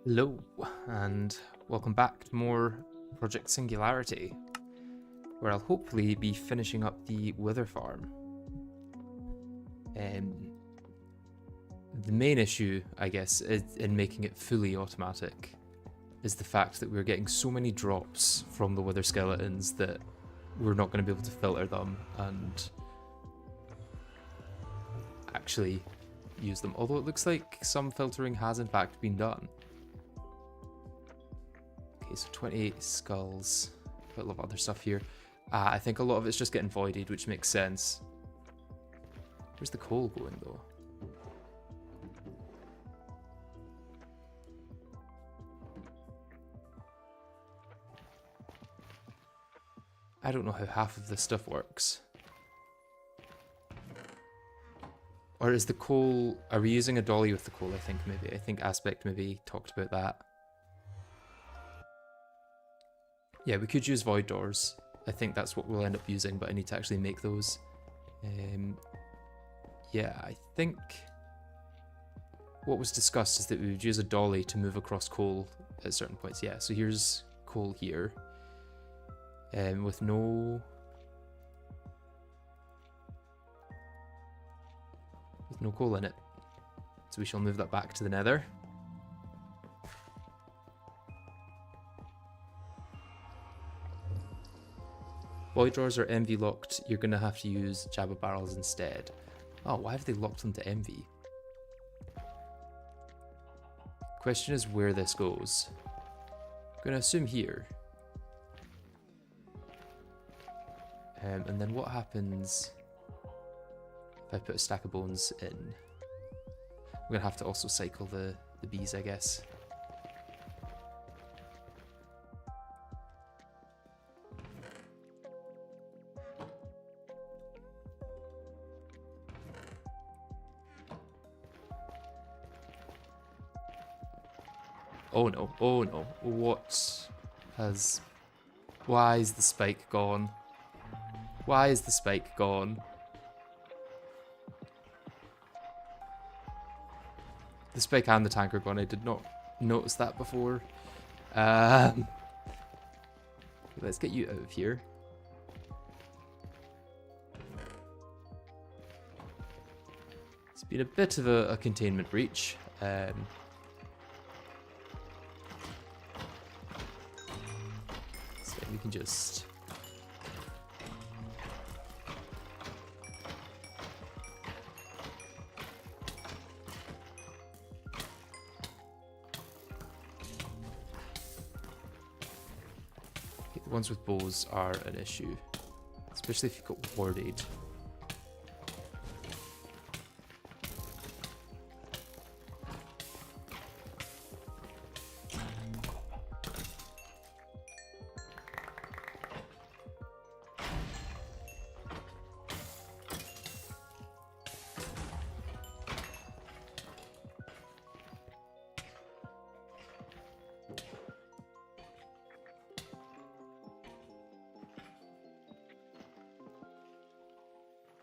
Hello, and welcome back to more Project Singularity, where I'll hopefully be finishing up the wither farm. The main issue, I guess, in making it fully automatic is the fact that we're getting so many drops from the wither skeletons that we're not going to be able to filter them and actually use them, although it looks like some filtering has in fact been done. Okay, so 28 skulls, quite a lot of other stuff here. I think a lot of it's just getting voided, which makes sense. Where's the coal going though? I don't know how half of this stuff works. Or is the coal... Are we using a dolly with the coal, I think, maybe? I think Aspect maybe talked about that. Yeah, we could use void doors. I think that's what we'll end up using, but I need to actually make those. Yeah, I think what was discussed is that we would use a dolly to move across coal at certain points. Yeah, so here's coal here. With no coal in it. So we shall move that back to the Nether. Void drawers are envy locked. You're going to have to use Jabba barrels instead. Oh, why have they locked them to envy? Question is where this goes. I'm going to assume here. And then what happens if I put a stack of bones in? I'm going to have to also cycle the bees, I guess. Oh no, oh no. What has... Why is the spike gone? Why is the spike gone? The spike and the tank are gone. I did not notice that before. Let's get you out of here. It's been a bit of a containment breach. So we can just... The ones with bows are an issue, especially if you've got warded.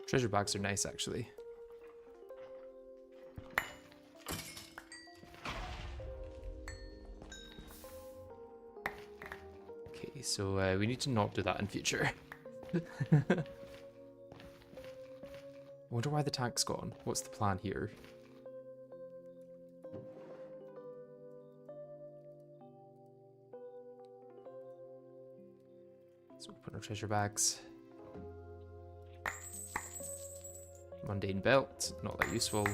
Treasure bags are nice, actually. Okay, so we need to not do that in future. I wonder why the tank's gone. What's the plan here? Let's open our treasure bags. Mundane belt, not that useful.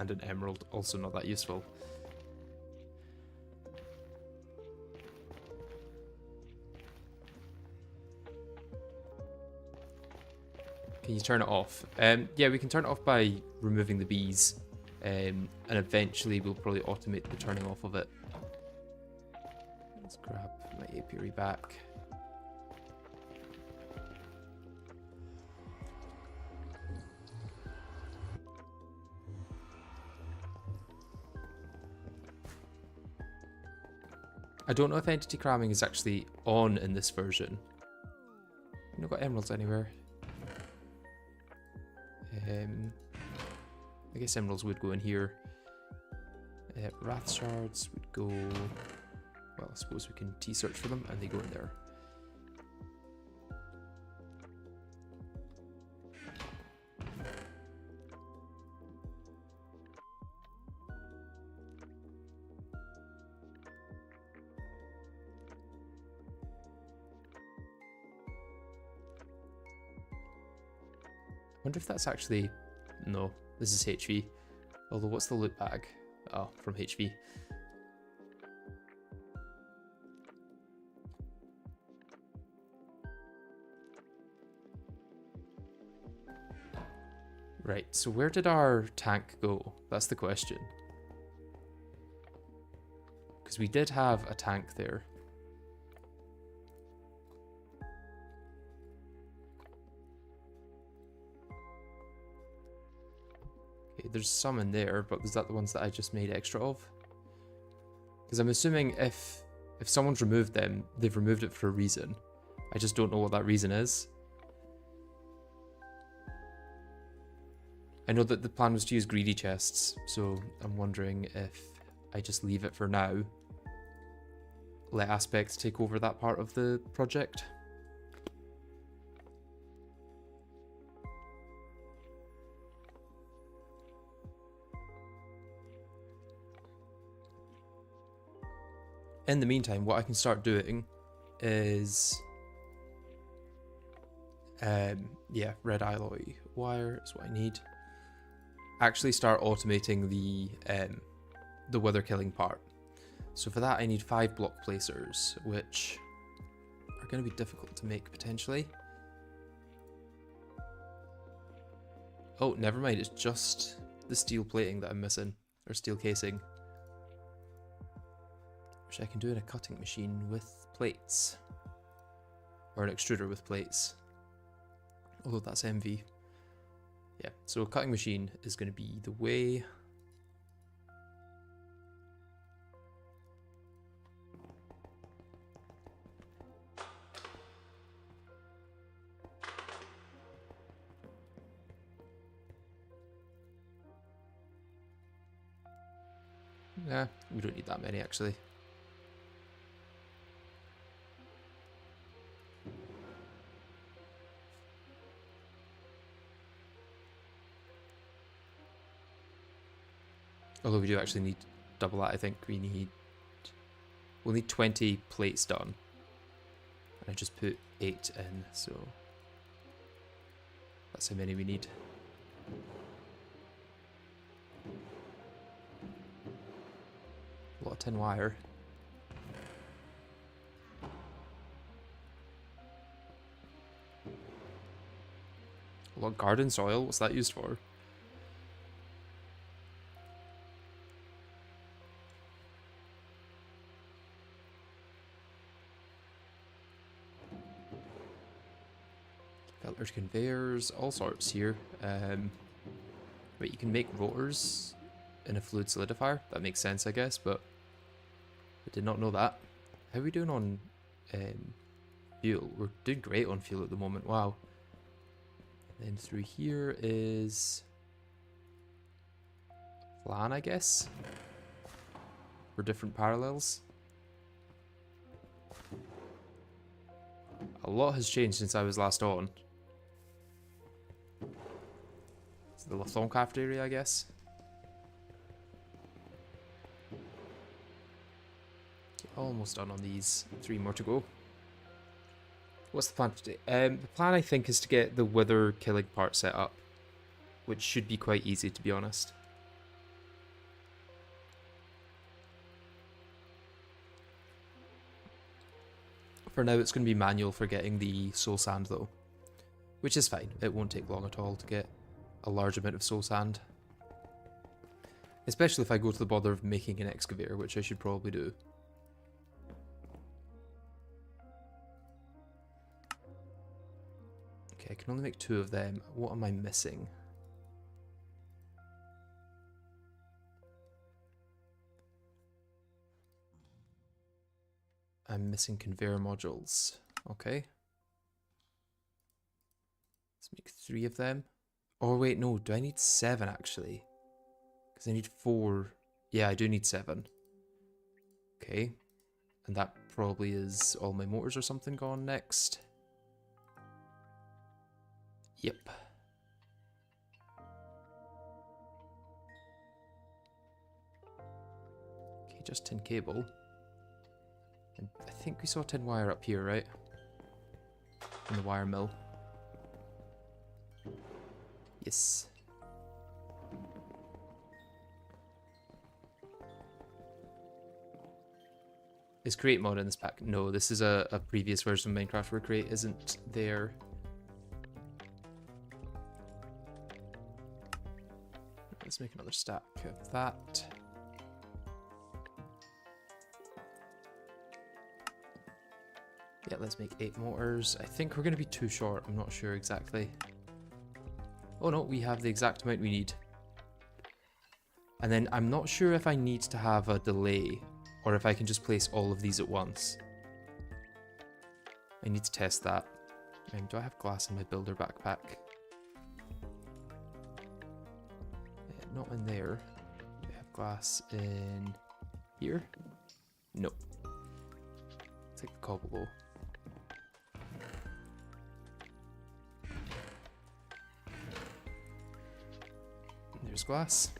And an emerald, also not that useful. Can you turn it off? Yeah, we can turn it off by removing the bees. And eventually we'll probably automate the turning off of it. Let's grab my apiary back. I don't know if entity cramming is actually on in this version. I've not got emeralds anywhere. I guess emeralds would go in here. Wrath shards would go... Well, I suppose we can T-search for them, and they go in there. I wonder if that's actually... No, this is HV. Although, what's the loot bag? Oh, from HV. Right, so where did our tank go? That's the question. Because we did have a tank there. Okay, there's some in there, but is that the ones that I just made extra of? Because I'm assuming if someone's removed them, they've removed it for a reason. I just don't know what that reason is. I know that the plan was to use greedy chests, so I'm wondering if I just leave it for now. Let Aspect take over that part of the project. In the meantime, what I can start doing is... yeah, red alloy wire is what I need. Actually start automating the weather killing part. So for that I need 5 block placers, which are going to be difficult to make potentially. Oh, never mind, it's just the steel plating that I'm missing, or steel casing. Which I can do in a cutting machine with plates. Or an extruder with plates. Although that's MV. Yeah, so a cutting machine is going to be the way. Yeah, we don't need that many actually. Although we do actually need double that, I think we'll need 20 plates done. And I just put 8 in, so that's how many we need. A lot of tin wire. A lot of garden soil, what's that used for? There's conveyors, all sorts here. Wait, you can make rotors in a fluid solidifier? That makes sense, I guess, but I did not know that. How are we doing on fuel? We're doing great on fuel at the moment, wow. Then through here is a plan, I guess, for different parallels. A lot has changed since I was last on. It's the Lathon cafeteria, I guess. Almost done on these. 3 more to go. What's the plan today? The plan, I think, is to get the wither killing part set up, which should be quite easy, to be honest. For now, it's going to be manual for getting the soul sand, though, which is fine. It won't take long at all to get a large amount of soul sand. Especially if I go to the bother of making an excavator, which I should probably do. Okay, I can only make 2 of them. What am I missing? I'm missing conveyor modules. Okay. Let's make 3 of them. Oh wait, no, do I need 7 actually? Because I need 4 Yeah, I do need 7. Okay. And that probably is all my motors or something gone next. Yep. Okay, just tin cable. And I think we saw tin wire up here, right? In the wire mill. Yes. Is create mod in this pack? No, this is a previous version of Minecraft where create isn't there. Let's make another stack of that. Yeah, let's make 8 motors. I think we're going to be too short. I'm not sure exactly. Oh no, we have the exact amount we need. And then I'm not sure if I need to have a delay or if I can just place all of these at once. I need to test that. Do I have glass in my builder backpack? Not in there. Do I have glass in here? Nope. Take the cobble though. There's glass.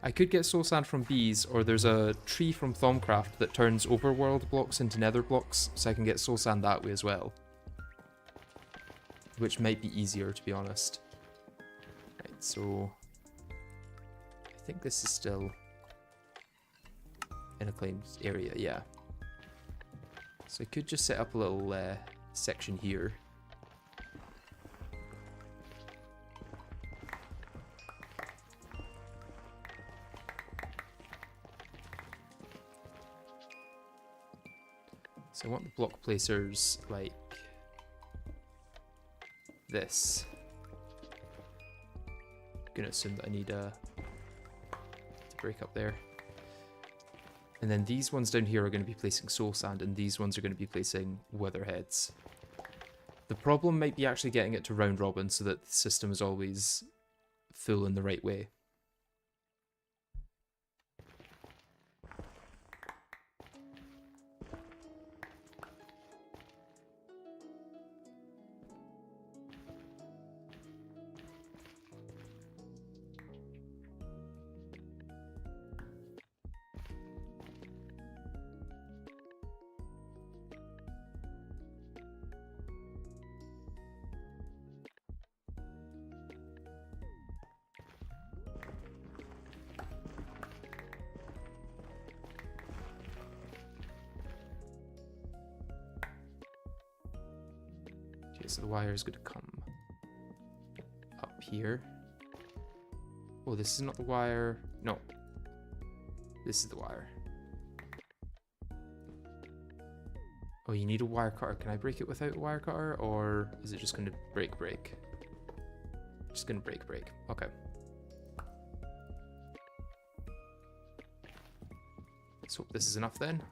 I could get soul sand from bees, or there's a tree from Thaumcraft that turns overworld blocks into nether blocks, so I can get soul sand that way as well. Which might be easier, to be honest. Right, so I think this is still in a claimed area, yeah. So I could just set up a little section here. So I want the block placers like this. I'm gonna assume that I need to break up there. And then these ones down here are going to be placing soul sand, and these ones are going to be placing weatherheads. The problem might be actually getting it to round robin so that the system is always full in the right way. So the wire is going to come up here. Oh, this is not the wire. No. This is the wire. Oh, you need a wire cutter. Can I break it without a wire cutter? Or is it just going to break? Just going to break. Okay. Let's hope this is enough then.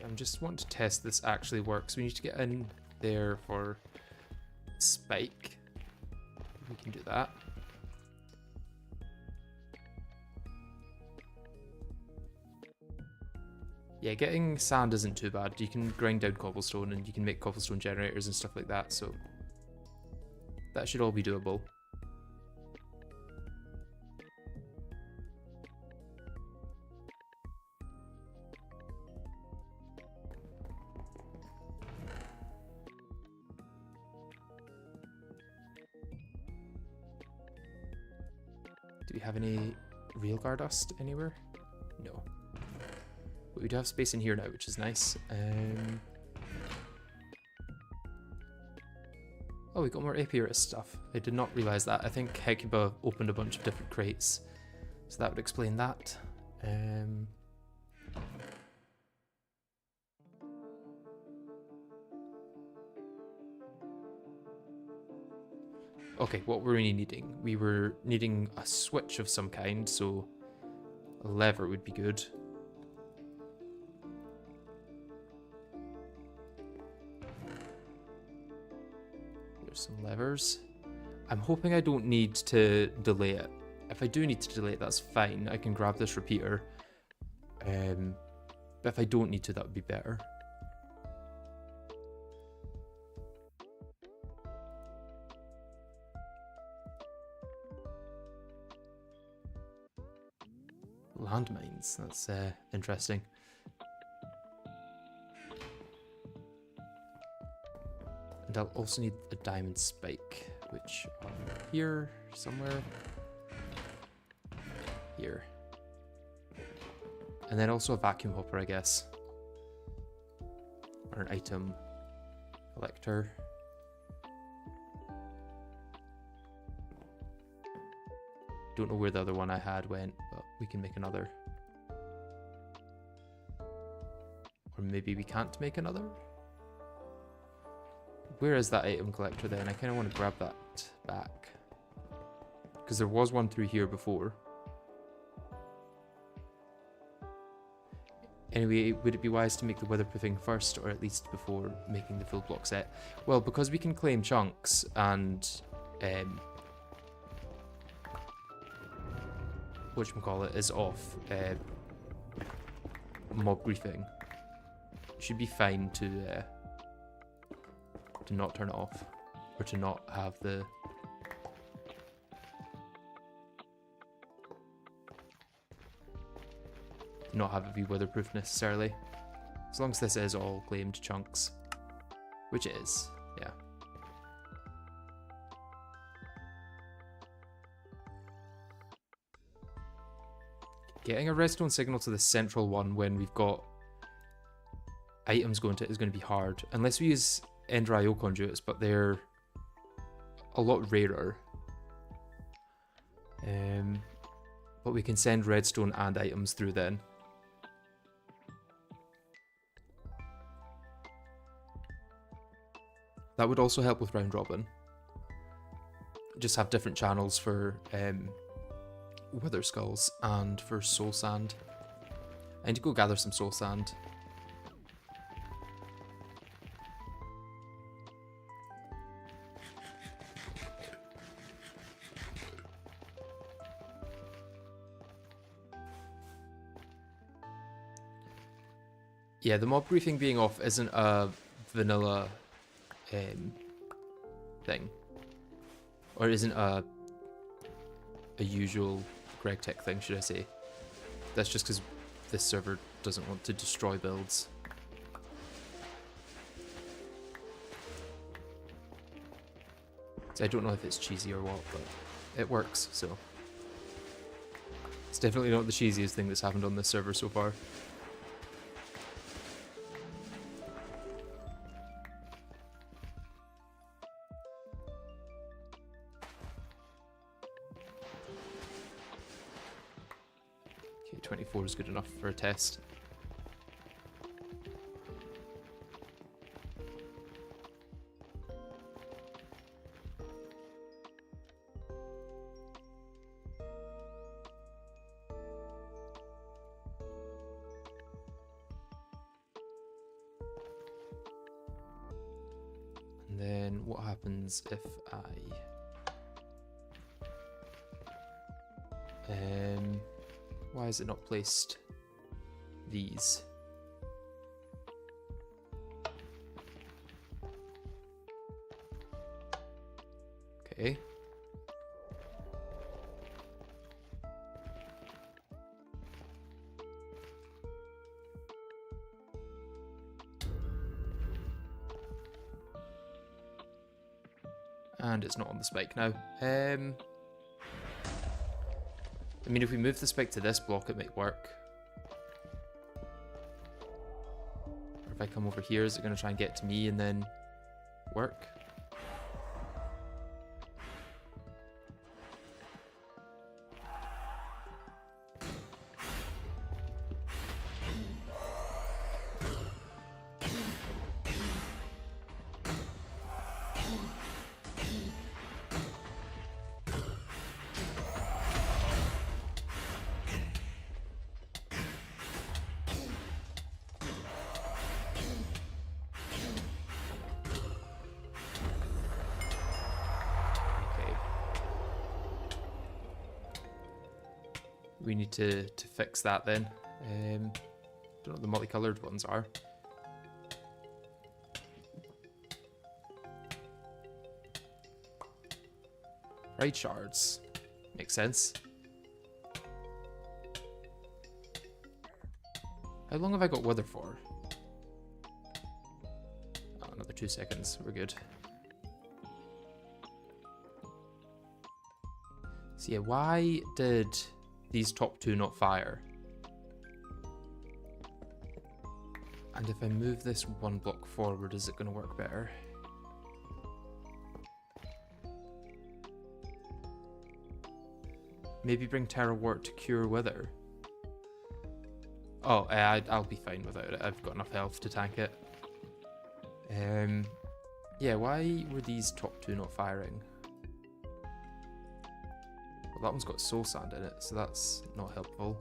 I'm just wanting to test this actually works. We need to get in there for spike. We can do that. Yeah, getting sand isn't too bad. You can grind down cobblestone and you can make cobblestone generators and stuff like that, so that should all be doable. Do we have any real Gardust anywhere? No. But we do have space in here now, which is nice. Oh, Oh, we got more apiarist stuff. I did not realize that. I think Hecuba opened a bunch of different crates, so that would explain that. Okay, what were we needing? We were needing a switch of some kind, so a lever would be good. There's some levers. I'm hoping I don't need to delay it. If I do need to delay it, that's fine. I can grab this repeater. But if I don't need to, that would be better. Landmines, that's interesting. And I'll also need a diamond spike, which are here somewhere. Here. And then also a vacuum hopper, I guess. Or an item collector. Don't know where the other one I had went, but we can make another. Or maybe we can't make another? Where is that item collector then? I kind of want to grab that back. Because there was one through here before. Anyway, would it be wise to make the weatherproofing first, or at least before making the full block set? Well, because we can claim chunks and whatchamacallit is off mob briefing, it should be fine to not turn it off, or to not have the not have it be weatherproof necessarily, as long as this is all claimed chunks, which it is, yeah. Getting a redstone signal to the central one when we've got items going to it is going to be hard, unless we use Ender IO conduits, but they're a lot rarer. But we can send redstone and items through then. That would also help with round robin. Just have different channels for wither skulls and for soul sand. I need to go gather some soul sand. Yeah, the mob briefing being off isn't a vanilla thing, or isn't a usual GregTech thing, should I say. That's just because this server doesn't want to destroy builds. So I don't know if it's cheesy or what, but it works, so. It's definitely not the cheesiest thing that's happened on this server so far. Okay, 24 is good enough for a test. And then what happens if I why is it not placed these? Okay. And it's not on the spike now. I mean, if we move the spike to this block, it might work. Or if I come over here, is it going to try and get to me and then work? we need to fix that then. Don't know what the multicolored ones are. Right shards. Makes sense. How long have I got weather for? Oh, another 2 seconds. We're good. So yeah, why did these top two not fire? And if I move this one block forward, is it going to work better? Maybe bring Terra Wart to cure weather. Oh, I'll be fine without it. I've got enough health to tank it. Yeah, why were these top two not firing? Well, that one's got soul sand in it, so that's not helpful.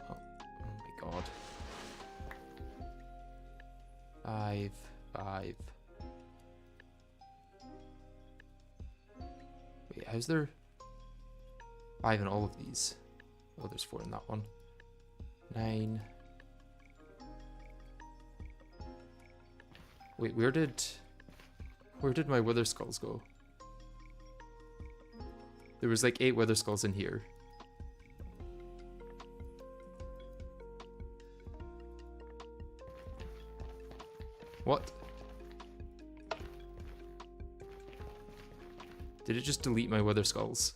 Oh my god. 5, 5. Wait, how's there 5 in all of these? Oh, there's 4 in that one. 9. Wait, where did my wither skulls go? There was like 8 wither skulls in here. What? Did it just delete my wither skulls?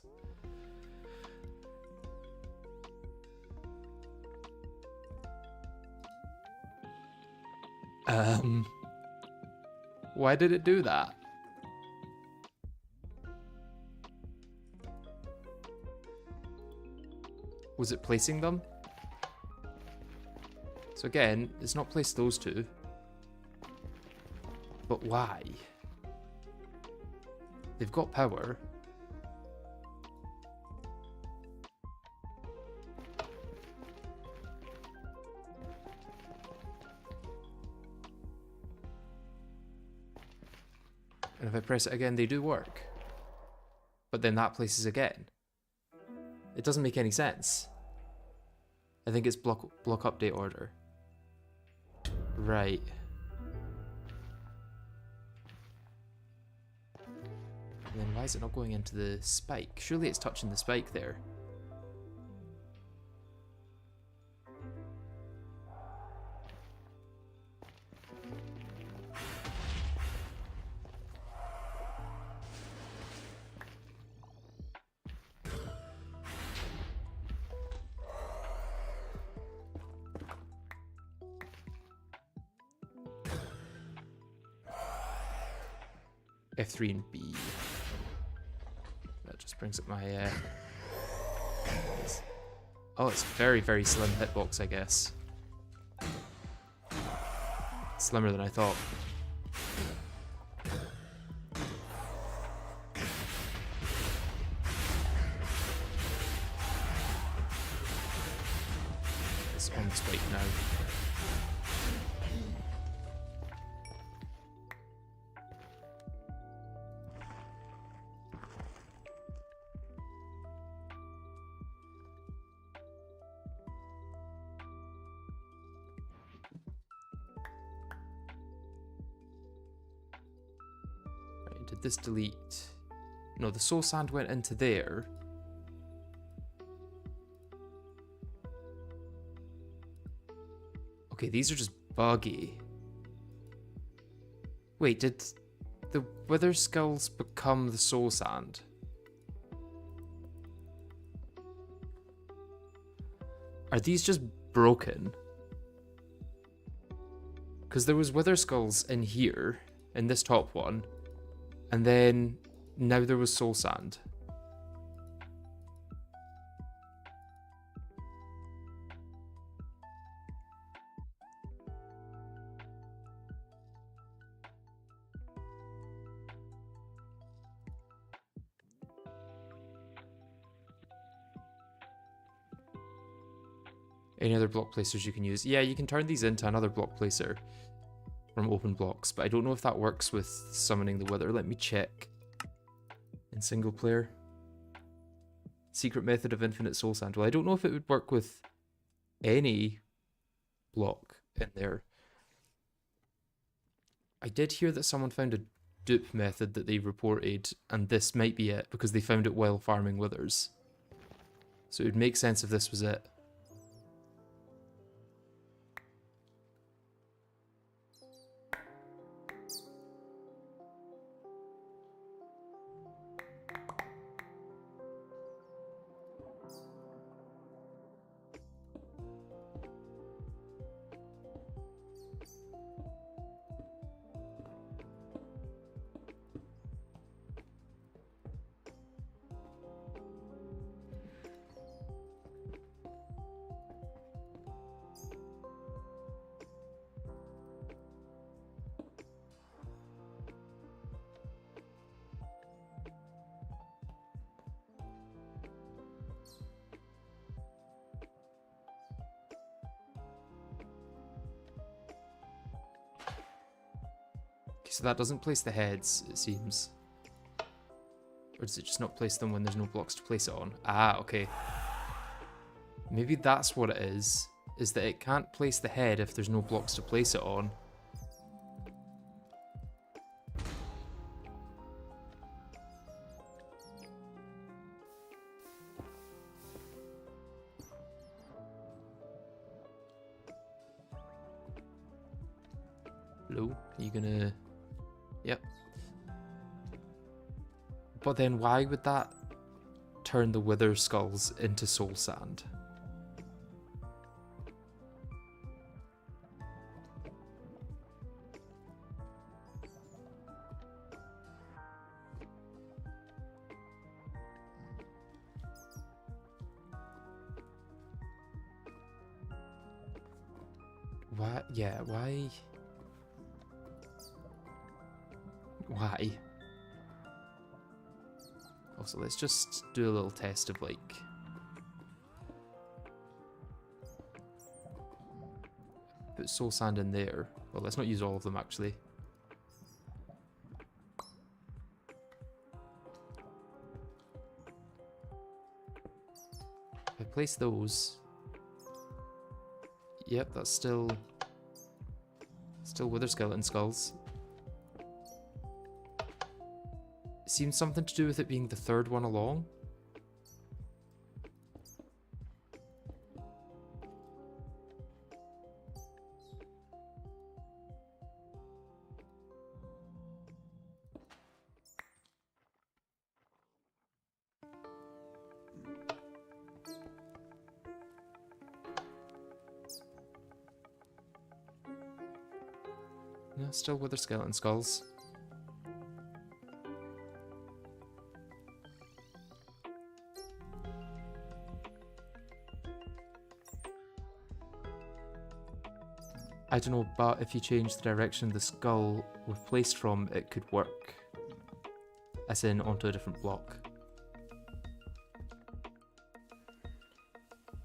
Why did it do that? Was it placing them? So again, it's not placed those two. But why? They've got power. And if I press it again, they do work. But then that places again. It doesn't make any sense. I think it's block update order. Right. And then why is it not going into the spike? Surely it's touching the spike there. F3 and B. That just brings up my oh, it's very, very slim hitbox, I guess. Slimmer than I thought. It's on spike now. Did this delete? No, the soul sand went into there. Okay, these are just buggy. Wait, did the wither skulls become the soul sand? Are these just broken? Because there was wither skulls in here, in this top one. And then, now there was soul sand. Any other block placers you can use? Yeah, you can turn these into another block placer from open blocks, but I don't know if that works with summoning the wither. Let me check. in single player. Secret method of infinite soul sand. Well, I don't know if it would work with any block in there. I did hear that someone found a dupe method that they reported, and this might be it, because they found it while farming withers. So it would make sense if this was it. So that doesn't place the heads, it seems. Or does it just not place them when there's no blocks to place it on? Ah, okay. Maybe that's what it is that it can't place the head if there's no blocks to place it on. Hello? Are you gonna... Yep. But then why would that turn the wither skulls into soul sand? Why? Yeah, why? Why? Also, let's just do a little test of like... Put soul sand in there. Well, let's not use all of them actually. If I place those... Yep, that's still wither skeleton skulls. Seems something to do with it being the third one along. No, still wither skeleton skulls. I don't know, but if you change the direction the skull was placed from, it could work. As in, onto a different block.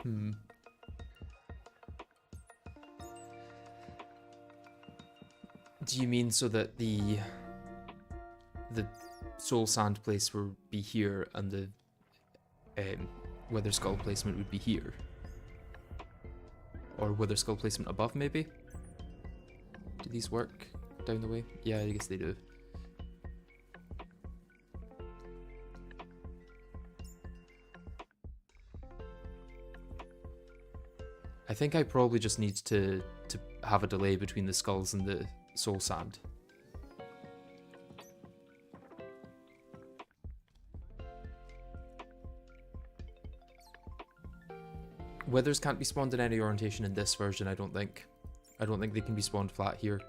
Do you mean so that the soul sand place would be here and the wither skull placement would be here? Or wither skull placement above, maybe? Do these work down the way? Yeah, I guess they do. I think I probably just need to have a delay between the skulls and the soul sand. Withers can't be spawned in any orientation in this version, I don't think. I don't think they can be spawned flat here.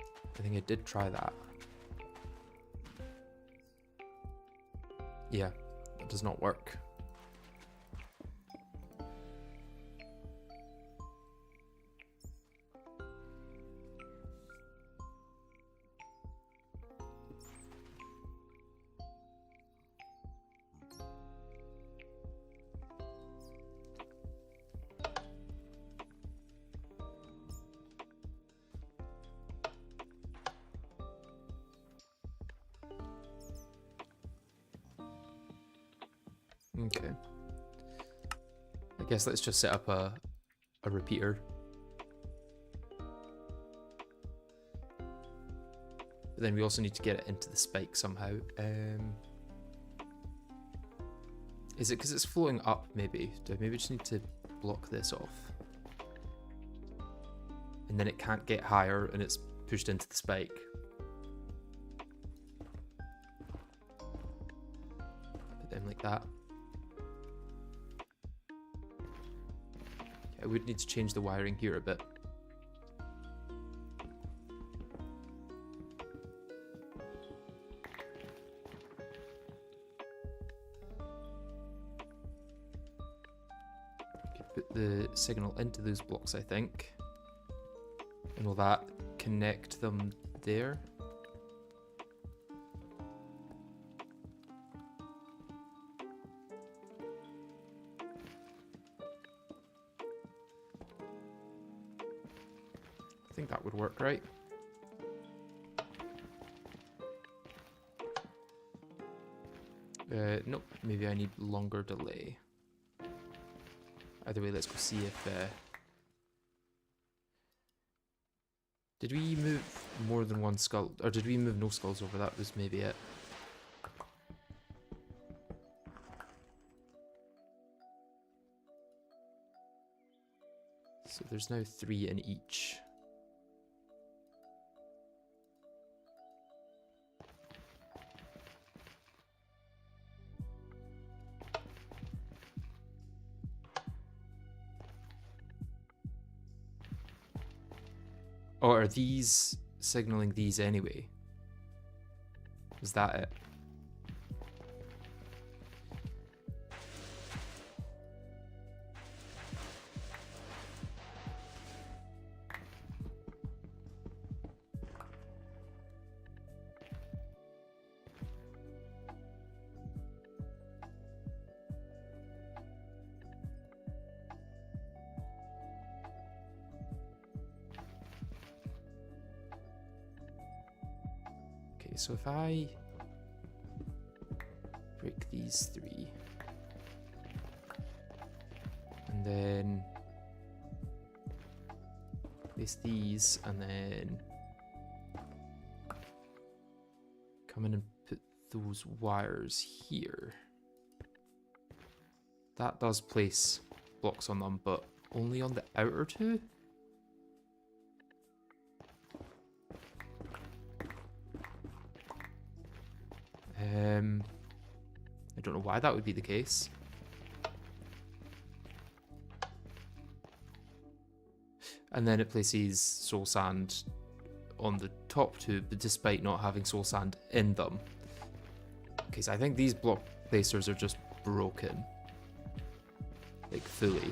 I think I did try that. Yeah, that does not work. Okay. I guess let's just set up a repeater. But then we also need to get it into the spike somehow. Is it because it's floating up, maybe? Do I maybe just need to block this off? And then it can't get higher and it's pushed into the spike. Put them like that. Okay, I would need to change the wiring here a bit. Put the signal into those blocks, I think. And will that connect them there? I think that would work, right? Nope, maybe I need longer delay. Either way, let's go see if... did we move more than one skull? Or did we move no skulls over? That was maybe it. So there's now 3 in each. Or are these signaling these anyway? Is that it? So if I break these 3 and then place these and then come in and put those wires here, that does place blocks on them, but only on the outer 2? I don't know why that would be the case. And then it places soul sand on the top 2, but despite not having soul sand in them. Okay, so I think these block placers are just broken. Like, fully.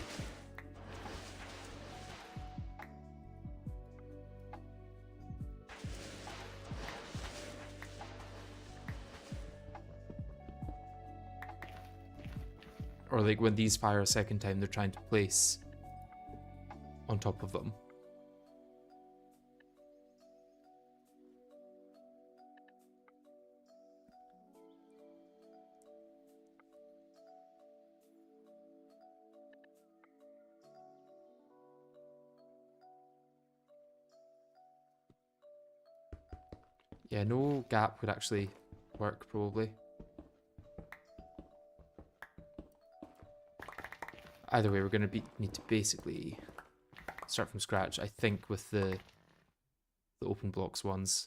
Or like when these fire a second time, they're trying to place on top of them. Yeah, no gap would actually work, probably. Either way, we're going to need to basically start from scratch, I think, with the open blocks ones.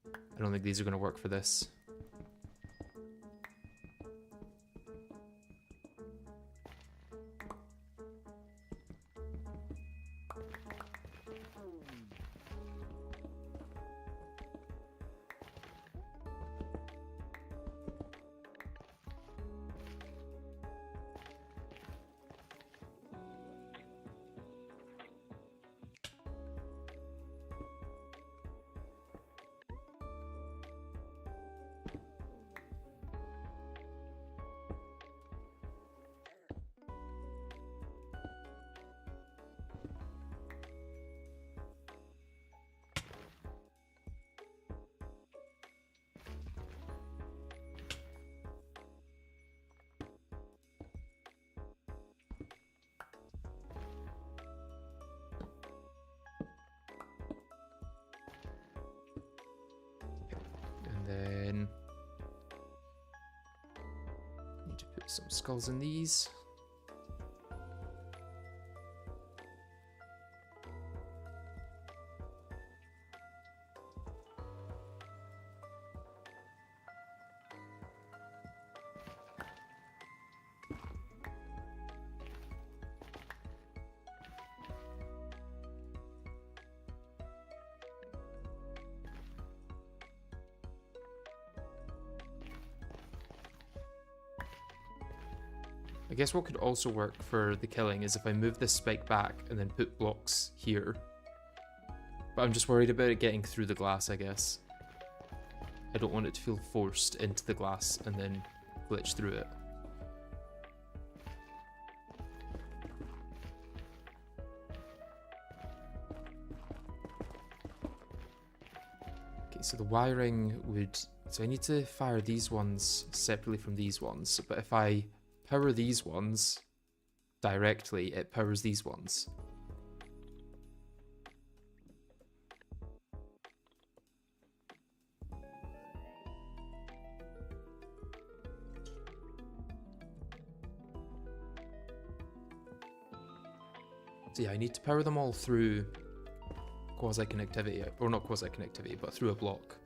I don't think these are going to work for this. some skulls in these. I guess what could also work for the killing is if I move this spike back and then put blocks here. But I'm just worried about it getting through the glass, I guess. I don't want it to feel forced into the glass and then glitch through it. Okay, so the wiring would... So I need to fire these ones separately from these ones, but if I power these ones directly, it powers these ones. So yeah, I need to power them all through quasi-connectivity, or not quasi-connectivity, but through a block.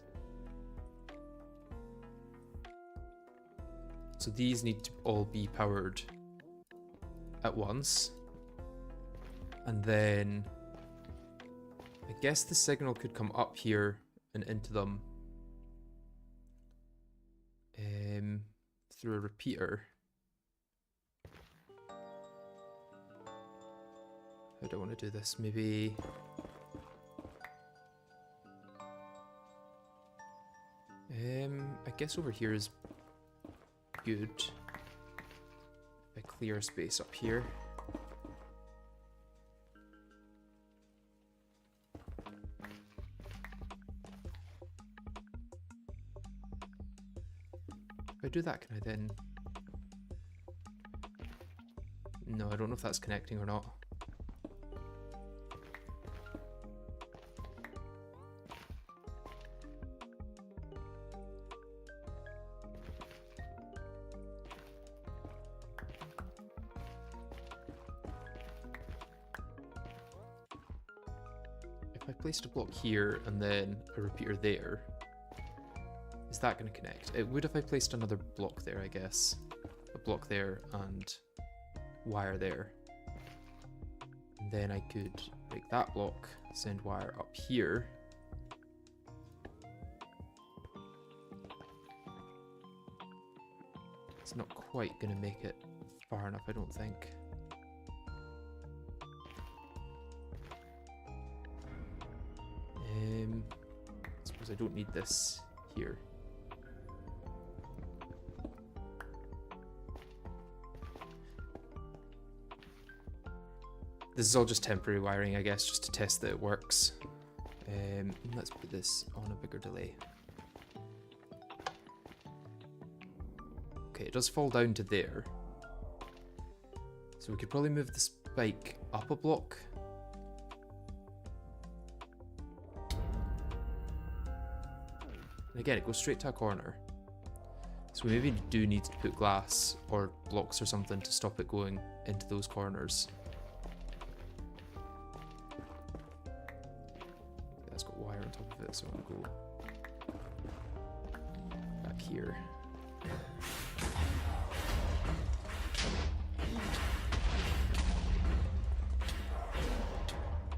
So these need to all be powered at once. And then I guess the signal could come up here and into them through a repeater. How do I want to do this? Maybe... I guess over here is good. If I clear a space up here. If I do that, can I then... No, I don't know if that's connecting or not. If I placed a block here and then a repeater there, is that going to connect? It would if I placed another block there, I guess. A block there and wire there. And then I could break that block, send wire up here. It's not quite going to make it far enough, I don't think. I suppose I don't need this here. This is all just temporary wiring, I guess, just to test that it works. Let's put this on a bigger delay. Okay, it does fall down to there. So we could probably move the spike up a block. And again, it goes straight to a corner. So we maybe do need to put glass or blocks or something to stop it going into those corners. That's got wire on top of it, so I'm going to go back here.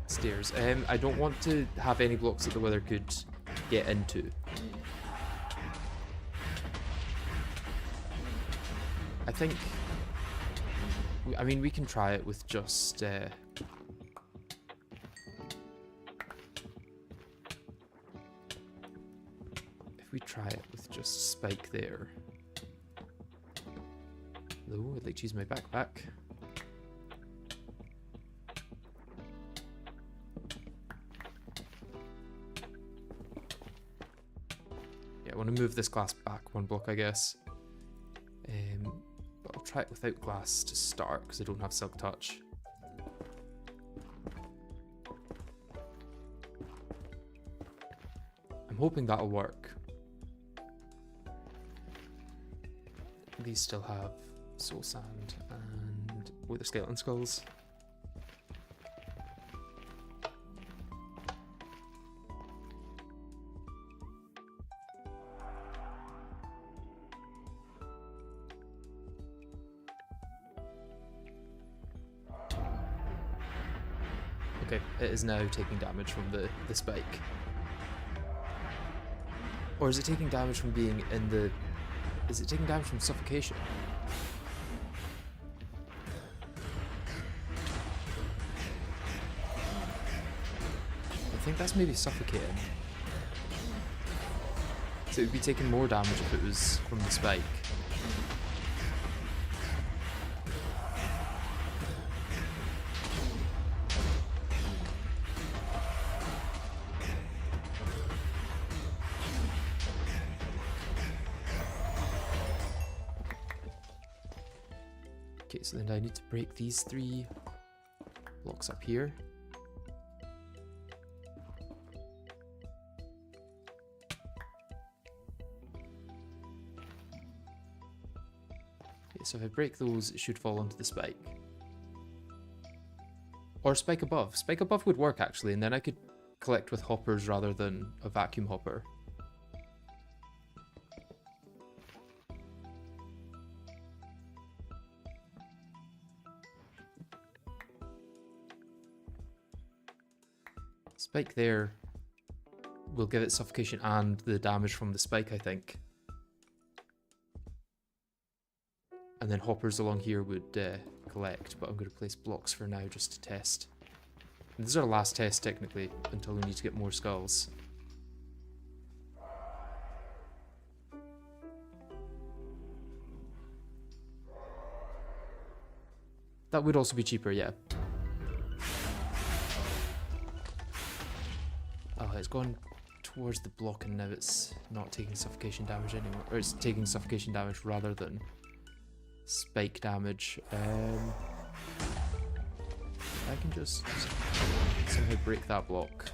Stairs. I don't want to have any blocks that the weather could get into. I think, I mean, we can try it with just, if we try it with just spike there. Hello, I'd like to use my backpack. Yeah, I want to move this glass back one block, I guess. But I'll try it without glass to start because I don't have silk touch. I'm hoping that'll work. These still have soul sand and wither skeleton skulls. Okay, it is now taking damage from the spike. Or is it taking damage from being in the... Is it taking damage from suffocation? I think that's maybe suffocating. So it would be taking more damage if it was from the spike. Okay, so then I need to break these 3 blocks up here. Okay, so if I break those, it should fall onto the spike. Or spike above. Spike above would work actually, and then I could collect with hoppers rather than a vacuum hopper. Spike there will give it suffocation and the damage from the spike, I think. And then hoppers along here would collect, but I'm going to place blocks for now just to test. And this is our last test technically, until we need to get more skulls. That would also be cheaper, yeah. Oh, it's gone towards the block and now it's not taking suffocation damage anymore. Or it's taking suffocation damage rather than spike damage. I can just somehow break that block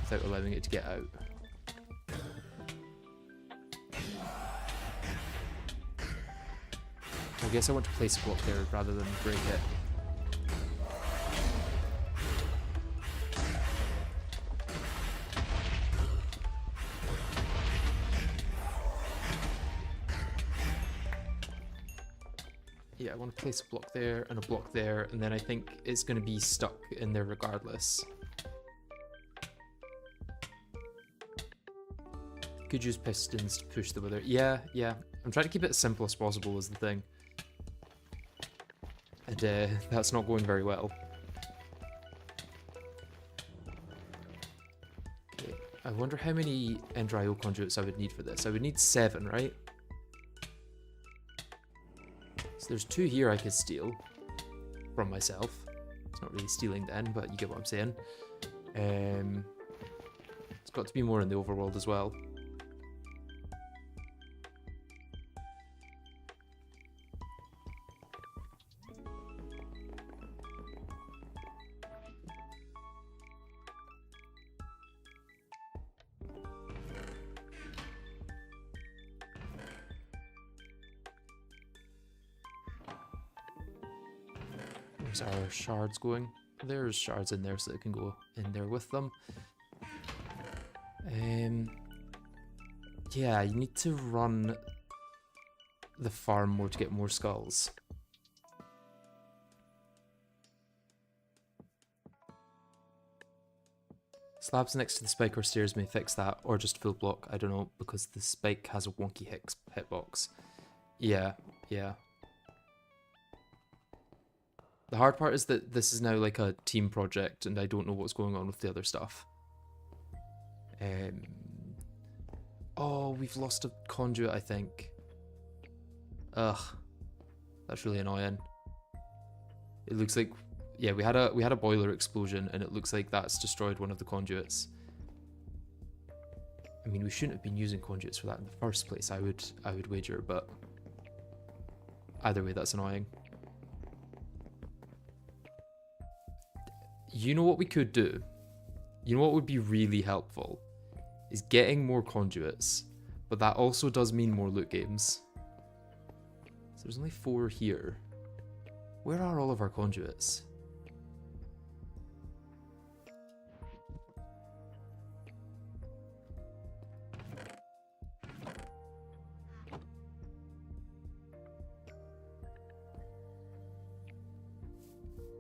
without allowing it to get out. I guess I want to place a block there rather than break it. Yeah, I want to place a block there and a block there, and then I think it's going to be stuck in there regardless. Could use pistons to push the wither. Yeah. I'm trying to keep it as simple as possible is the thing. And that's not going very well. Okay, I wonder how many Ender IO conduits I would need for this. I would need 7, right? So there's 2 here I could steal from myself. It's not really stealing then, but you get what I'm saying. It's got to be more in the overworld as well. Where's our shards going? There's shards in there so they can go in there with them. Yeah, you need to run the farm more to get more skulls. Slabs next to the spike or stairs may fix that, or just full block, I don't know, because the spike has a wonky hitbox. Yeah. The hard part is that this is now like a team project and I don't know what's going on with the other stuff. Oh, we've lost a conduit, I think. Ugh. That's really annoying. It looks like, yeah, we had a boiler explosion and it looks like that's destroyed one of the conduits. I mean, we shouldn't have been using conduits for that in the first place, I would wager, but either way, that's annoying. You know what we could do? You know what would be really helpful? Is getting more conduits, but that also does mean more loot games. there's only 4 here. Where are all of our conduits?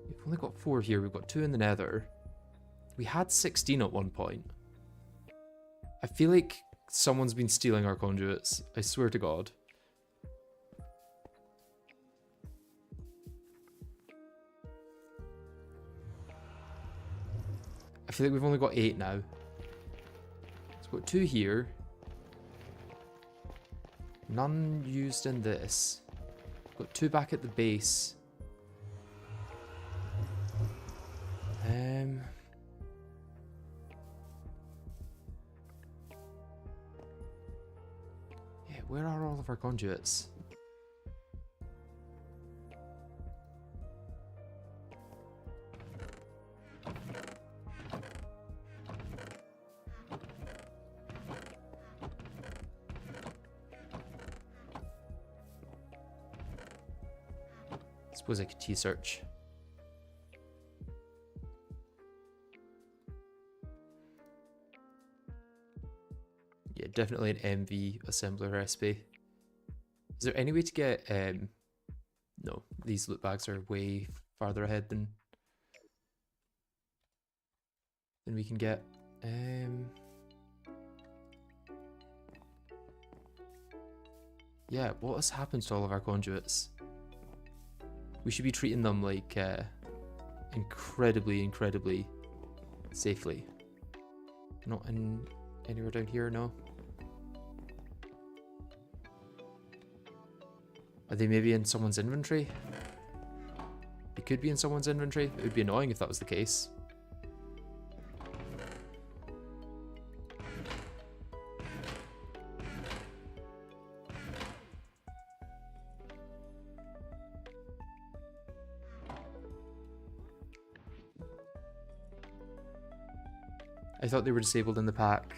We've only got 4 here. We've got 2 in the Nether. We had 16 at one point. I feel like someone's been stealing our conduits. I swear to God. I feel like we've only got 8 now. So we've got 2 here. None used in this. We've got 2 back at the base. Yeah, where are all of our conduits? Suppose I could T-search. Yeah, definitely an MV assembler recipe. Is there any way to get... no, these loot bags are way farther ahead than we can get. Yeah, what has happened to all of our conduits? We should be treating them like incredibly safely. Not in anywhere down here, no. Are they maybe in someone's inventory? They could be in someone's inventory. It would be annoying if that was the case. I thought they were disabled in the pack,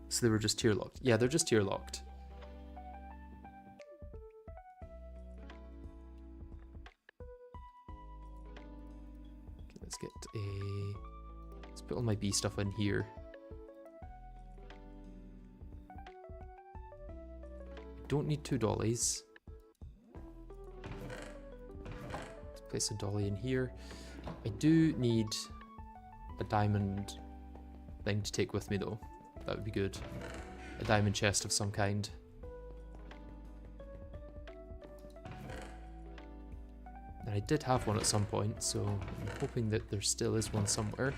so they were just tier locked. Yeah, they're just tier locked. Okay, let's put all my B stuff in here. Don't need 2 dollies. Let's place a dolly in here. I do need a diamond thing to take with me though. That would be good. A diamond chest of some kind. And I did have one at some point, so I'm hoping that there still is one somewhere.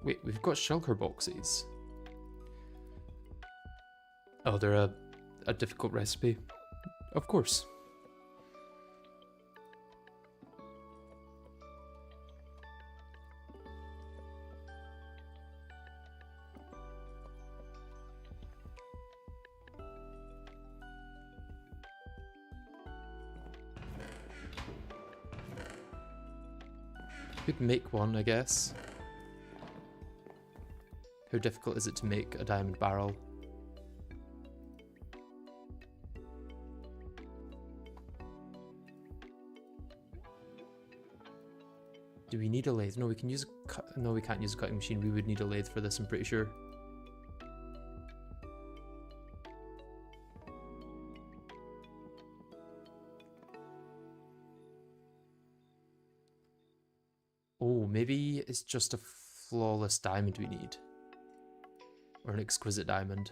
Wait, we've got shulker boxes. Oh, they're a difficult recipe. Of course. Could make one, I guess. How difficult is it to make a diamond barrel? Do we need a lathe? No, we can use a no, we can't use a cutting machine. We would need a lathe for this, I'm pretty sure. Oh, maybe it's just a flawless diamond we need. Or an exquisite diamond.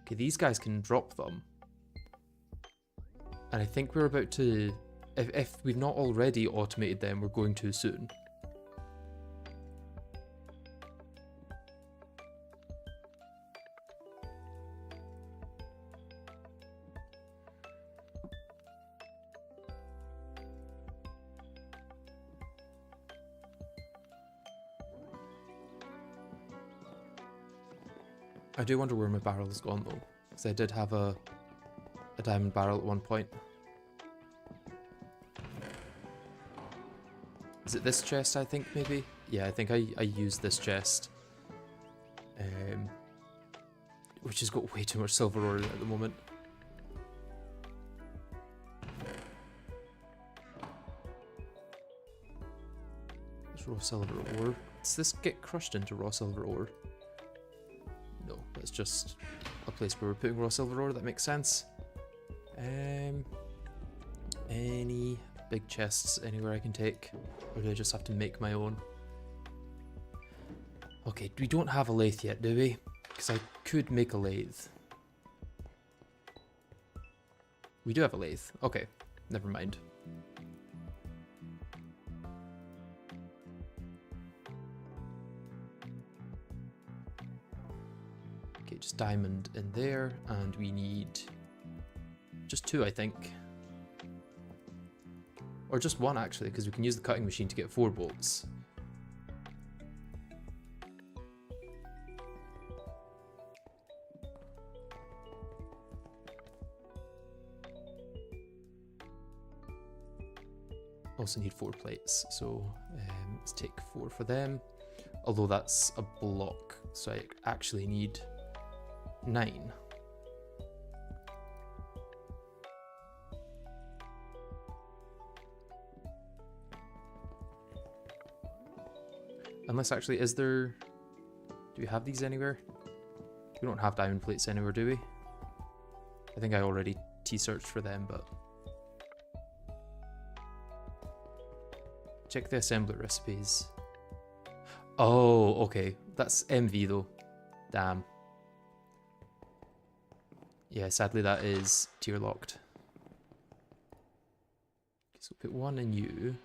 Okay, these guys can drop them. And I think we're about to... If we've not already automated them, we're going to soon. I do wonder where my barrel has gone though, because I did have a diamond barrel at one point. Is it this chest, I think, maybe? Yeah, I think I used this chest. Which has got way too much silver ore in it at the moment. There's raw silver ore. Does this get crushed into raw silver ore? No, that's just a place where we're putting raw silver ore. That makes sense. Any big chests anywhere I can take? Or do I just have to make my own? Okay, we don't have a lathe yet, do we? Because I could make a lathe. We do have a lathe. Okay, never mind. Okay, just diamond in there, and we need just 2, I think. Or just 1, actually, because we can use the cutting machine to get 4 bolts. Also need 4 plates, so let's take 4 for them. Although that's a block, so I actually need 9. Unless actually, is there... Do we have these anywhere? We don't have diamond plates anywhere, do we? I think I already T-searched for them, but... Check the assembler recipes. Oh, okay. That's MV though. Damn. Yeah, sadly that is tier locked. Okay, so put 1 in you.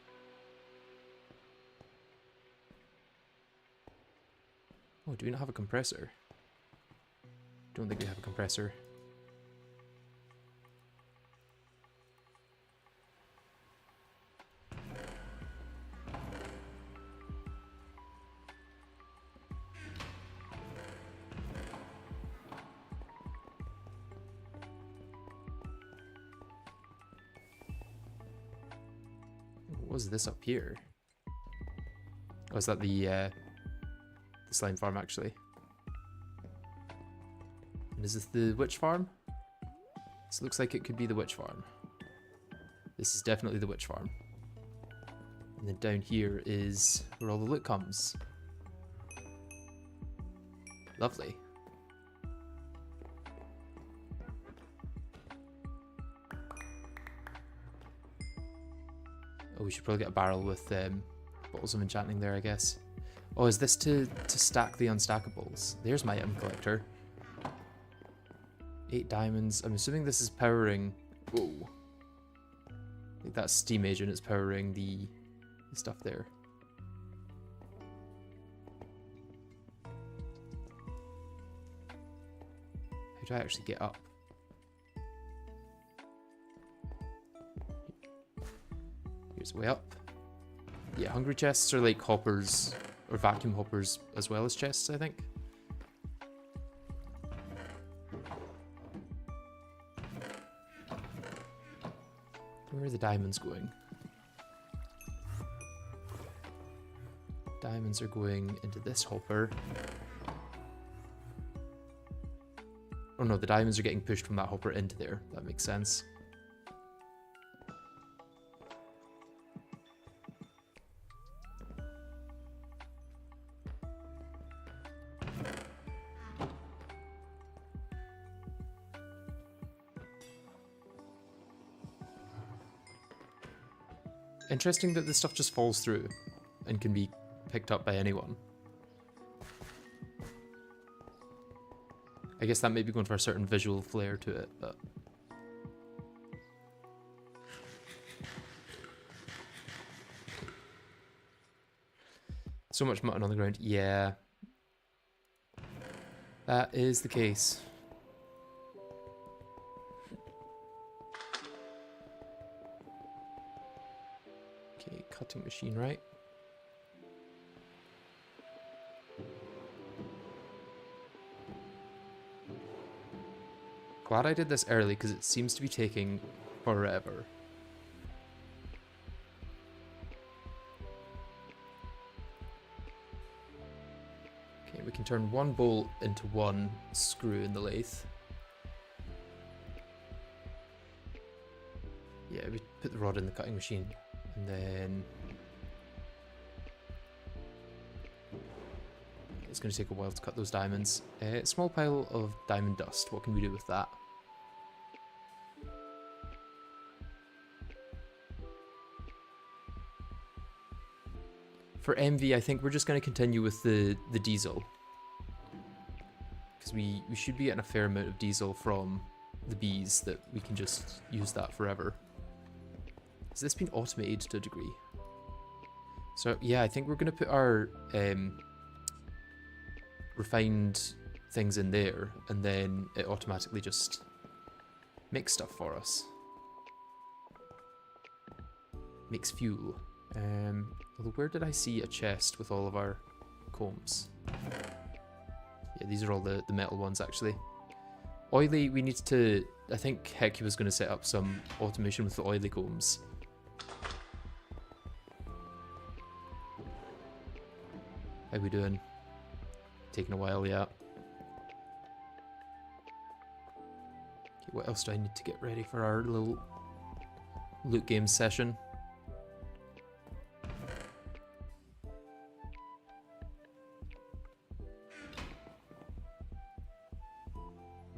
Oh, do we not have a compressor? Don't think we have a compressor. What was this up here? Oh, is that the slime farm actually? And is this the witch farm? This looks like it could be the witch farm. This is definitely the witch farm. And then down here is where all the loot comes. Lovely. Oh, we should probably get a barrel with bottles of enchanting there, I guess. Oh, is this to stack the unstackables? There's my item collector. 8 diamonds. I'm assuming this is powering... Whoa. I think that's steam agent. It's powering the stuff there. How do I actually get up? Here's the way up. Yeah, hungry chests are like hoppers, or vacuum hoppers as well as chests, I think. Where are the diamonds going? Diamonds are going into this hopper. Oh no, the diamonds are getting pushed from that hopper into there. That makes sense. Interesting that this stuff just falls through and can be picked up by anyone. I guess that may be going for a certain visual flair to it, but... So much mutton on the ground. Yeah. That is the case. Okay, cutting machine, right? Glad I did this early because it seems to be taking forever. Okay, we can turn one bolt into one screw in the lathe. Yeah, we put the rod in the cutting machine and then it's going to take a while to cut those diamonds. Small pile of diamond dust, what can we do with that? For MV, I think we're just going to continue with the diesel. Because we should be getting a fair amount of diesel from the bees that we can just use that forever. Has this been automated to a degree? So yeah, I think we're going to put our refined things in there, and then it automatically just makes stuff for us. Makes fuel. Although where did I see a chest with all of our combs? Yeah, these are all the metal ones actually. Oily, we need to... I think Hecky was going to set up some automation with the oily combs. How we doing? Taking a while, yeah. Okay, what else do I need to get ready for our little loot game session?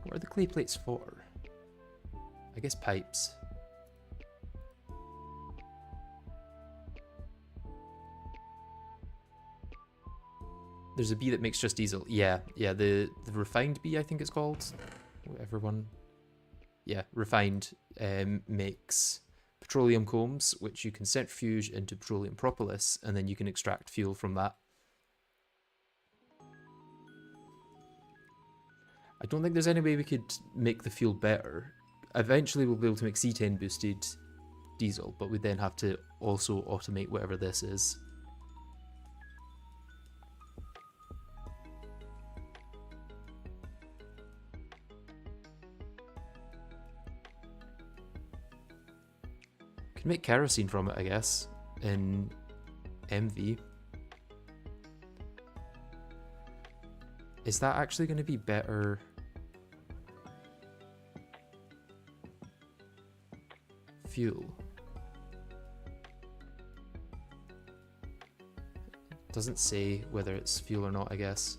What are the clay plates for? I guess pipes. There's a bee that makes just diesel. Yeah, the refined bee, I think it's called. Whatever one. Yeah, refined makes petroleum combs, which you can centrifuge into petroleum propolis, and then you can extract fuel from that. I don't think there's any way we could make the fuel better. Eventually we'll be able to make C10 boosted diesel, but we then have to also automate whatever this is. Can make kerosene from it, I guess, in MV. Is that actually going to be better? Fuel. Doesn't say whether it's fuel or not, I guess.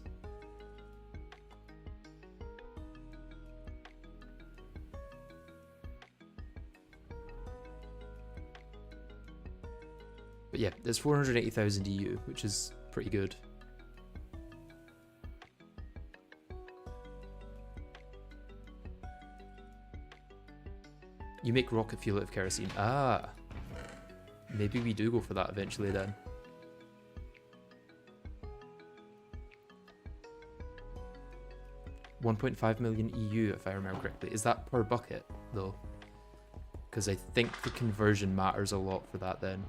But yeah, there's 480,000 EU, which is pretty good. You make rocket fuel out of kerosene. Ah, maybe we do go for that eventually then. $1.5 million EU, if I remember correctly. Is that per bucket, though? Because I think the conversion matters a lot for that then.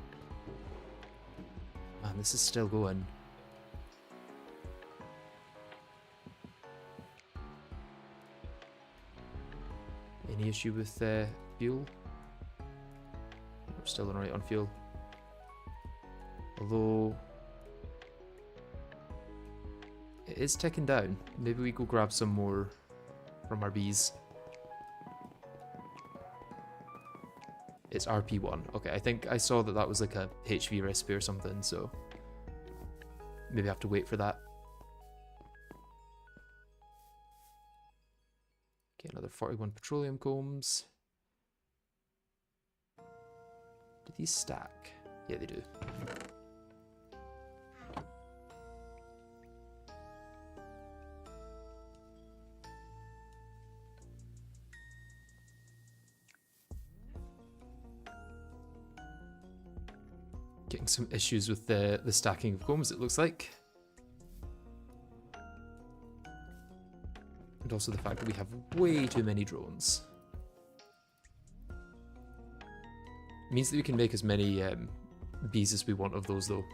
Man, this is still going. Any issue with fuel? We're still alright on fuel. Although it is ticking down. Maybe we go grab some more from our bees. It's RP1. Okay, I think I saw that that was like a HV recipe or something, so maybe I have to wait for that. Okay, another 41 petroleum combs. Do these stack? Yeah, they do. Getting some issues with the stacking of combs, it looks like. And also the fact that we have way too many drones. It means that we can make as many bees as we want of those, though.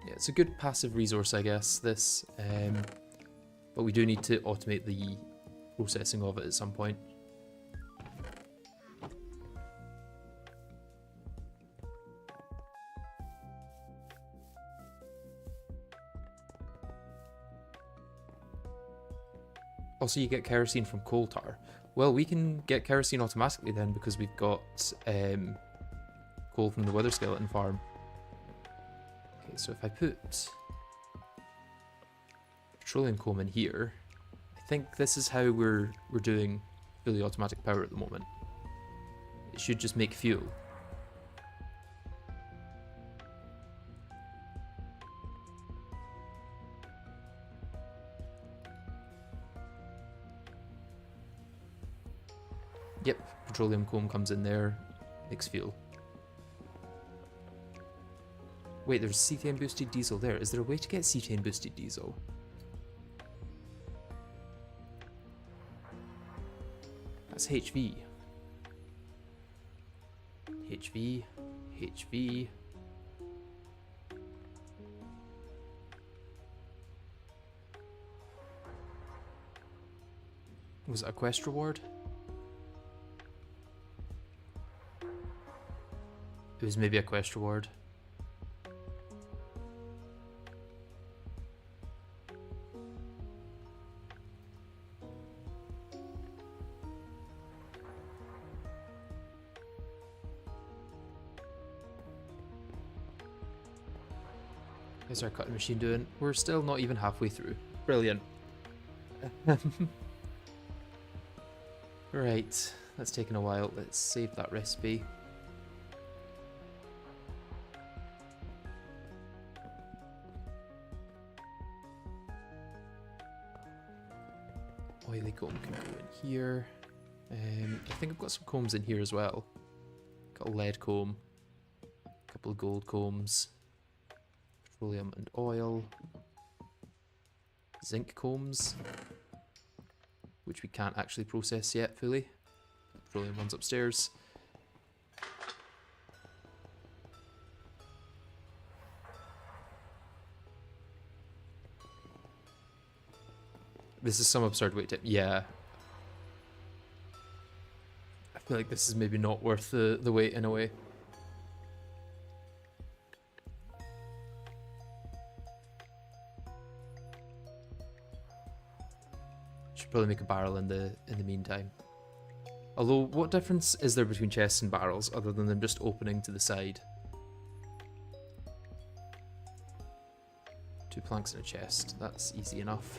Yeah, it's a good passive resource, I guess, this. But we do need to automate the processing of it at some point. Also, you get kerosene from coal tar. Well, we can get kerosene automatically then because we've got coal from the weather skeleton farm. Okay, so if I put petroleum comb in here, I think this is how we're doing fully automatic power at the moment. It should just make fuel. Yep, petroleum comb comes in there, makes fuel. Wait, there's cetane boosted diesel there. Is there a way to get cetane boosted diesel? That's HV. HV. HV. Was it a quest reward? It was maybe a quest reward. How's our cutting machine doing? We're still not even halfway through. Brilliant. Right, that's taken a while. Let's save that recipe. Oily comb can go in here. I think I've got some combs in here as well. Got a lead comb, a couple of gold combs, petroleum and oil, zinc combs, which we can't actually process yet fully. Petroleum one's upstairs. This is some absurd wait time. Yeah. I feel like this is maybe not worth the wait in a way. Should probably make a barrel in the meantime. Although, what difference is there between chests and barrels other than them just opening to the side? 2 planks in a chest. That's easy enough.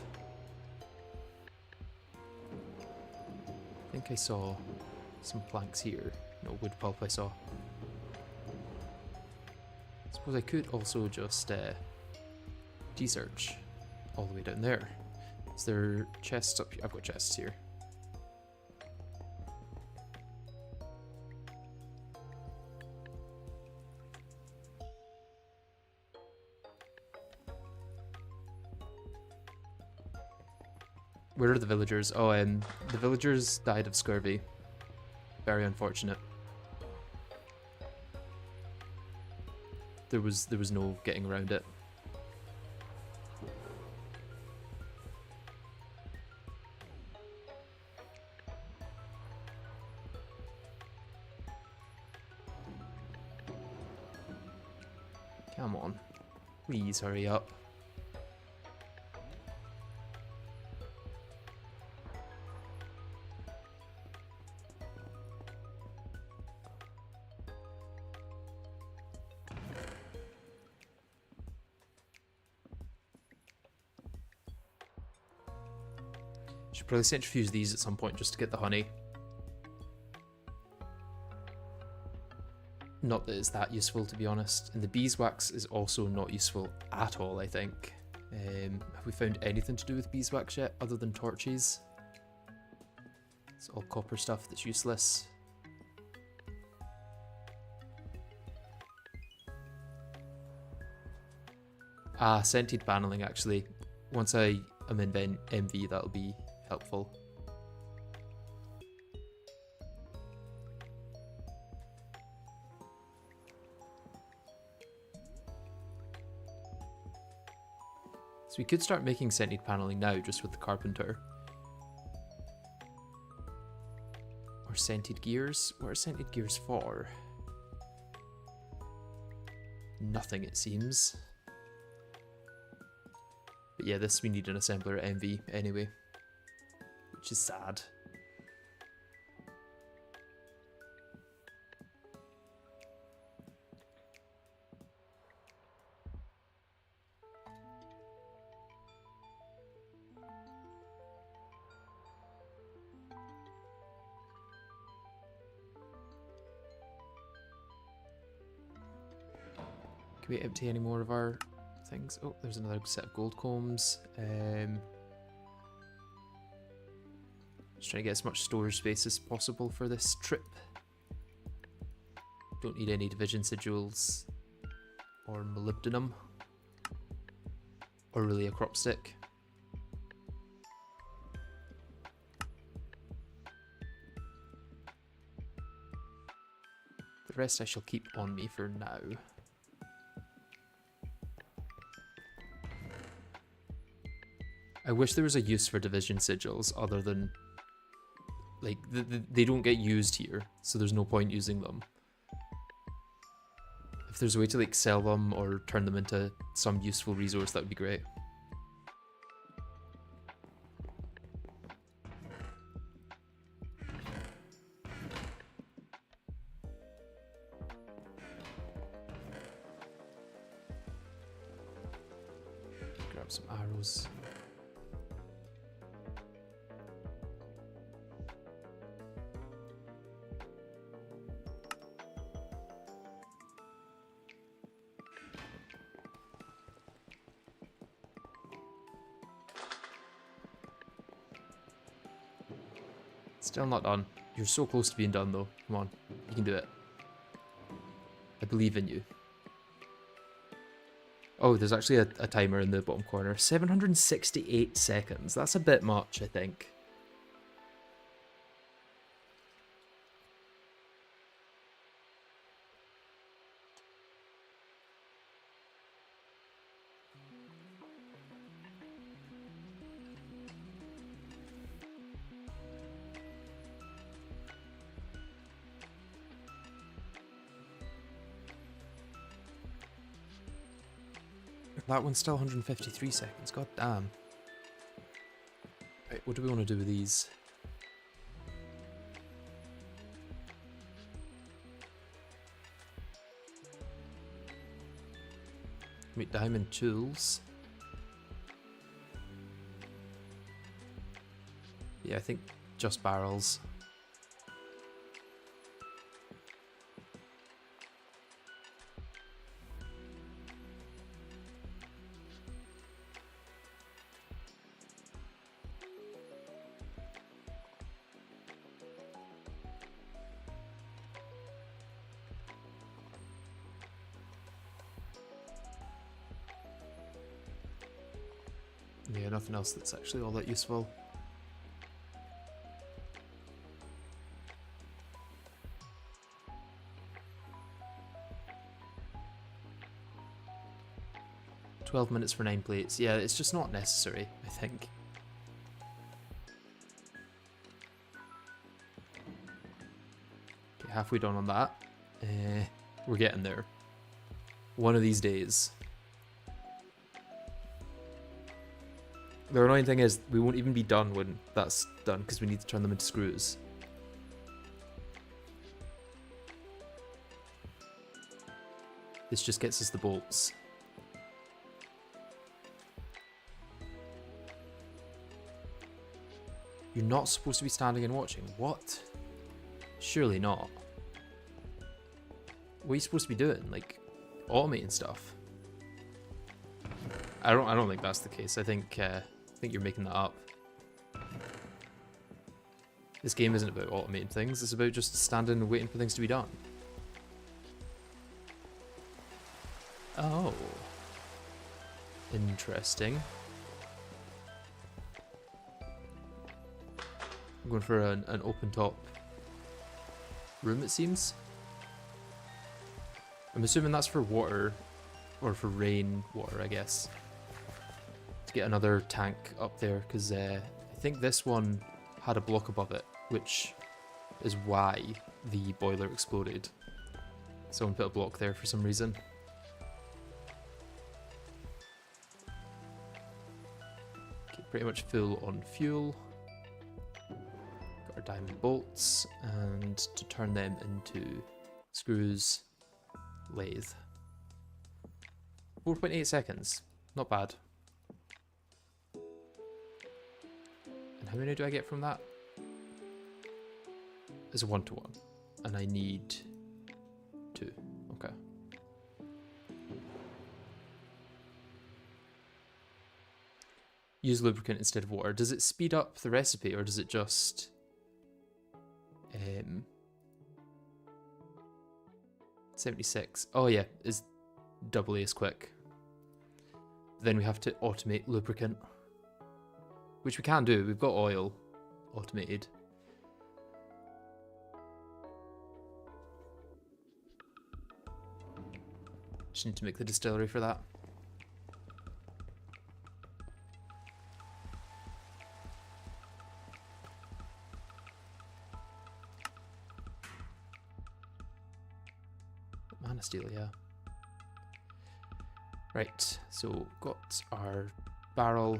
I think I saw some planks here. No, wood pulp I saw. I suppose I could also just search all the way down there. Is there chests up here? I've got chests here. Where are the villagers? Oh, the villagers died of scurvy. Very unfortunate. There was no getting around it. Come on. Please hurry up. Should probably centrifuge these at some point just to get the honey. Not that it's that useful, to be honest. And the beeswax is also not useful at all, I think. Have we found anything to do with beeswax yet, other than torches? It's all copper stuff that's useless. Ah, scented paneling, actually. Once I am in MV, that'll be helpful. So we could start making scented paneling now just with the carpenter. Or scented gears. What are scented gears for? Nothing, it seems. But yeah, this we need an assembler at MV anyway, which is sad. Can we empty any more of our things? Oh, there's another set of gold combs. Just trying to get as much storage space as possible for this trip. Don't need any division sigils or molybdenum, or really a crop stick. The rest I shall keep on me for now. I wish there was a use for division sigils other than, like, they don't get used here, so there's no point using them. If there's a way to, like, sell them or turn them into some useful resource, that would be great. Grab some arrows. Still not done. You're so close to being done though. Come on, you can do it. I believe in you. Oh, there's actually a timer in the bottom corner. 768 seconds. That's a bit much, I think. That one's still 153 seconds. God damn. Right, what do we want to do with these? Make diamond tools. Yeah, I think just barrels. Yeah, nothing else that's actually all that useful. "12 minutes for 9 plates." Yeah, it's just not necessary, I think. Okay, halfway done on that. We're getting there. One of these days. The annoying thing is, we won't even be done when that's done, because we need to turn them into screws. This just gets us the bolts. You're not supposed to be standing and watching. What? Surely not. What are you supposed to be doing? Like, automating stuff? I don't think that's the case. I think you're making that up. This game isn't about automating things. It's about just standing and waiting for things to be done. Oh. Interesting. I'm going for an open top room, it seems. I'm assuming that's for water, or for rain water, I guess. to get another tank up there, because I think this one had a block above it, which is why the boiler exploded. Someone put a block there for some reason. Okay, pretty much full on fuel. Got our diamond bolts, and to turn them into screws, lathe. 4.8 seconds, not bad. And how many do I get from that? It's a 1-to-1, and I need 2. Okay. Use lubricant instead of water. Does it speed up the recipe, or does it just 76? Oh yeah, is doubly as quick. Then we have to automate lubricant, which we can do. We've got oil automated. Just need to make the distillery for that. Mana steel, yeah. Right, so got our barrel,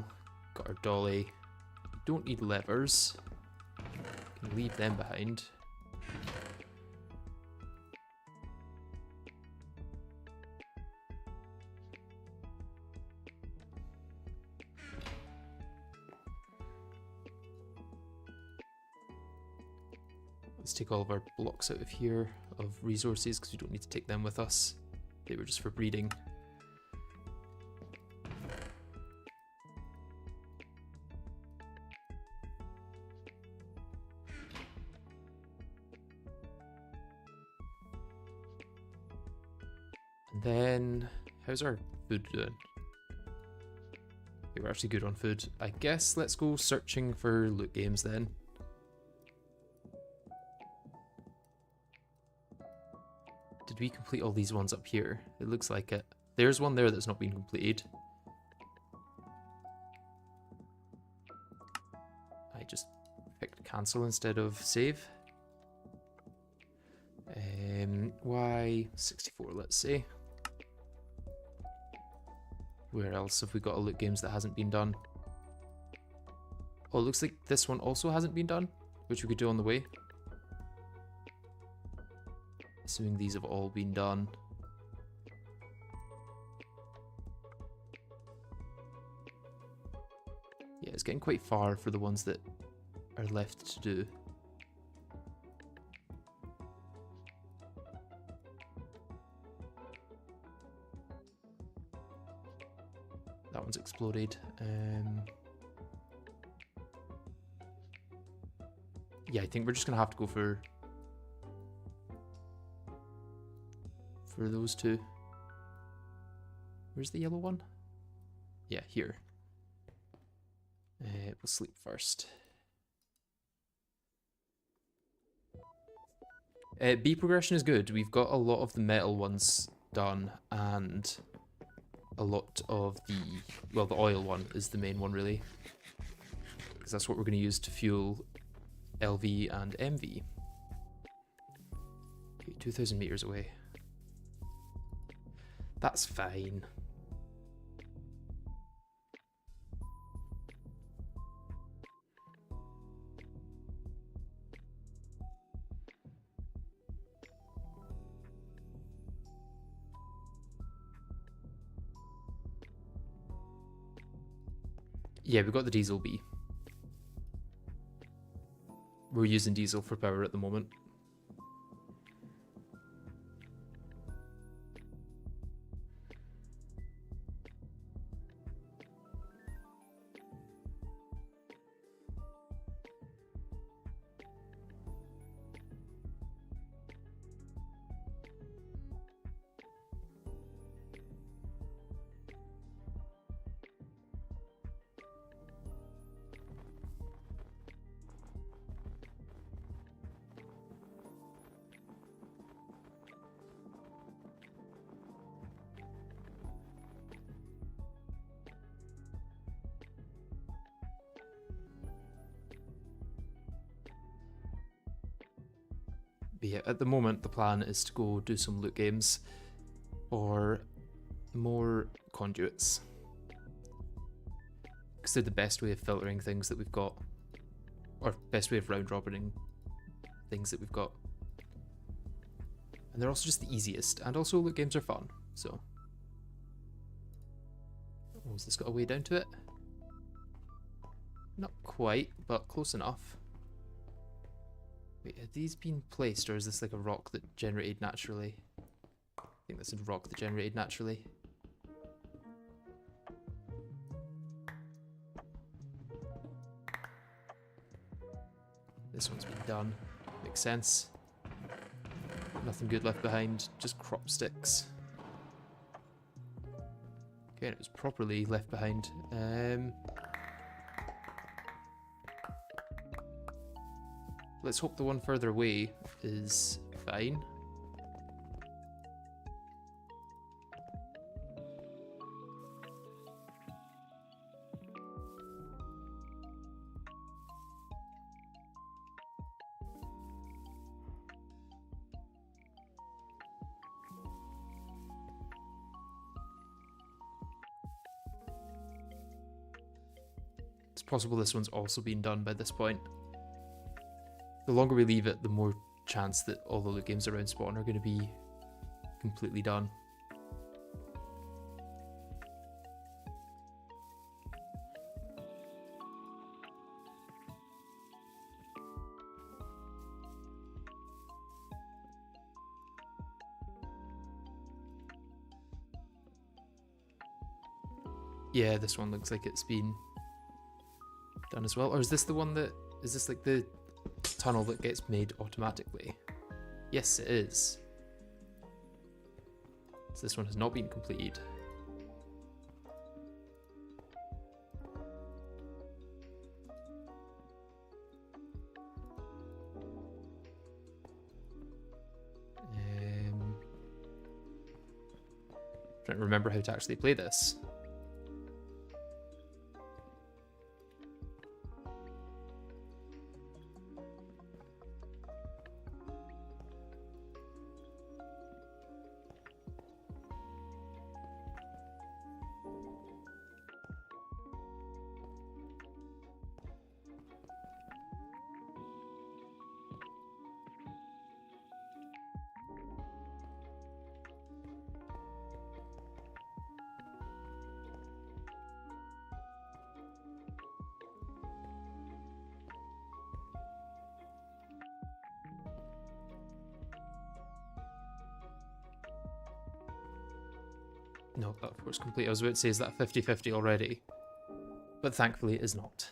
got our dolly. Don't need levers. Can leave them behind. Let's take all of our blocks out of here of resources, because we don't need to take them with us. They were just for breeding. And then, how's our food doing? Okay, we're actually good on food. I guess let's go searching for loot games then. Did we complete all these ones up here? It looks like it. There's one there that's not been completed. I just picked cancel instead of save. Why 64, let's see. Where else have we got a loot games that hasn't been done? Oh, it looks like this one also hasn't been done, which we could do on the way. Assuming these have all been done. Yeah, it's getting quite far for the ones that are left to do. That one's exploded. Yeah, I think we're just gonna have to go for those two. Where's the yellow one? Yeah, here. We'll sleep first. B progression is good. We've got a lot of the metal ones done, and a lot of the, well, the oil one is the main one really, because that's what we're going to use to fuel LV and MV. Okay, 2,000 meters away. That's fine. Yeah, we've got the diesel B. We're using diesel for power at the moment. But yeah, at the moment the plan is to go do some loot games or more conduits, because they're the best way of filtering things that we've got, or best way of round robining things that we've got. And they're also just the easiest, and also loot games are fun, so. Oh, has this got a way down to it? Not quite, but close enough. Wait, have these been placed, or is this like a rock that generated naturally? I think that's a rock that generated naturally. This one's been done. Makes sense. Nothing good left behind, just crop sticks. Okay, and it was properly left behind. Let's hope the one further away is fine. It's possible this one's also been done by this point. The longer we leave it, the more chance that all the loot games around spawn are going to be completely done. Yeah, this one looks like it's been done as well. Or is this the one that... is this like the tunnel that gets made automatically? Yes, it is. So this one has not been completed. Trying to remember how to actually play this. No, that of course complete. I was about to say, is that 50-50 already? But thankfully it is not.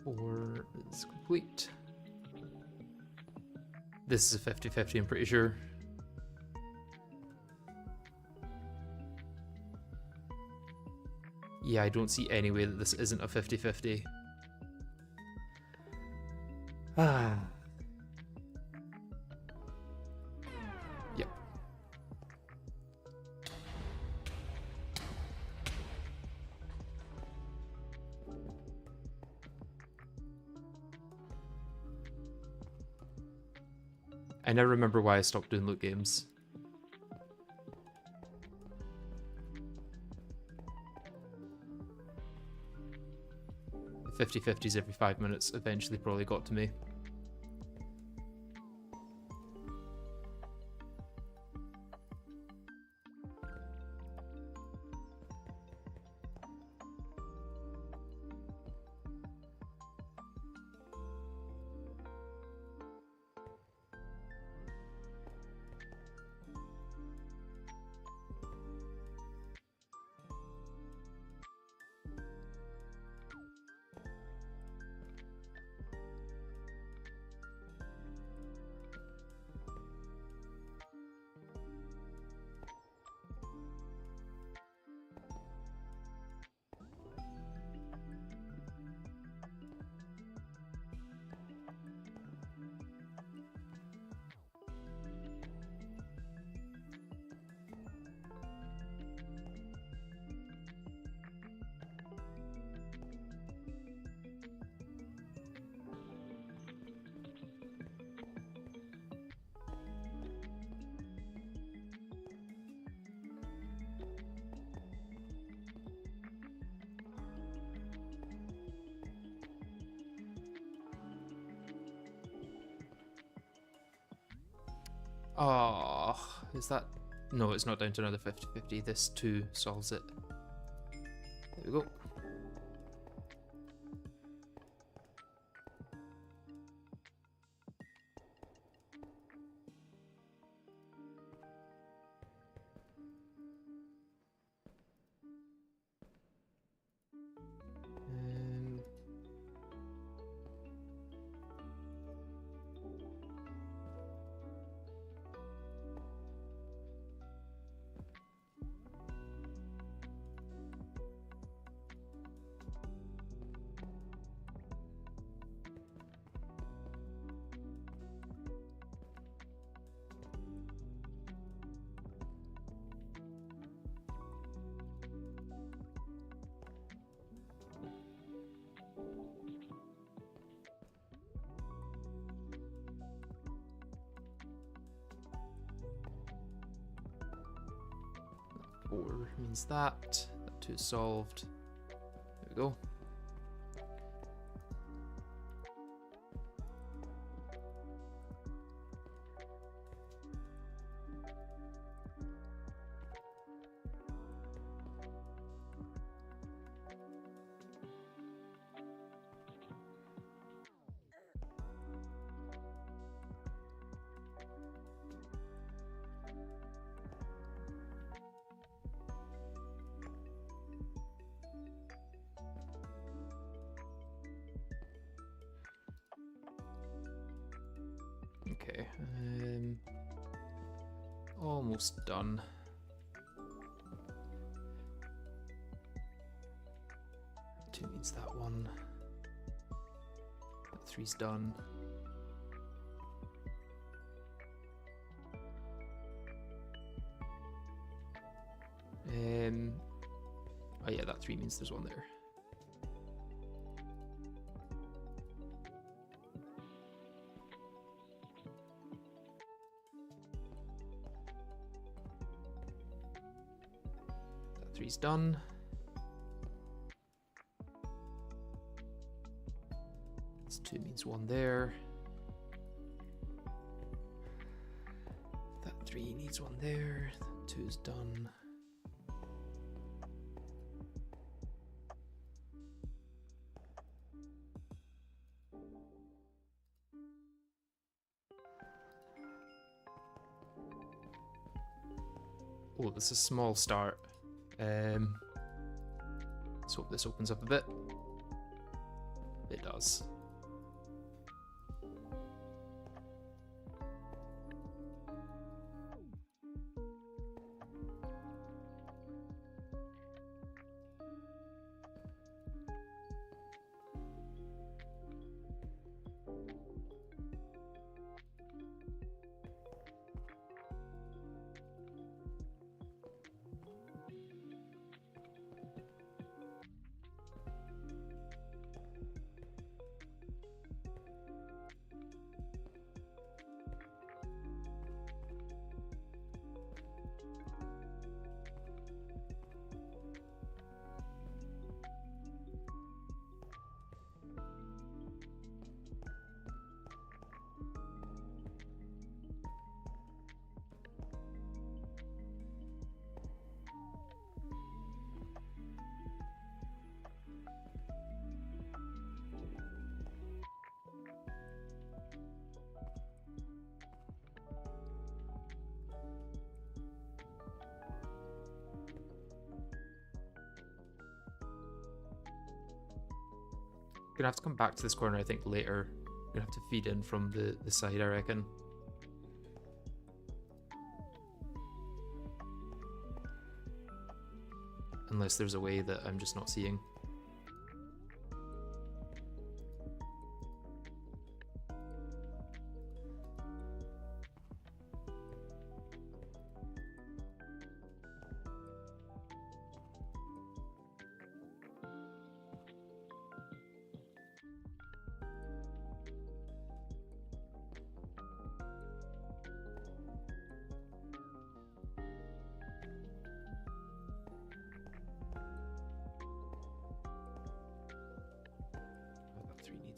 Or it's complete. This is a 50-50, I'm pretty sure. Yeah, I don't see any way that this isn't a 50-50. Ah. Yep. I never remember why I stopped doing loot games. 50-50s every 5 minutes eventually probably got to me. Oh, is that... No, it's not down to another 50-50. This 2 solves it. There we go. Four means that. That 2 is solved. There we go. Okay, almost done. Two means that one. That 3's done. Oh yeah, that 3 means there's one there. That 3's done. This 2 means one there. That 3 needs one there. That 2's done. Oh, this is a small start. Let's hope this opens up a bit. It does. Gonna have to come back to this corner, I think, later. Gonna have to feed in from the side, I reckon. Unless there's a way that I'm just not seeing.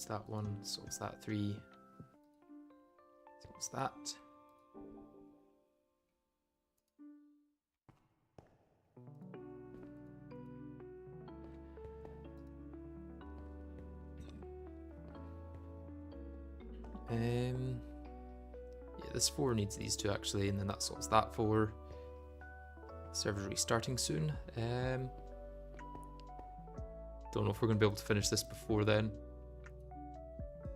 That one solves that 3. Solves that. Yeah, this 4 needs these 2 actually, and then that solves that 4. Server's restarting soon. Don't know if we're going to be able to finish this before then.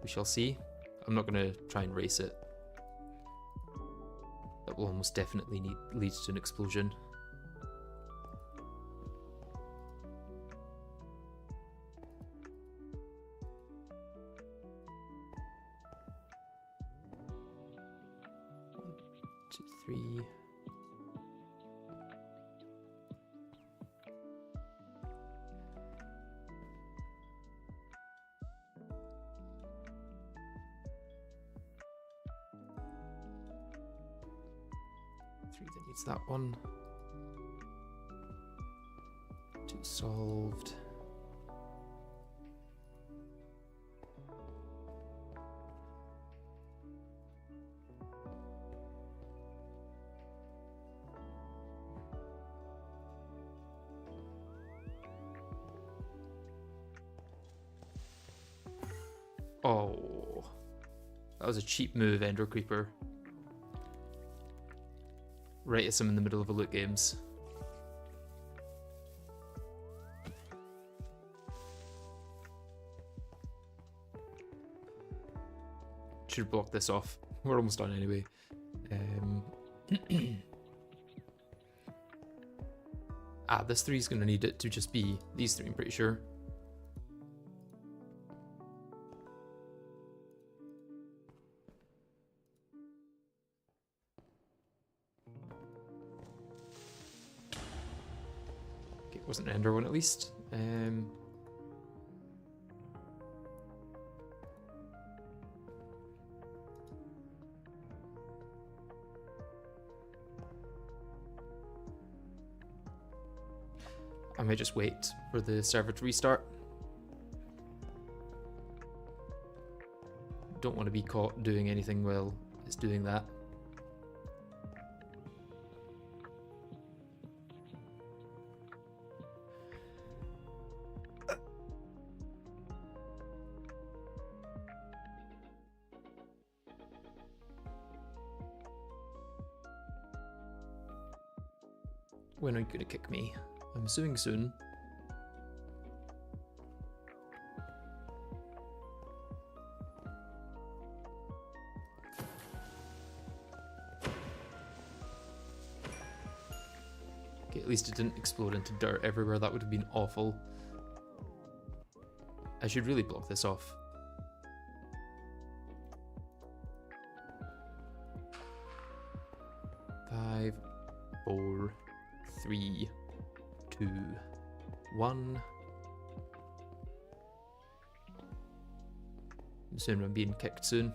We shall see. I'm not going to try and race it. That will almost definitely lead to an explosion. One, 2, 3. That needs that one. 2 solved. Oh, that was a cheap move, Ender Creeper. Right as I'm in the middle of a loot games. Should have blocked this off. We're almost done anyway. This 3 is going to need it to just be these 3, I'm pretty sure. Wasn't an Ender one at least. I might just wait for the server to restart. Don't want to be caught doing anything while it's doing that. When are you gonna kick me? I'm assuming soon. Okay, at least it didn't explode into dirt everywhere. That would have been awful. I should really block this off. Five, 4, 3, 2, 1. I'm assuming I'm being kicked soon.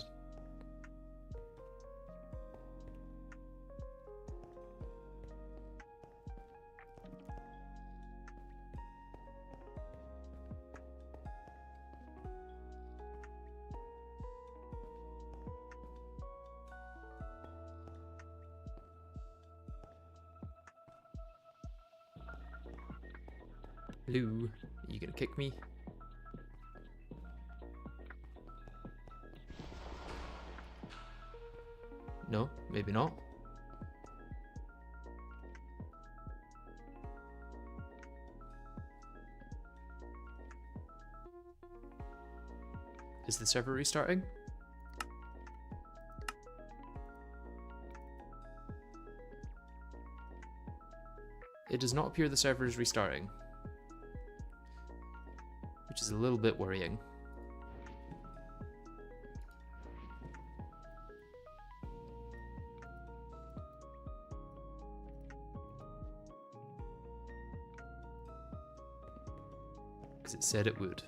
Hello, are you gonna kick me? No, maybe not. Is the server restarting? It does not appear the server is restarting, which is a little bit worrying. Because it said it would.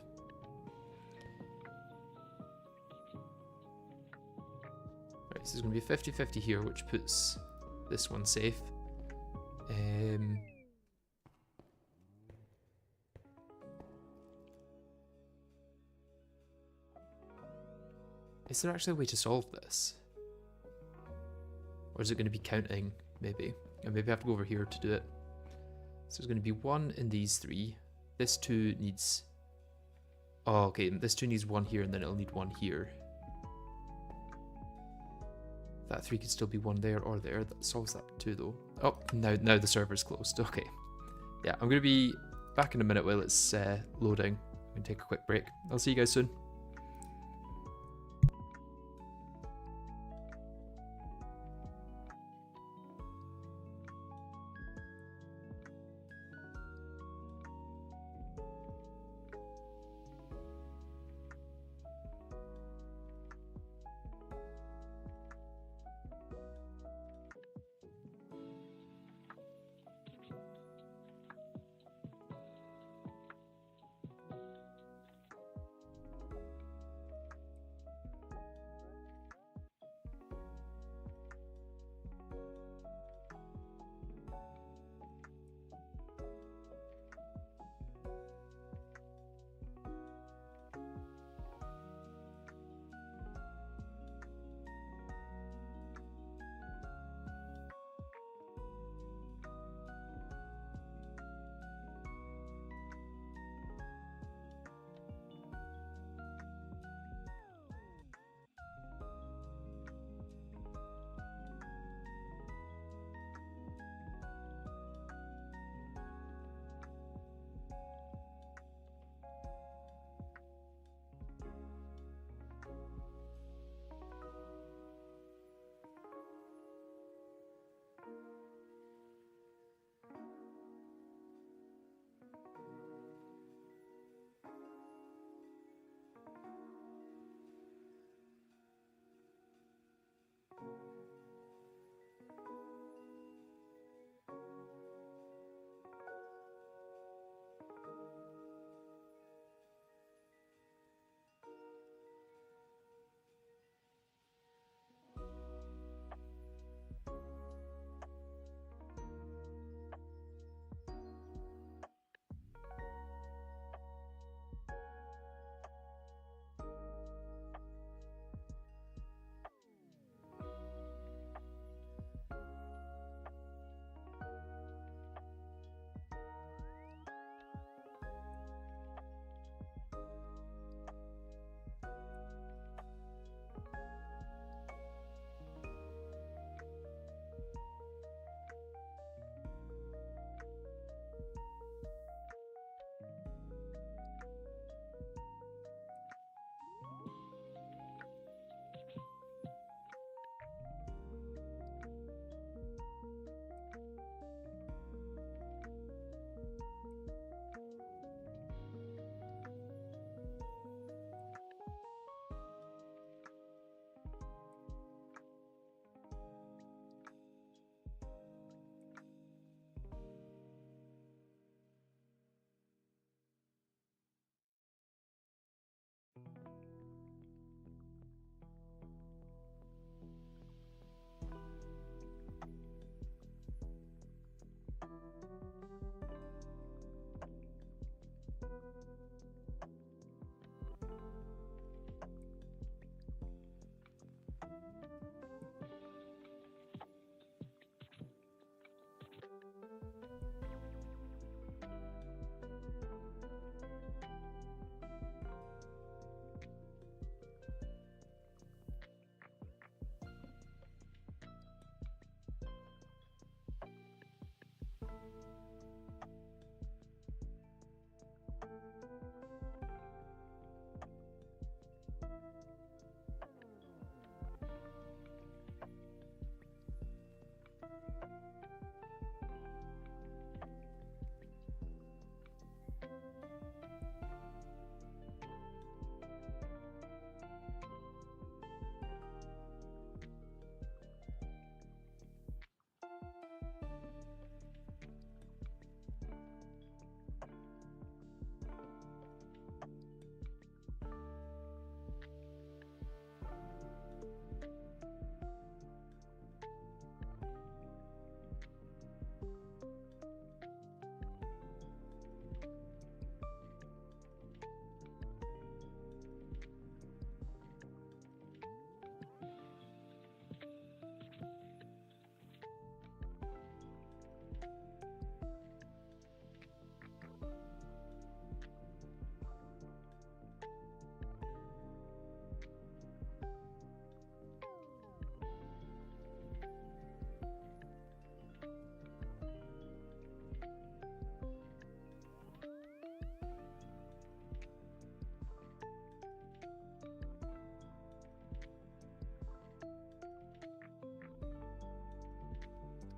Right, this is going to be a 50-50 here, which puts this one safe. Is there actually a way to solve this? Or is it going to be counting, maybe? And maybe I have to go over here to do it. So there's going to be 1 in these 3. This 2 needs... Oh, okay, this 2 needs 1 here, and then it'll need 1 here. That 3 could still be 1 there or there. That solves that too, though. Oh, now the server's closed. Okay. Yeah, I'm going to be back in a minute while it's loading. I'm going to take a quick break. I'll see you guys soon.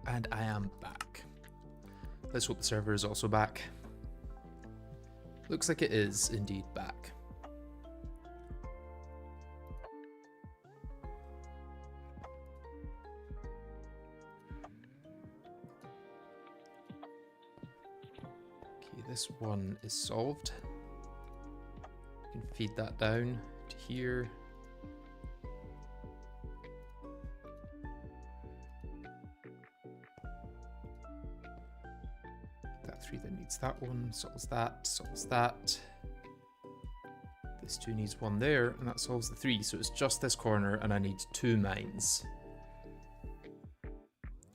And I am back. Let's hope the server is also back. Looks like it is indeed back. Okay, this one is solved. You can feed that down to here. That needs that one, solves that, solves that. This 2 needs 1 there, and that solves the 3. So it's just this corner, and I need 2 mines.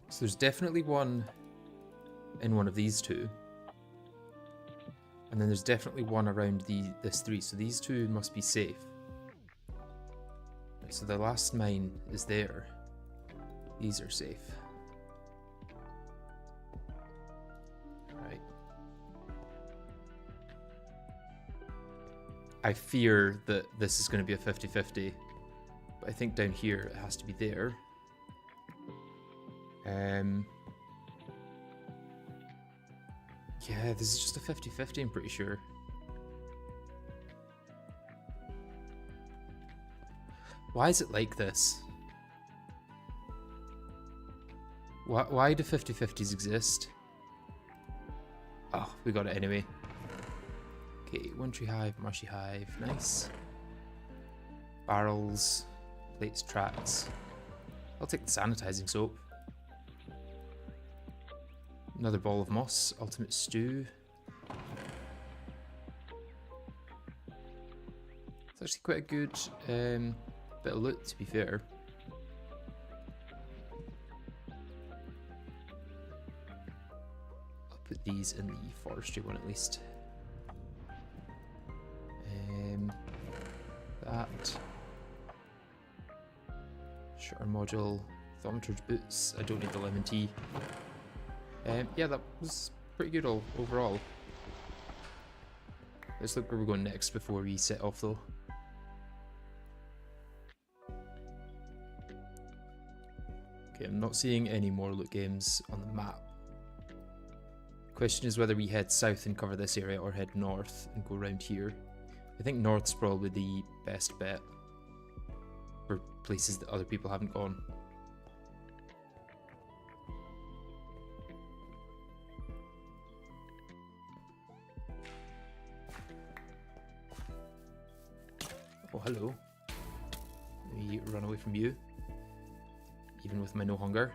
So there's definitely one in one of these 2. And then there's definitely one around this 3. So these 2 must be safe. Right, so the last mine is there. These are safe. I fear that this is going to be a 50-50, but I think down here it has to be there. Yeah, this is just a 50-50, I'm pretty sure. Why is it like this? Why do 50-50s exist? Oh, we got it anyway. Okay, one tree hive, marshy hive, nice. Barrels, plates, tracks. I'll take the sanitizing soap. Another ball of moss, ultimate stew. It's actually quite a good bit of loot, to be fair. I'll put these in the forestry one at least. That. Shutter module, thaumaturge boots. I don't need the lemon tea. Yeah, that was pretty good overall. Let's look where we're going next before we set off though. Okay, I'm not seeing any more loot games on the map. Question is whether we head south and cover this area or head north and go around here. I think north's probably the best bet for places that other people haven't gone. Oh, hello. Let me run away from you, even with my no hunger.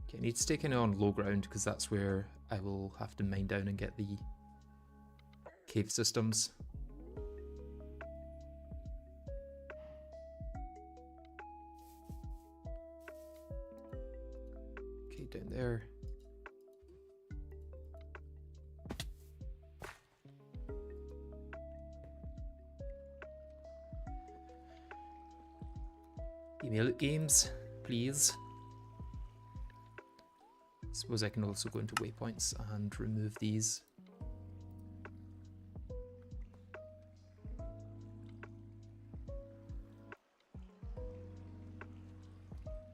I need to stay kind of on low ground because that's where I will have to mine down and get the cave systems. Okay, down there. Email it games, please. Suppose I can also go into waypoints and remove these.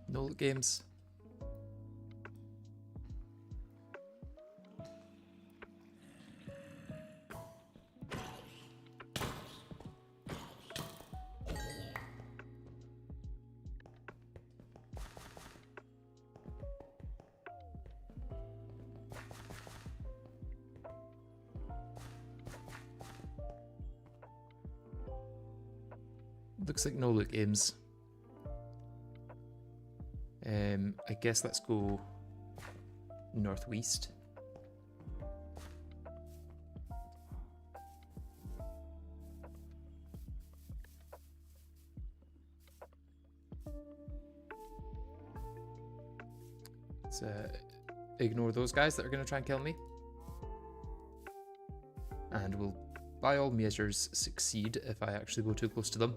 No games. Looks like no loot games. I guess let's go northwest. Let's ignore those guys that are going to try and kill me. And we'll by all measures succeed if I actually go too close to them.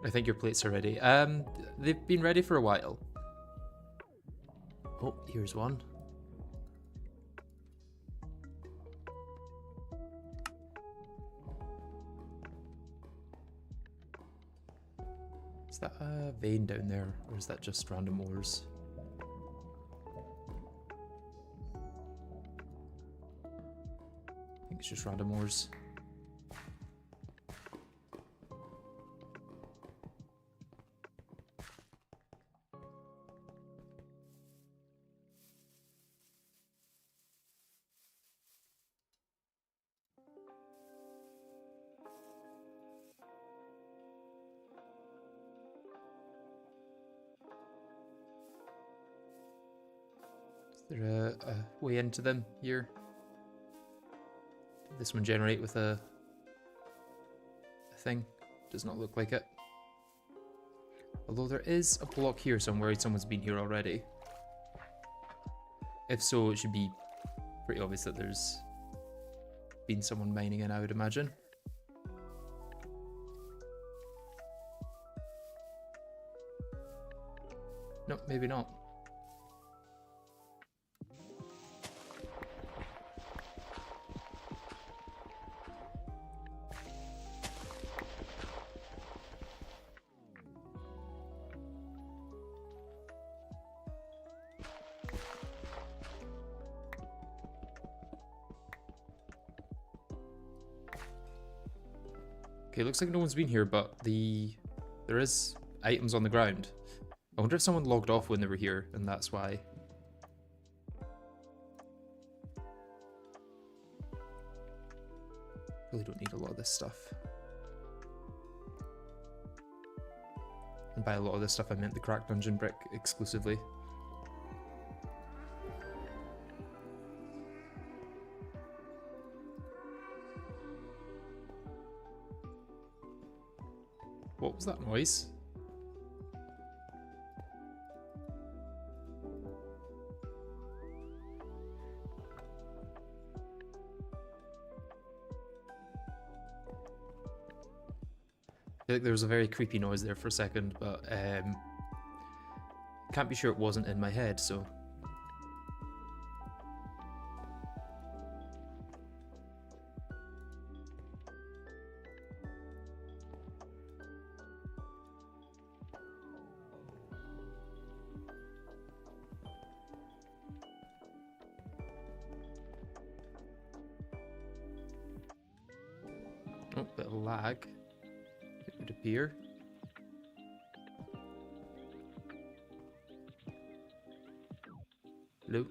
I think your plates are ready. They've been ready for a while. Oh, here's one. Is that a vein down there, or is that just random ores? I think it's just random ores. Is there a way into them here? Did this one generate with a thing? Does not look like it. Although there is a block here somewhere, someone's been here already. If so, it should be pretty obvious that there's been someone mining in, I would imagine. No, maybe not. Okay, looks like no one's been here, but there is items on the ground. I wonder if someone logged off when they were here, and that's why. Really don't need a lot of this stuff. And by a lot of this stuff, I meant the cracked dungeon brick exclusively. What was that noise? I feel like there was a very creepy noise there for a second, but can't be sure it wasn't in my head, so. Oh, bit of lag. It would appear. Hello?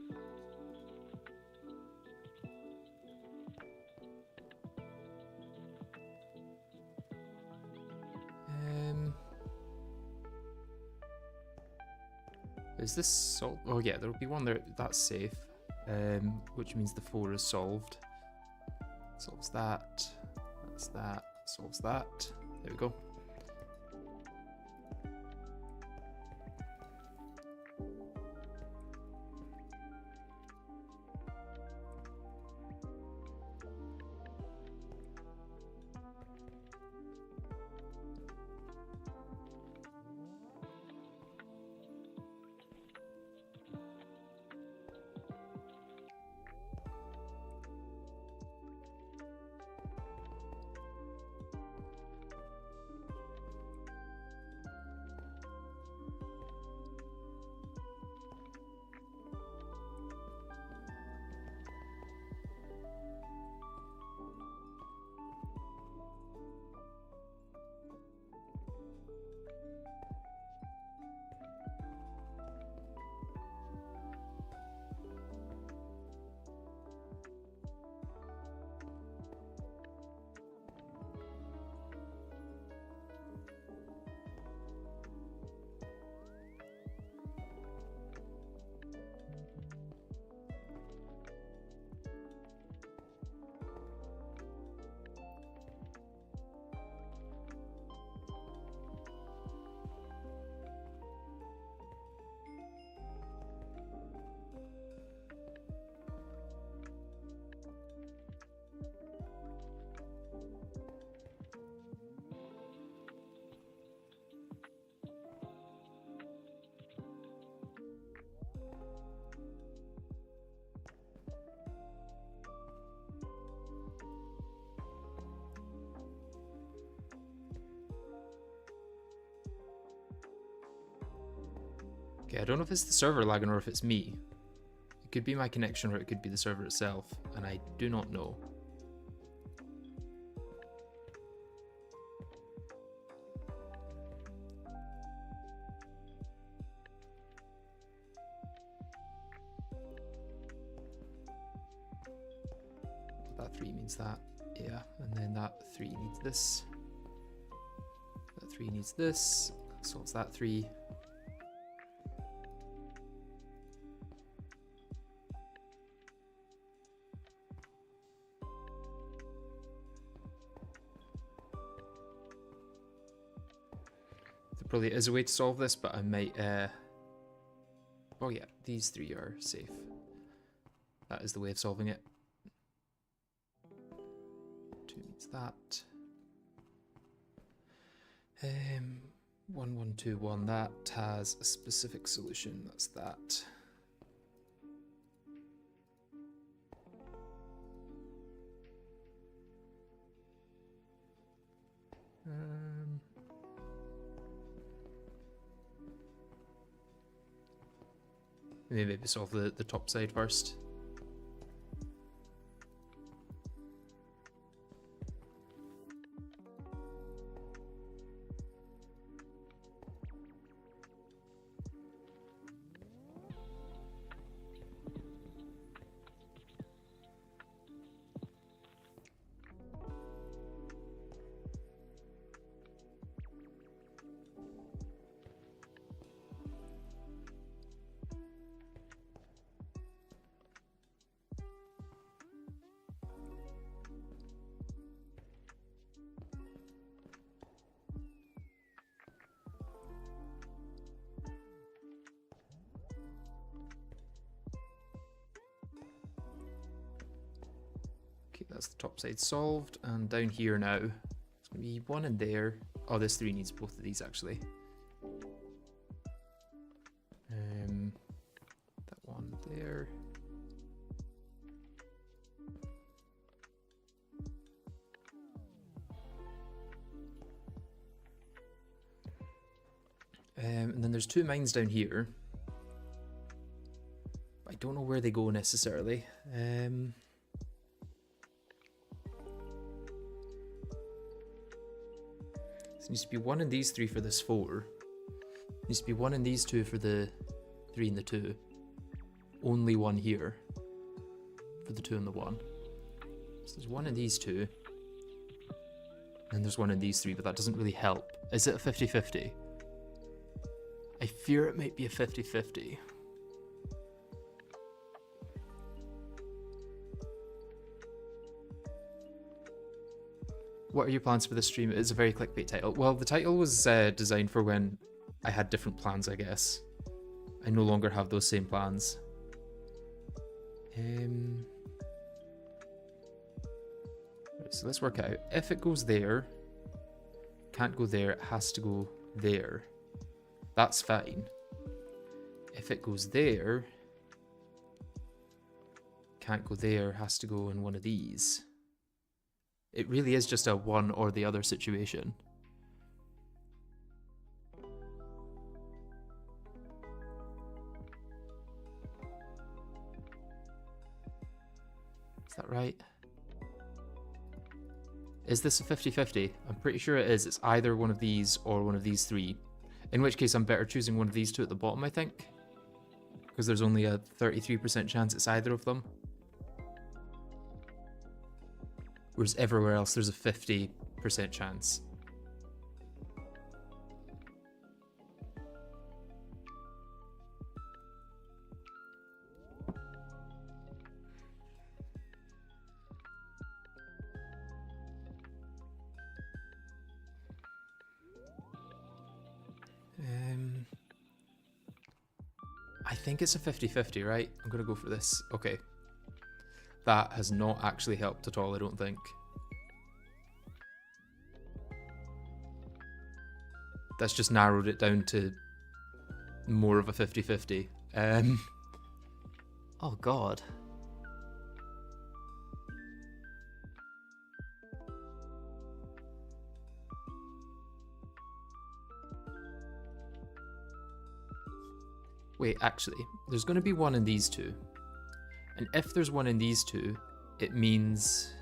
Is this solved? Oh yeah, there'll be one there. That's safe. Which means the 4 is solved. Solves that. That's that. Solves that. There we go. Okay, I don't know if it's the server lagging or if it's me. It could be my connection or it could be the server itself, and I do not know. That 3 means that, yeah, and then that 3 needs this. That 3 needs this, so it's that 3. There probably is a way to solve this, but I might, oh yeah, these 3 are safe. That is the way of solving it. 2 needs that. 1121, that has a specific solution, that's that. Maybe solve the top side first. Okay, that's the top side solved, and down here now, there's going to be 1 in there. Oh, this 3 needs both of these actually. That 1 there. And then there's 2 mines down here. I don't know where they go necessarily. There needs to be 1 in these 3 for this 4. There needs to be 1 in these 2 for the 3 and the 2. Only 1 here for the 2 and the 1. So there's 1 in these 2. And there's 1 in these 3, but that doesn't really help. Is it a 50-50? I fear it might be a 50-50. What are your plans for this stream? It's a very clickbait title. Well, the title was designed for when I had different plans, I guess. I no longer have those same plans. So let's work out. If it goes there, can't go there, it has to go there. That's fine. If it goes there, can't go there, has to go in one of these. It really is just a one or the other situation. Is that right? Is this a 50-50? I'm pretty sure it is. It's either one of these or one of these 3. In which case I'm better choosing one of these 2 at the bottom, I think. Because there's only a 33% chance it's either of them. Whereas everywhere else there's a 50% chance. I think it's a 50-50, right? I'm gonna go for this. Okay. That has not actually helped at all, I don't think. That's just narrowed it down to more of a 50-50. Oh god. Wait, actually, there's going to be one in these two. And if there's one in these two, it means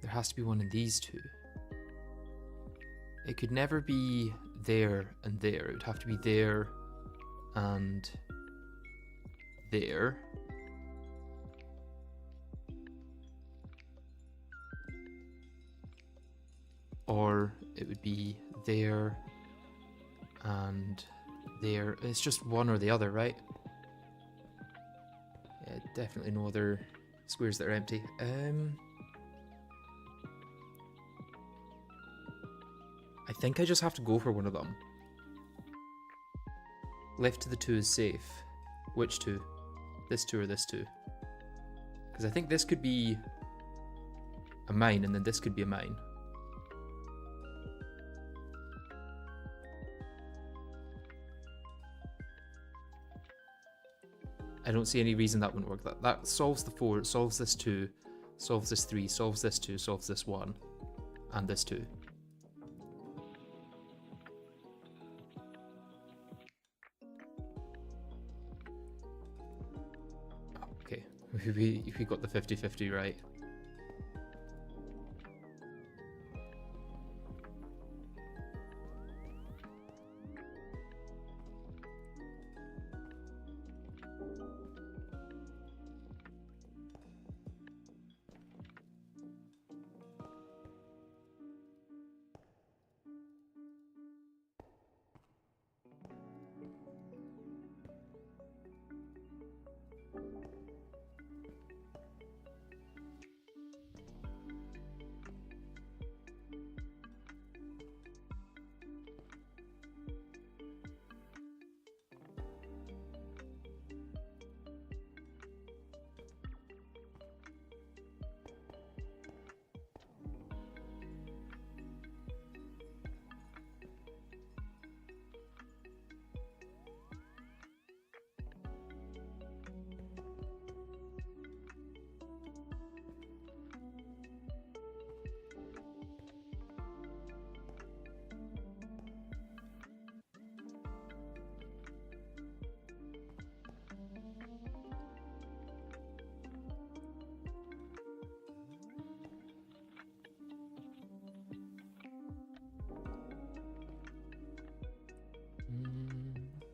there has to be one in these two. It could never be there and there. It would have to be there and there. Or it would be there and there. It's just one or the other, right? Yeah, definitely no other squares that are empty. I think I just have to go for one of them. Left to the 2 is safe. Which 2? This 2 or this 2? Because I think this could be a mine and then this could be a mine. I don't see any reason that wouldn't work. That solves the 4, it solves this 2, solves this 3, solves this 2, solves this 1, and this 2. Okay, we got the 50-50 right.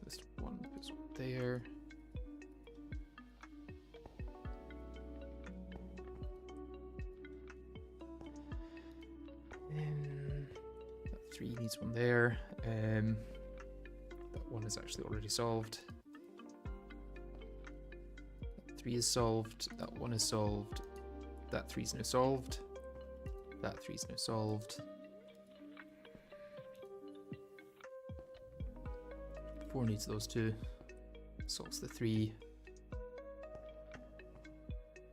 This one is there. That 3 needs one there. That 1 is actually already solved. That 3 is solved. That 1 is solved. That 3 is now solved. That 3 is now solved. 4 needs those 2. Solves the 3.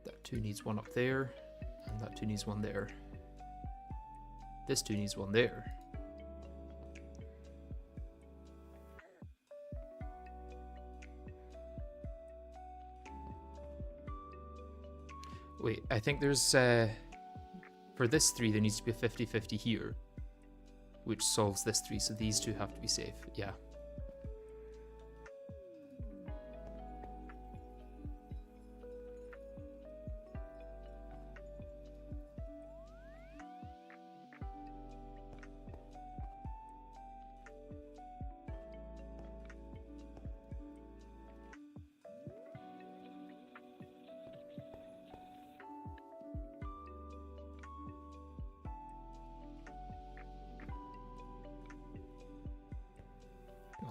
That 2 needs 1 up there. And that 2 needs 1 there. This 2 needs 1 there. Wait, I think there's, for this 3 there needs to be a 50-50 here, which solves this 3, so these 2 have to be safe, yeah.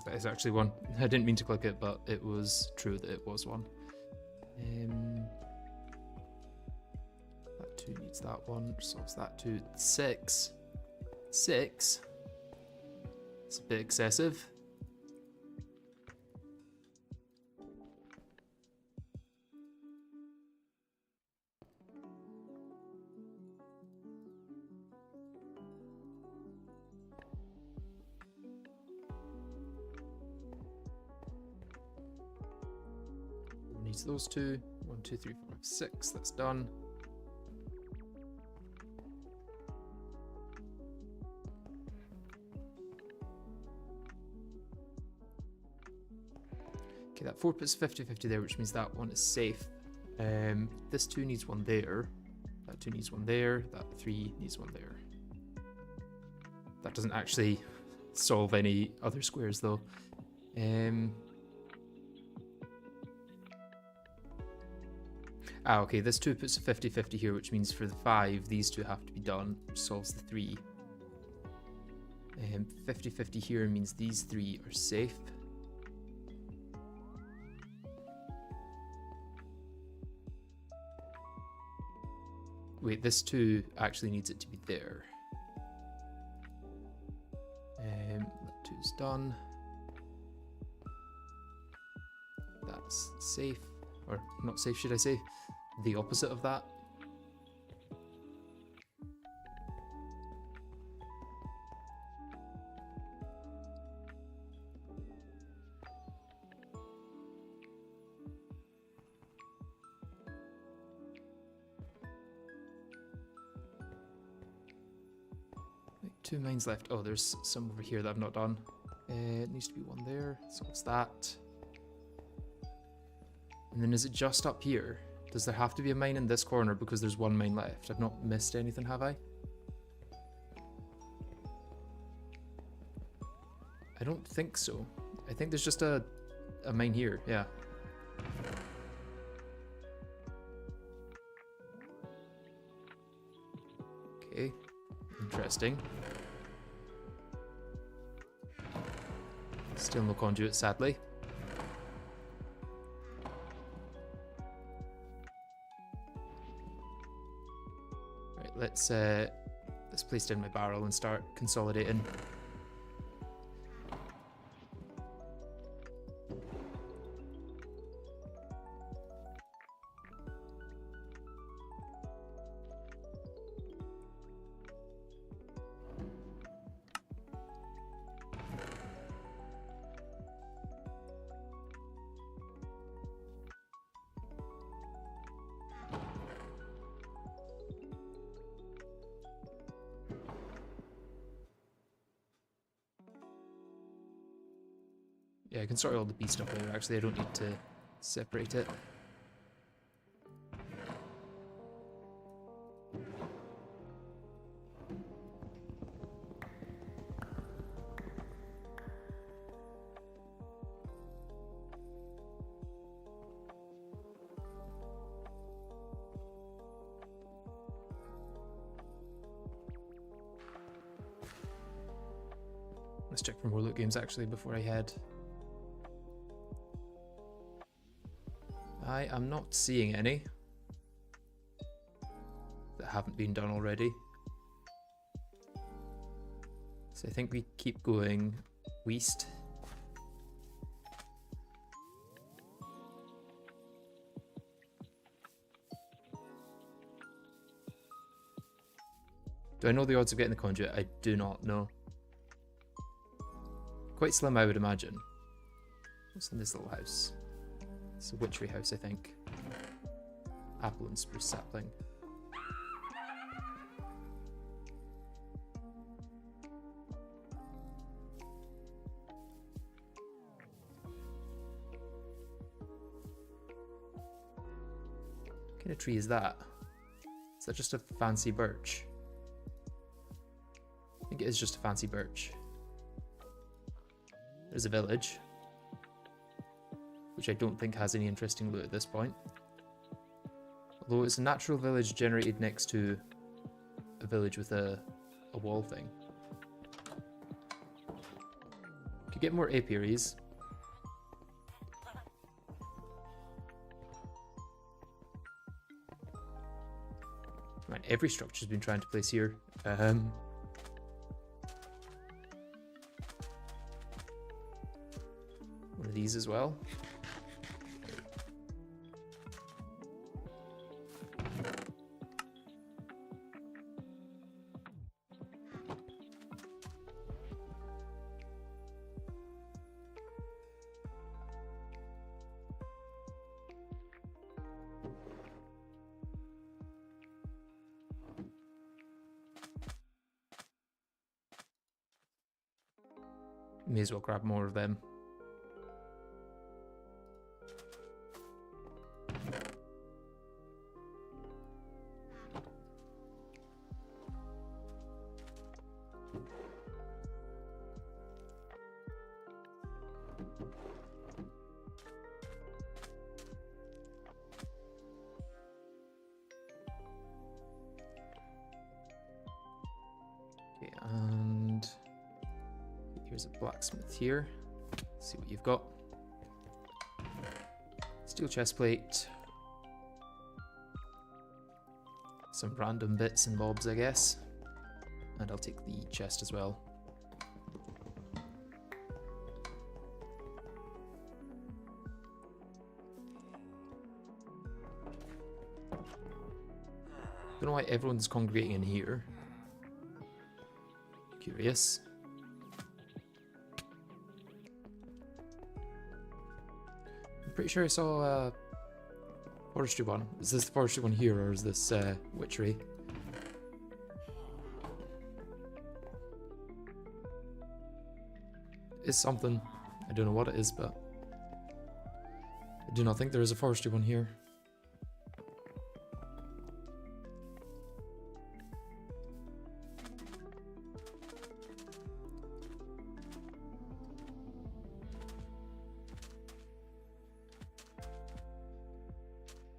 That is actually 1. I didn't mean to click it, but it was true that it was 1. That 2 needs that 1, solves that 2. 6. 6? It's a bit excessive. Needs those 2. 1, 2, 3, 4, 5, 6. That's done. 4 puts 50-50 there, which means that one is safe. This 2 needs one there. That 2 needs one there. That 3 needs one there. That doesn't actually solve any other squares though. Okay, this 2 puts a 50-50 here, which means for the 5, these 2 have to be done, which solves the 3. 50-50 here means these 3 are safe. Wait, this 2 actually needs it to be there. That 2's done. That's safe. Or not safe, should I say? The opposite of that. Wait, 2 mines left. Oh, there's some over here that I've not done. It needs to be one there. So what's that? And then is it just up here? Does there have to be a mine in this corner because there's 1 mine left? I've not missed anything, have I? I don't think so. I think there's just a mine here, yeah. Okay, interesting. Still no conduit, sadly. Let's place it in my barrel and start consolidating. Yeah, I can sort all the B stuff out. Actually, I don't need to separate it. Let's check for more loot games actually before I head. I am not seeing any that haven't been done already. So I think we keep going west. Do I know the odds of getting the conduit? I do not know. Quite slim, I would imagine. What's in this little house? It's a witchery house, I think. Apple and spruce sapling. What kind of tree is that? Is that just a fancy birch? I think it is just a fancy birch. There's a village, which I don't think has any interesting loot at this point. Although it's a natural village generated next to a village with a wall thing. Could get more apiaries. Right, every structure's been trying to place here. One of these as well. May as well grab more of them. Here's a blacksmith here. Let's see what you've got. Steel chest plate. Some random bits and bobs, I guess. And I'll take the chest as well. Don't know why everyone's congregating in here. Curious. I'm pretty sure I saw a forestry one. Is this the forestry one here, or is this witchery? It's something. I don't know what it is, but I do not think there is a forestry one here.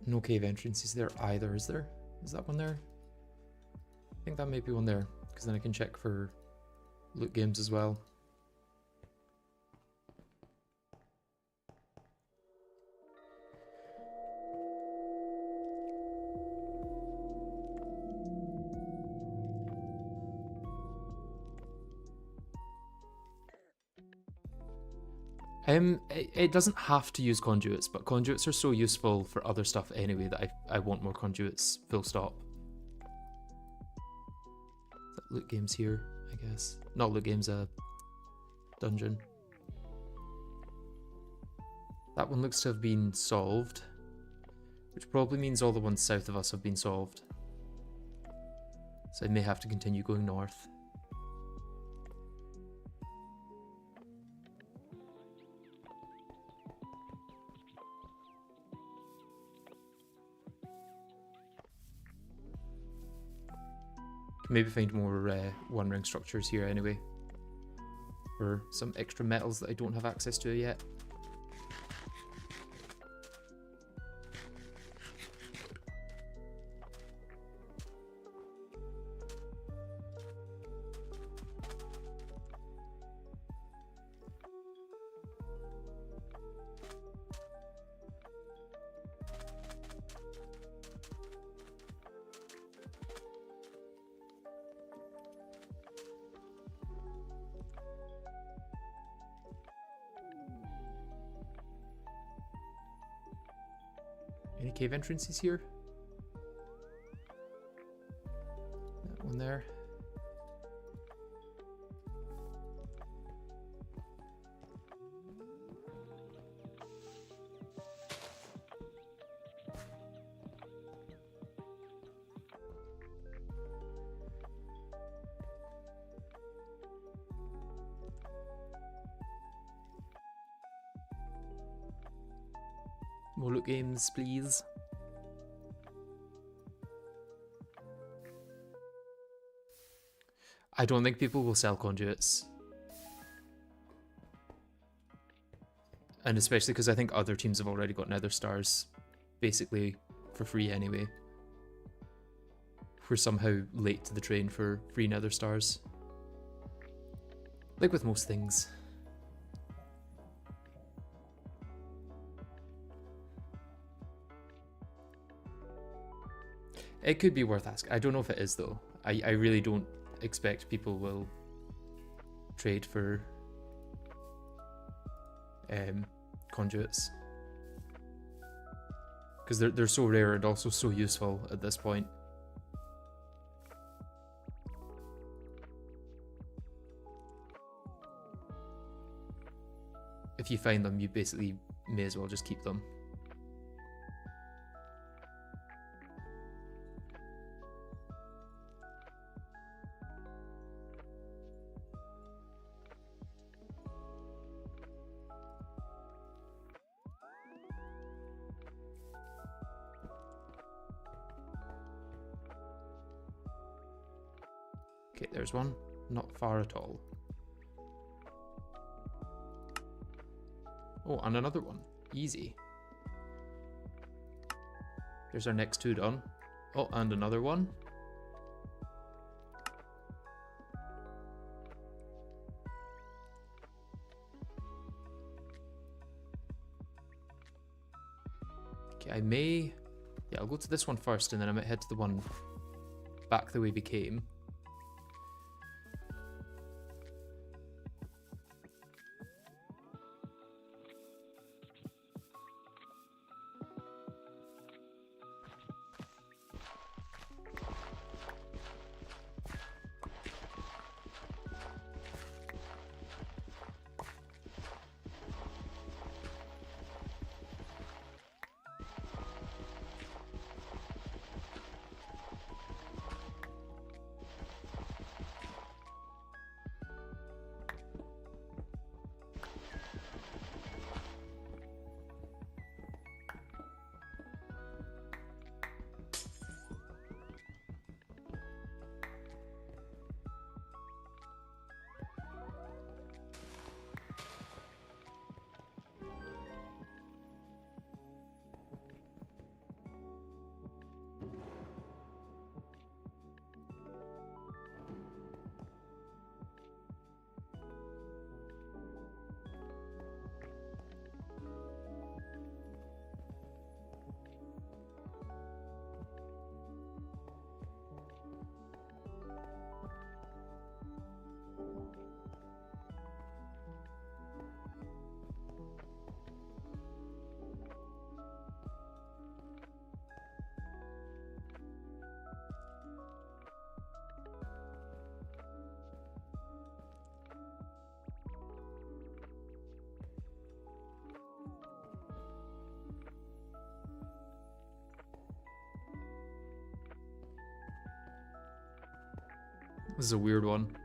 No cave entrances there either, is there? Is that one there? I think that might be one there, because then I can check for loot games as well. It doesn't have to use conduits, but conduits are so useful for other stuff anyway that I want more conduits, full stop. Is that loot games here, I guess? Not loot games, a dungeon. That one looks to have been solved, which probably means all the ones south of us have been solved. So I may have to continue going north. Maybe find more one ring structures here anyway. Or some extra metals that I don't have access to yet. Any cave entrances here? That one there. More loot games, please. I don't think people will sell conduits. And especially because I think other teams have already got Nether stars, basically for free anyway. We're somehow late to the train for free Nether stars. Like with most things. It could be worth asking. I don't know if it is though. I really don't expect people will trade for conduits. Because they're so rare and also so useful at this point. If you find them, you basically may as well just keep them. Okay, there's one. Not far at all. Oh, and another one. Easy. There's our next two done. Oh, and another one. Okay, I may... Yeah, I'll go to this one first, and then I might head to the one back the way we came. This is a weird one.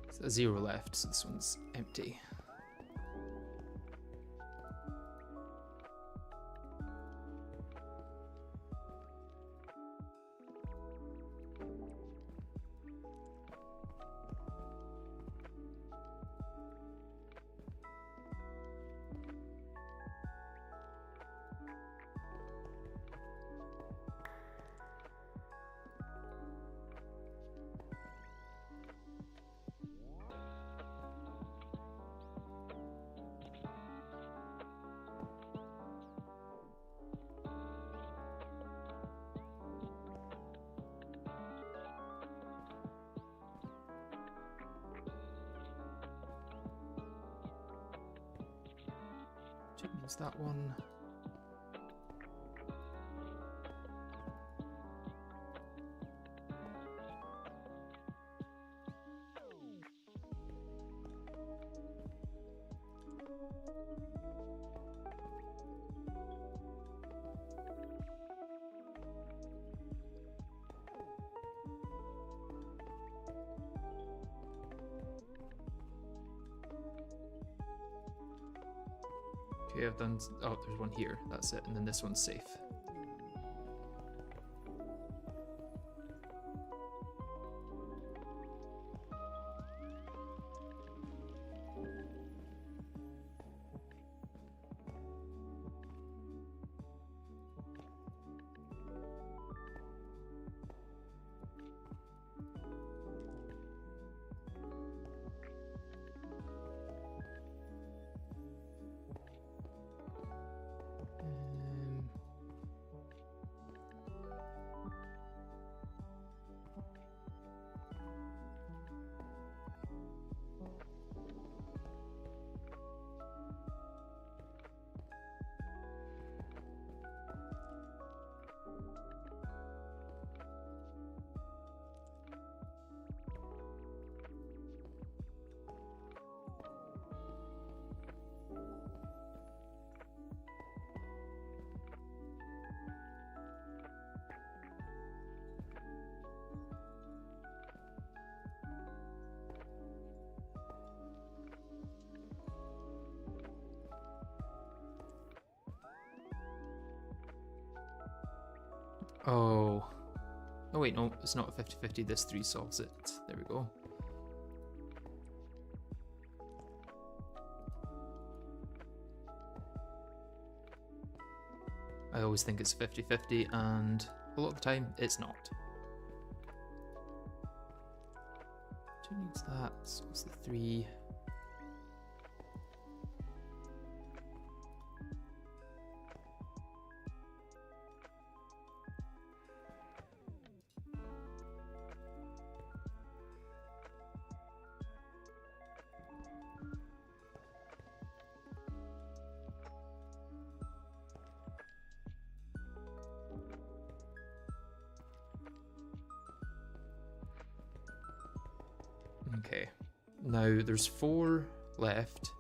So 0 left, so this one's empty. Which means that one. Okay, I've done... Oh, there's one here. That's it. And then this one's safe. Oh. Oh wait, no, it's not a 50-50. This 3 solves it. There we go. I always think it's 50-50, and a lot of the time, it's not. Means that, so it's the 3. Okay, now there's 4 left.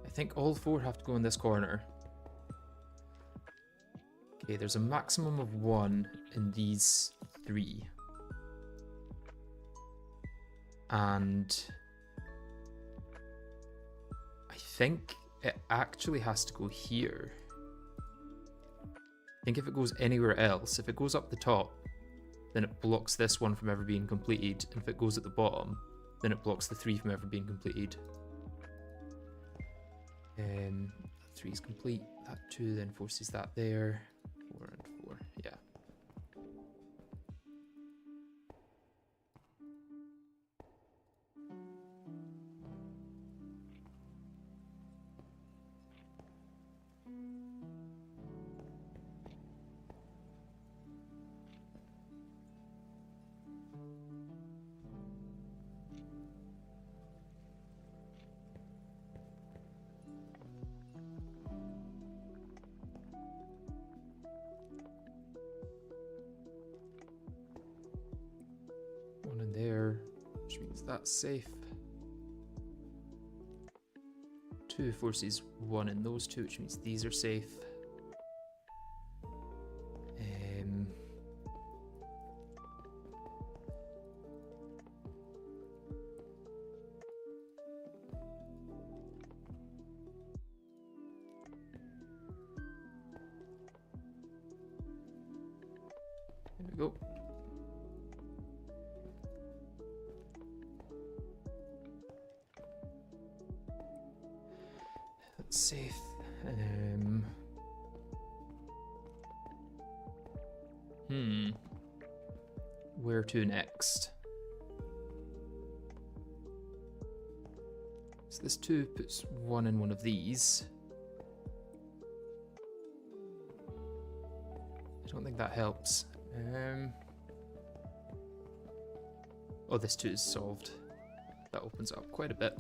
I think all 4 have to go in this corner. Okay, there's a maximum of 1 in these 3. And I think it actually has to go here. I think if it goes anywhere else, if it goes up the top, then it blocks this one from ever being completed. And if it goes at the bottom, then it blocks the 3 from ever being completed. 3 is complete. That 2 then forces that there. 4 and 4, yeah. There, which means that's safe. 2 forces 1 in those 2, which means these are safe. There we go. Safe. Where to next? So this 2 puts 1 in one of these. I don't think that helps. Oh, this 2 is solved. That opens up quite a bit.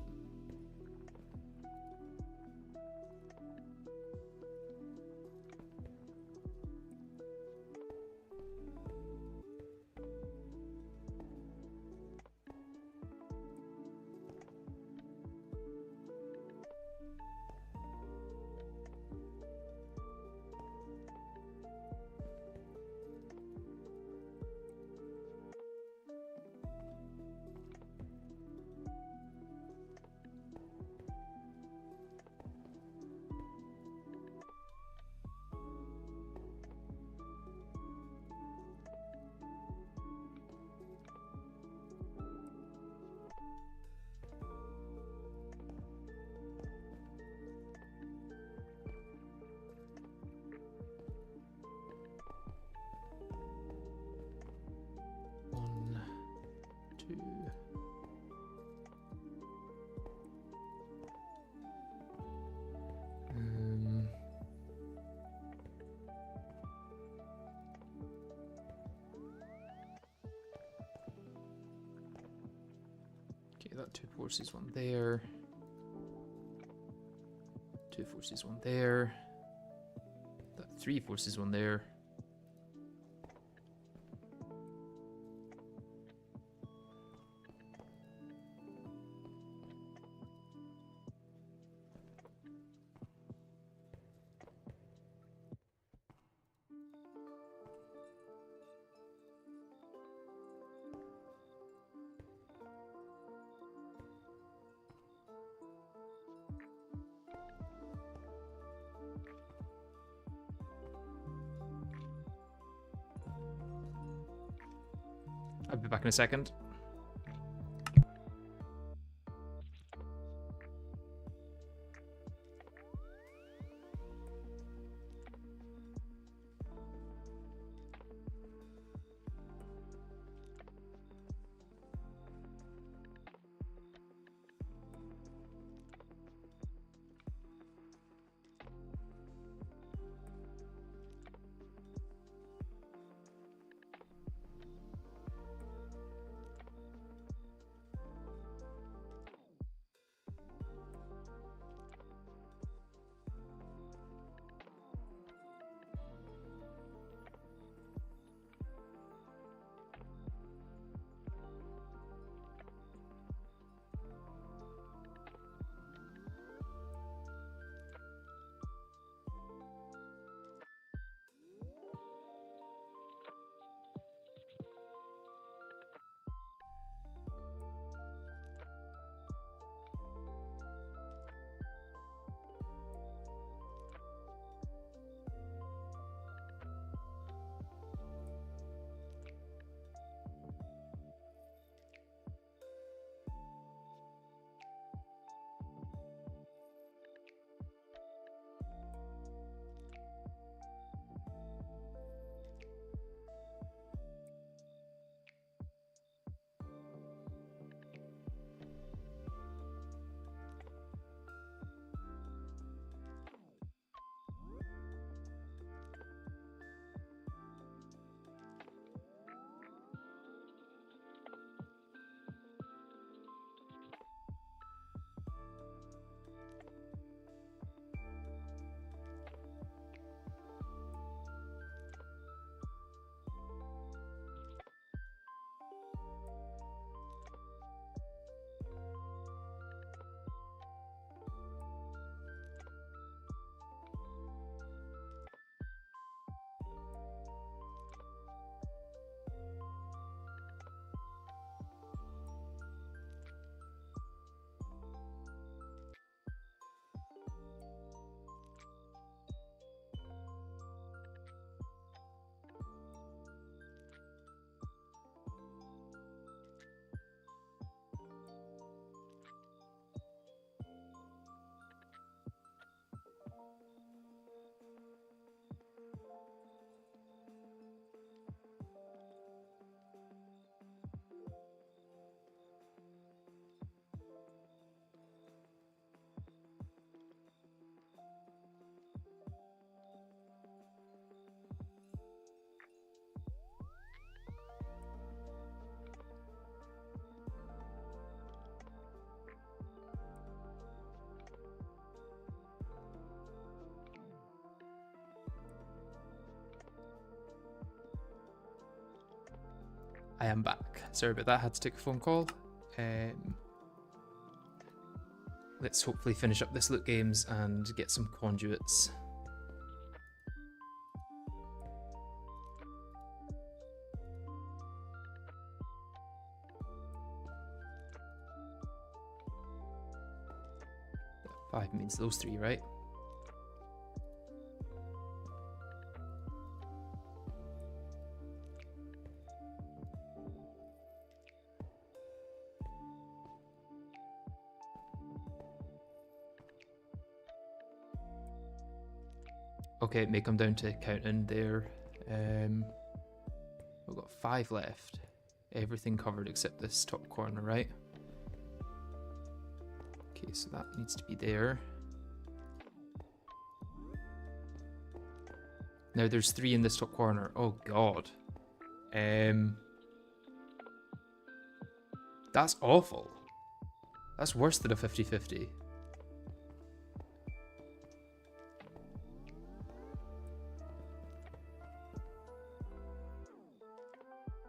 Okay, that 2 forces 1 there. 2 forces 1 there. That 3 forces 1 there. I'll be back in a second. I am back. Sorry about that, I had to take a phone call. Let's hopefully finish up this loot games and get some conduits. That 5 means those 3, right? Okay, it may come down to counting there. We've got 5 left. Everything covered except this top corner, right? Okay, so that needs to be there. Now there's 3 in this top corner. Oh god. That's awful. That's worse than a 50-50.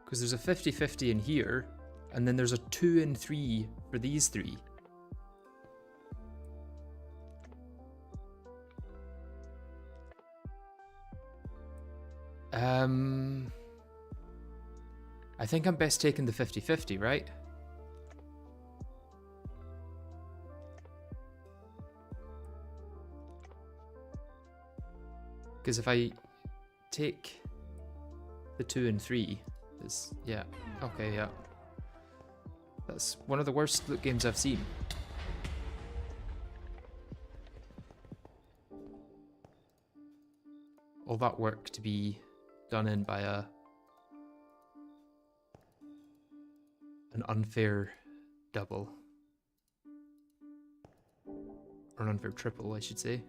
Because there's a 50-50 in here, and then there's a 2 and 3 for these 3. I think I'm best taking the 50-50, right? Because if I take the 2 and 3, yeah, okay, yeah. That's one of the worst loot games I've seen. All that work to be done in by an unfair double. Or an unfair triple, I should say.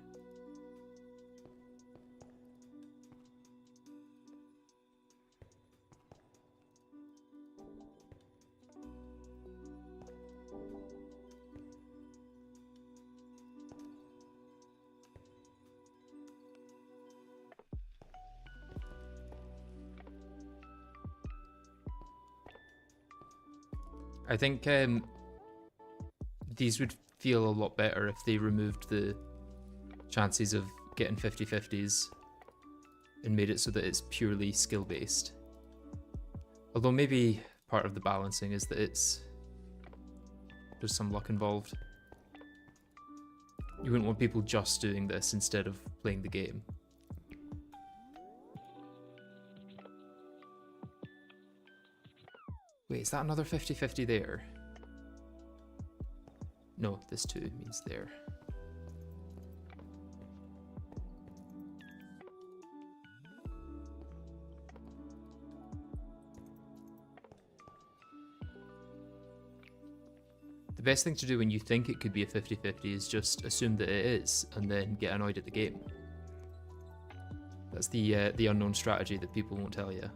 I think these would feel a lot better if they removed the chances of getting 50-50s and made it so that it's purely skill based. Although maybe part of the balancing is that there's some luck involved. You wouldn't want people just doing this instead of playing the game. Wait, is that another 50-50 there? No, this 2 means there. The best thing to do when you think it could be a 50-50 is just assume that it is, and then get annoyed at the game. That's the unknown strategy that people won't tell you.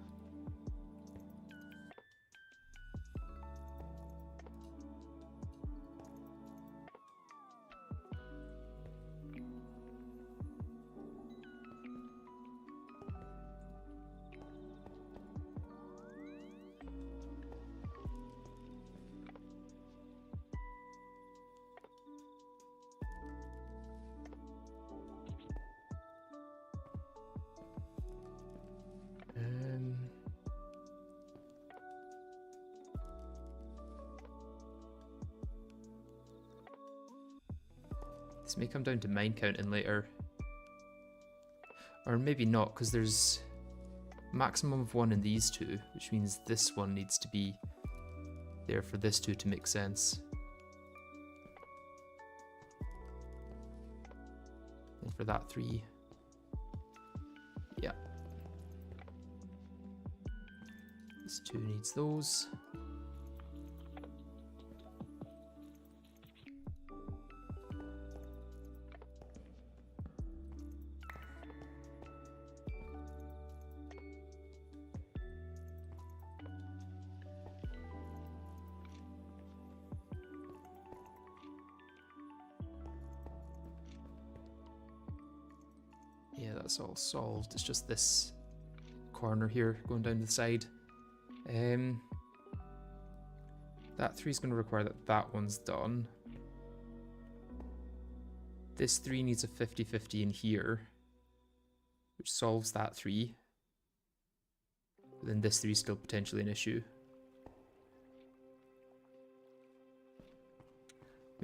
This may come down to mine counting later. Or maybe not, because there's maximum of 1 in these 2, which means this one needs to be there for this 2 to make sense. And for that 3. Yeah. This 2 needs those. Yeah, that's all solved. It's just this corner here going down the side. That 3 is going to require that that one's done. This 3 needs a 50-50 in here, which solves that 3. But then this 3 is still potentially an issue.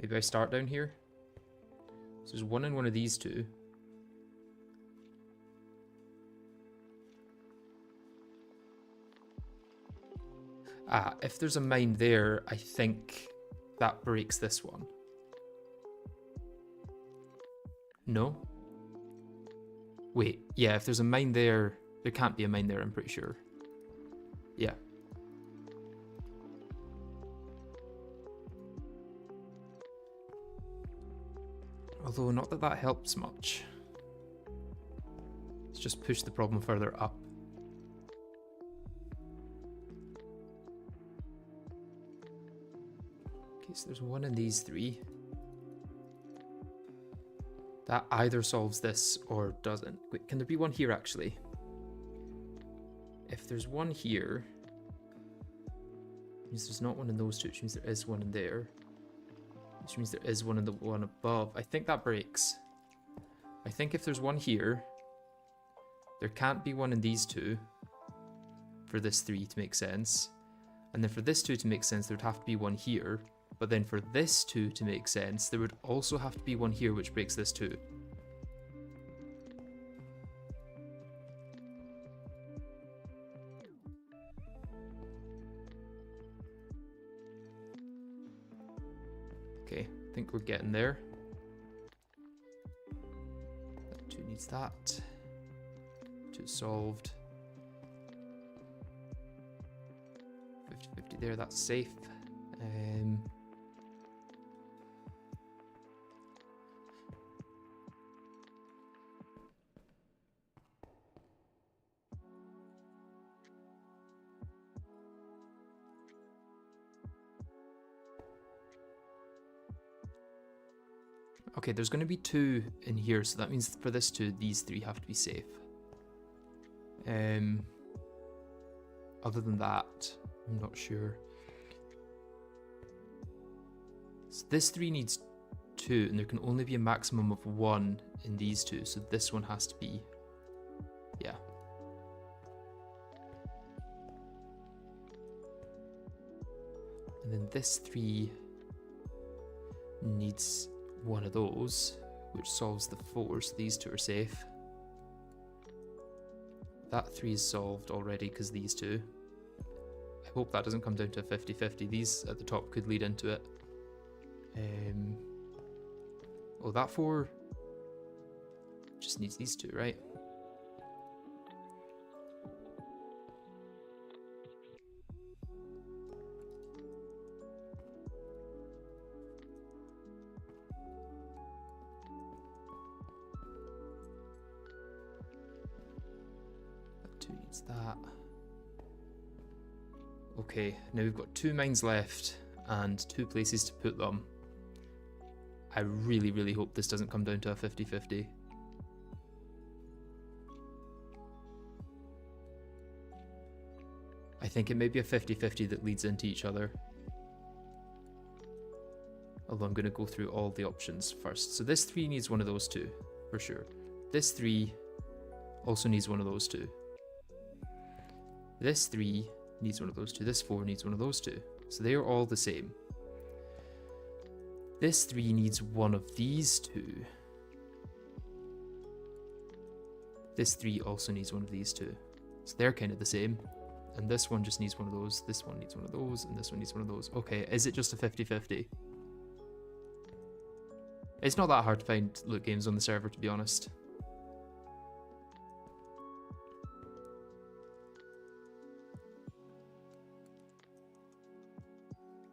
Maybe I start down here. So there's one in one of these two. Ah, if there's a mine there, I think that breaks this one. No? Wait, yeah, if there's a mine there, there can't be a mine there, I'm pretty sure. Yeah. Although, not that that helps much. Let's just push the problem further up. Okay, so there's one in these 3. That either solves this or doesn't. Wait, can there be one here actually? If there's one here, it means there's not one in those two, which means there is one in there. Which means there is one in the one above. I think that breaks. I think if there's one here, there can't be one in these two for this 3 to make sense. And then for this 2 to make sense, there would have to be one here. But then for this 2 to make sense, there would also have to be one here, which breaks this 2. Okay, I think we're getting there. That 2 needs that. 2 solved. 50-50 there, that's safe. Okay, there's going to be 2 in here, so that means for this 2, these 3 have to be safe. Other than that, I'm not sure. So this 3 needs 2, and there can only be a maximum of 1 in these 2, so this one has to be, yeah. And then this 3 needs one of those, which solves the 4, so these 2 are safe. That 3 is solved already because these 2. I hope that doesn't come down to a 50-50. These at the top could lead into it. Oh, that 4 just needs these 2, right? That 2 needs that. Okay, now we've got 2 mines left and 2 places to put them. I really, really hope this doesn't come down to a 50-50. I think it may be a 50-50 that leads into each other. Although I'm going to go through all the options first. So this 3 needs one of those 2, for sure. This 3 also needs one of those 2. This 3 needs one of those 2. This 4 needs one of those 2. So they are all the same. This 3 needs one of these 2. This 3 also needs one of these 2. So they're kind of the same. And this one just needs one of those, this one needs one of those, and this one needs one of those. Okay, is it just a 50-50? It's not that hard to find loot games on the server, to be honest.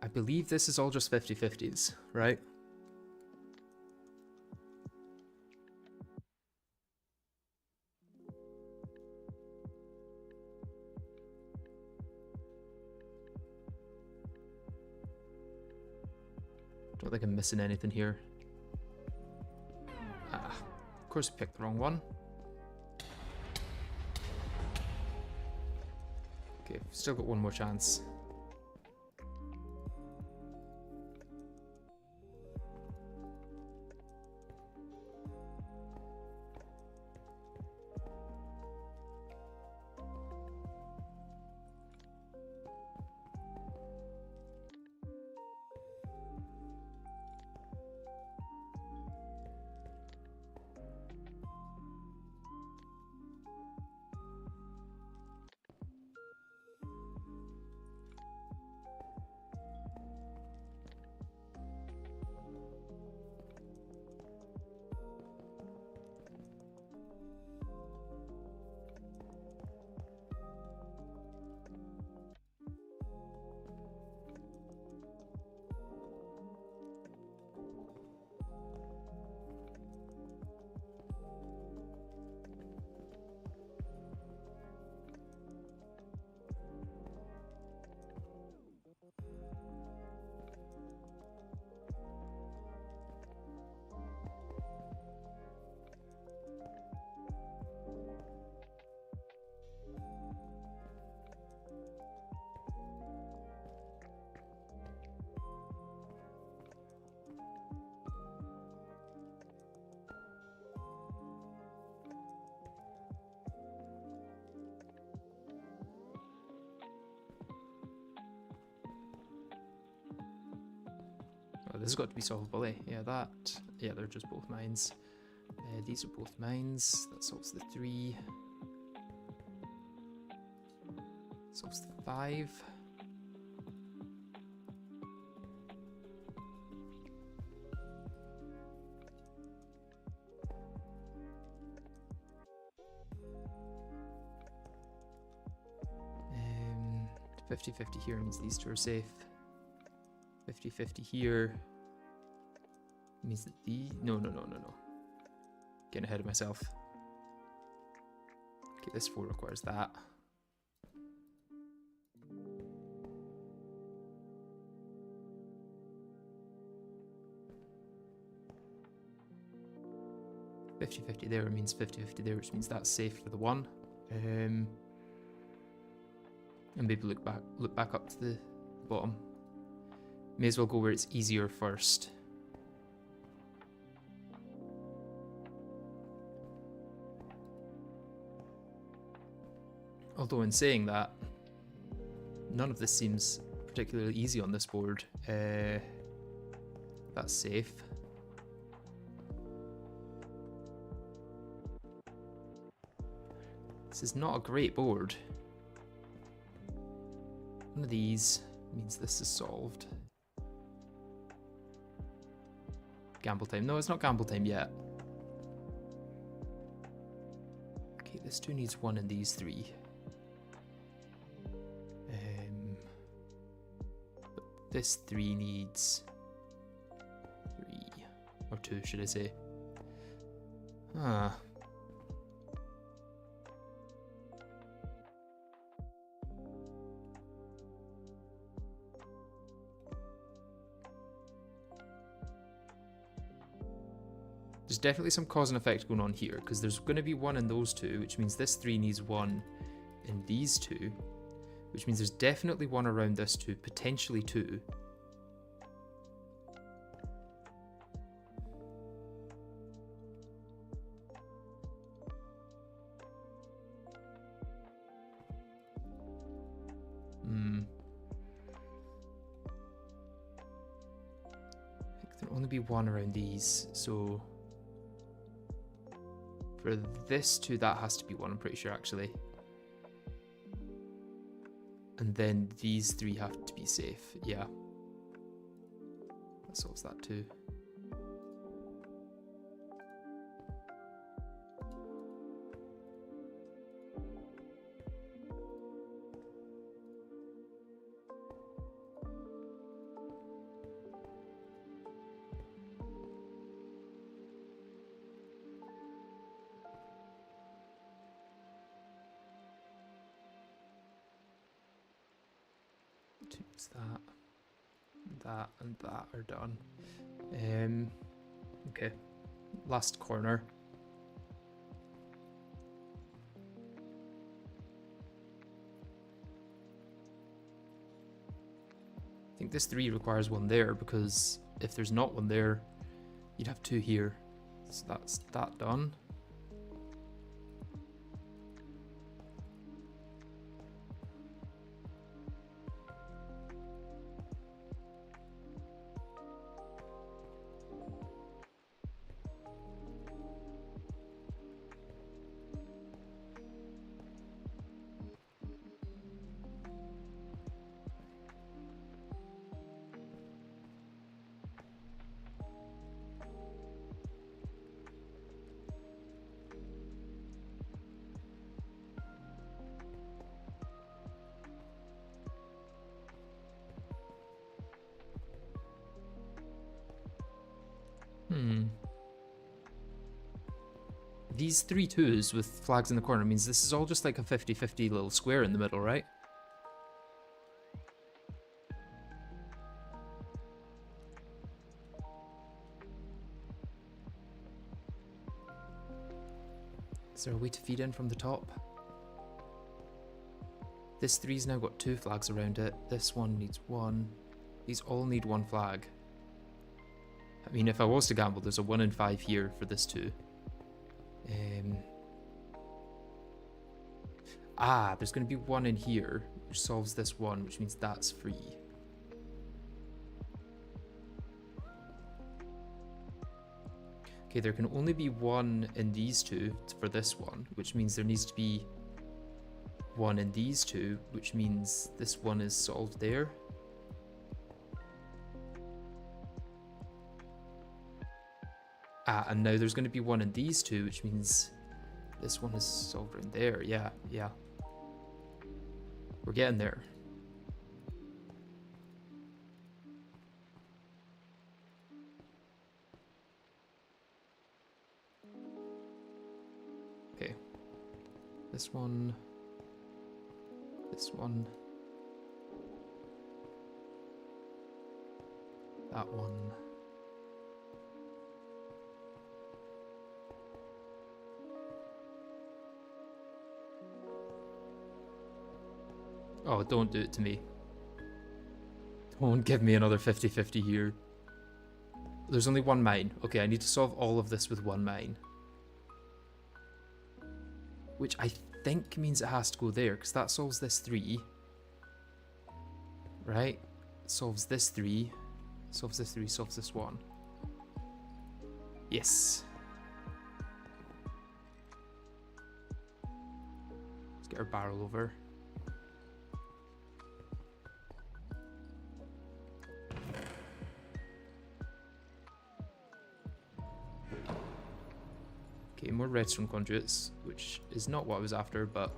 I believe this is all just 50-50s, right? Don't think I'm missing anything here. Ah, of course I picked the wrong one. Okay, still got one more chance. this has got to be solvable, eh? Yeah, yeah, they're just both mines. These are both mines. That solves the 3. Solves the 5. Um, 50-50 here means these 2 are safe. 50-50 here means that no. Getting ahead of myself. Okay, this 4 requires that. $50-50 there means 50-50 there, which means that's safe for the 1. And maybe look back up to the bottom. May as well go where it's easier first. Although in saying that, none of this seems particularly easy on this board. That's safe. This is not a great board. One of these means this is solved. Gamble time. No, it's not gamble time yet. Okay, this 2 needs 1 and these 3. But this 3 needs 3. Or 2, should I say. There's definitely some cause and effect going on here, because there's going to be 1 in those 2, which means this 3 needs 1 in these 2, which means there's definitely 1 around this 2, potentially 2. I think there'll only be 1 around these, so for this 2, that has to be 1, I'm pretty sure, actually. And then these 3 have to be safe, yeah. That solves that too. That and that are done. Okay, last corner. I think this 3 requires 1 there, because if there's not 1 there, you'd have 2 here. So that's that done. These 3 2s with flags in the corner means this is all just like a 50-50 little square in the middle, right? Is there a way to feed in from the top? This 3's now got 2 flags around it. This one needs 1. These all need 1 flag. I mean, if I was to gamble, there's a 1 in 5 here for this 2. There's going to be 1 in here, which solves this 1, which means that's free. Okay, there can only be one in these two for this one, which means there needs to be one in these two, which means this one is solved there. Ah, and now there's going to be one in these two, which means this one is solved right there. Yeah, yeah. We're getting there. Okay. This one. This one. That one. Oh, don't do it to me. Don't give me another 50-50 here. There's only one mine. Okay, I need to solve all of this with one mine. Which I think means it has to go there, because that solves this 3. Right? Solves this 3. Solves this 3, solves this 1. Yes. Let's get our barrel over. Okay, more redstone conduits, which is not what I was after, but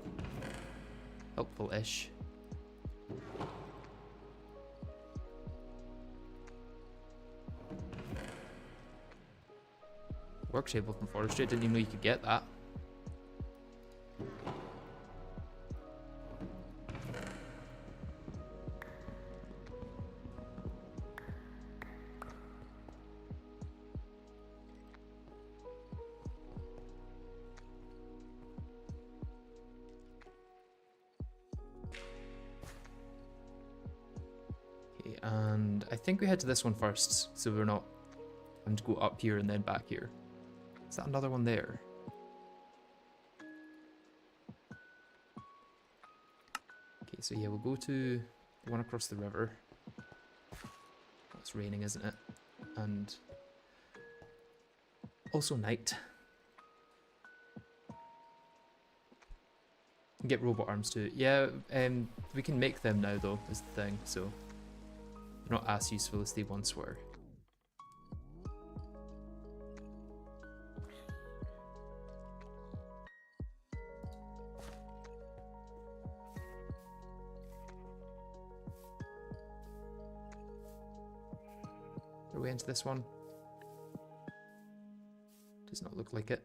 helpful-ish. Work table from forestry, I didn't even know you could get that. Okay, and I think we head to this one first, so we're not having to go up here and then back here. Is that another one there? Okay, so yeah, we'll go to the one across the river. Oh, it's raining, isn't it? And also night. Get robot arms too. Yeah, we can make them now though, is the thing, so they're not as useful as they once were. Are we into this one? Does not look like it.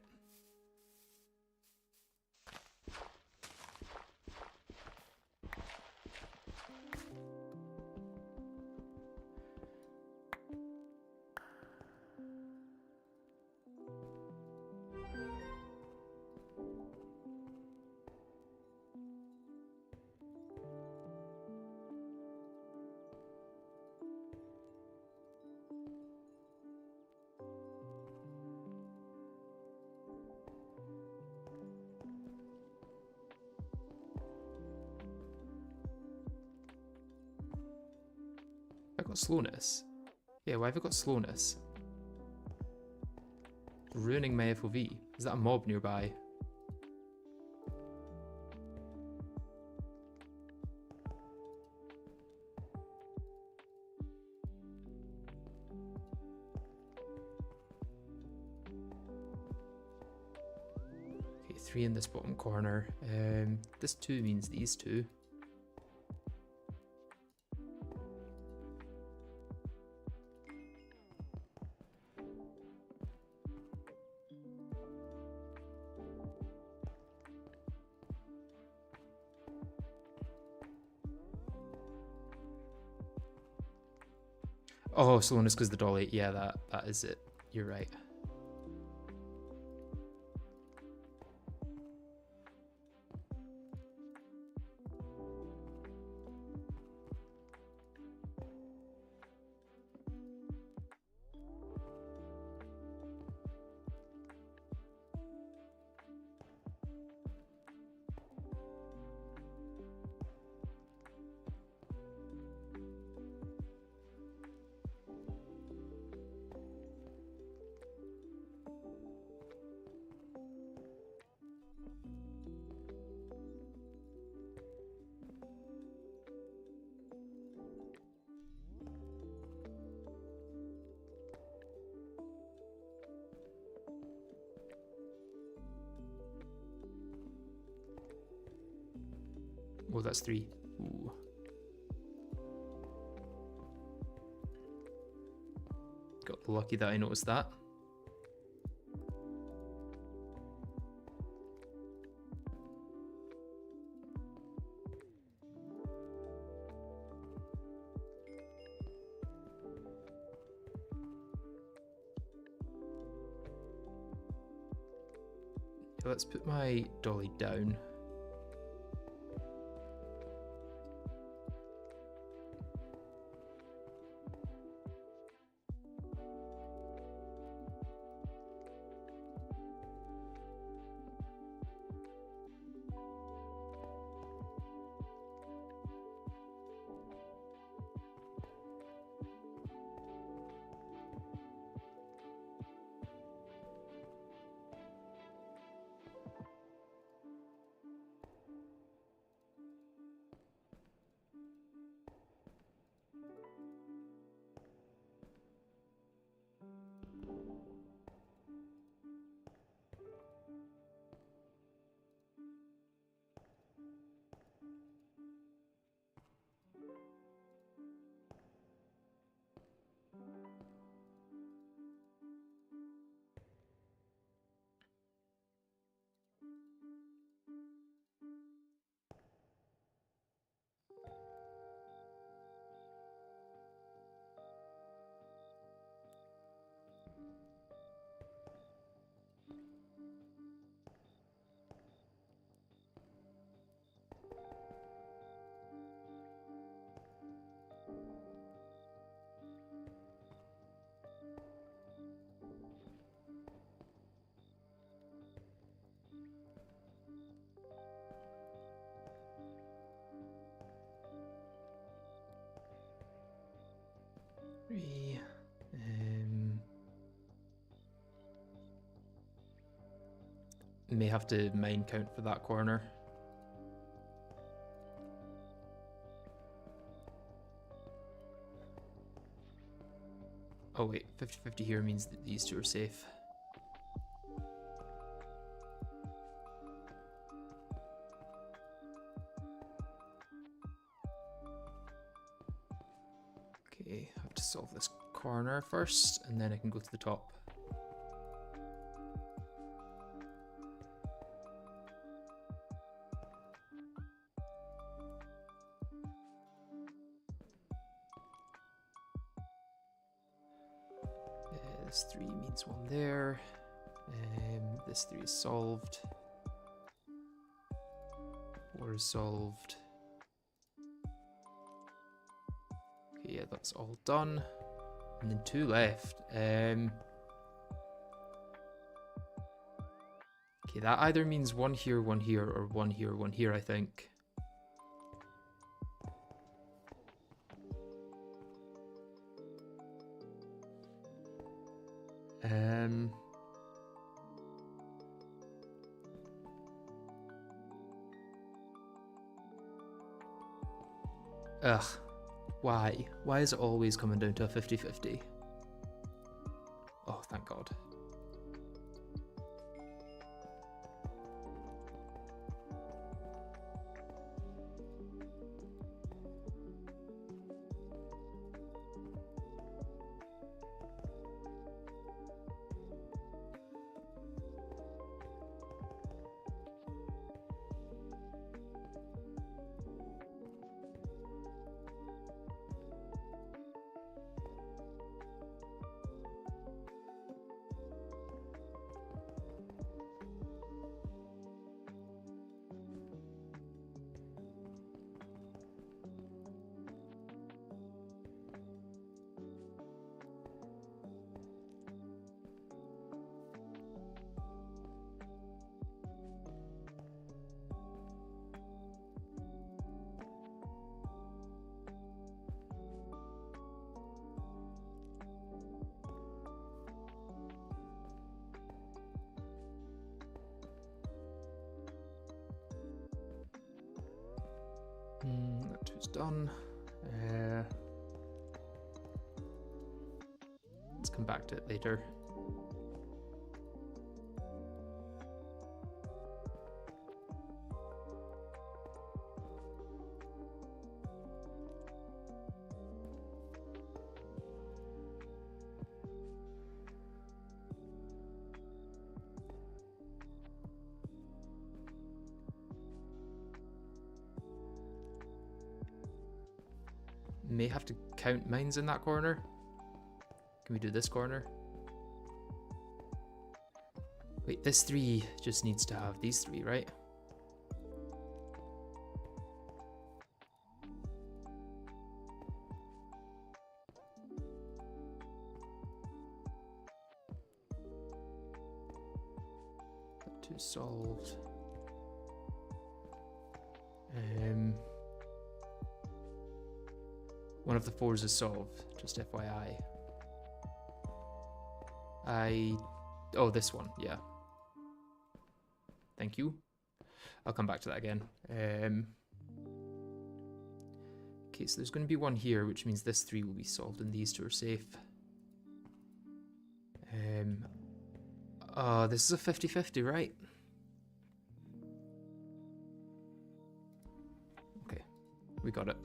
I got slowness. Yeah, why have I got slowness? Ruining my FOV. Is that a mob nearby? Okay, 3 in this bottom corner. This 2 means these 2. Oh, slowness because the dolly. Yeah, that is it. You're right. Oh, that's 3. Ooh. Got lucky that I noticed that. Let's put my dolly down. Three. May have to mine count for that corner. Oh wait, 50-50 here means that these two are safe. Okay, I have to solve this corner first, and then I can go to the top. This 3 means 1 there. This 3 is solved. 4 is solved. Okay, yeah, that's all done. And then 2 left. Okay, that either means 1 here, 1 here, or 1 here, 1 here, I think. Ugh. Why? Why is it always coming down to a 50-50? Oh, thank God. That 2's done. Let's come back to it later. may have to count mines in that corner. Can we do this corner? Wait, this 3 just needs to have these 3, right? That 2 solved. One of the 4s is solved, just FYI. Oh, this one, yeah. Thank you. I'll come back to that again. Okay, so there's going to be one here, which means this 3 will be solved and these 2 are safe. This is a 50-50, right? Okay, we got it.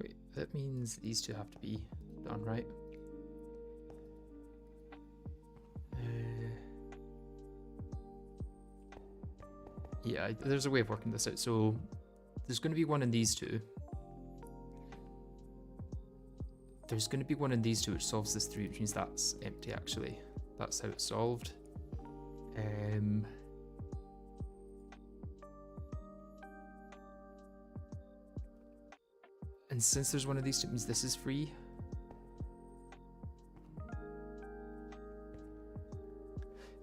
Wait, that means these 2 have to be done, right? Yeah, there's a way of working this out. So there's going to be one in these 2. There's going to be one in these 2 which solves this 3, which means that's empty actually. That's how it's solved. And since there's one of these 2, it means this is free.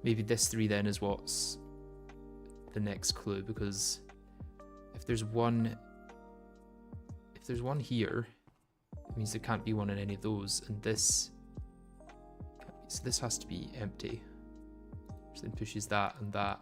Maybe this 3 then is what's the next clue, because if there's one here, it means there can't be one in any of those, and this, so this has to be empty, which then pushes that and that.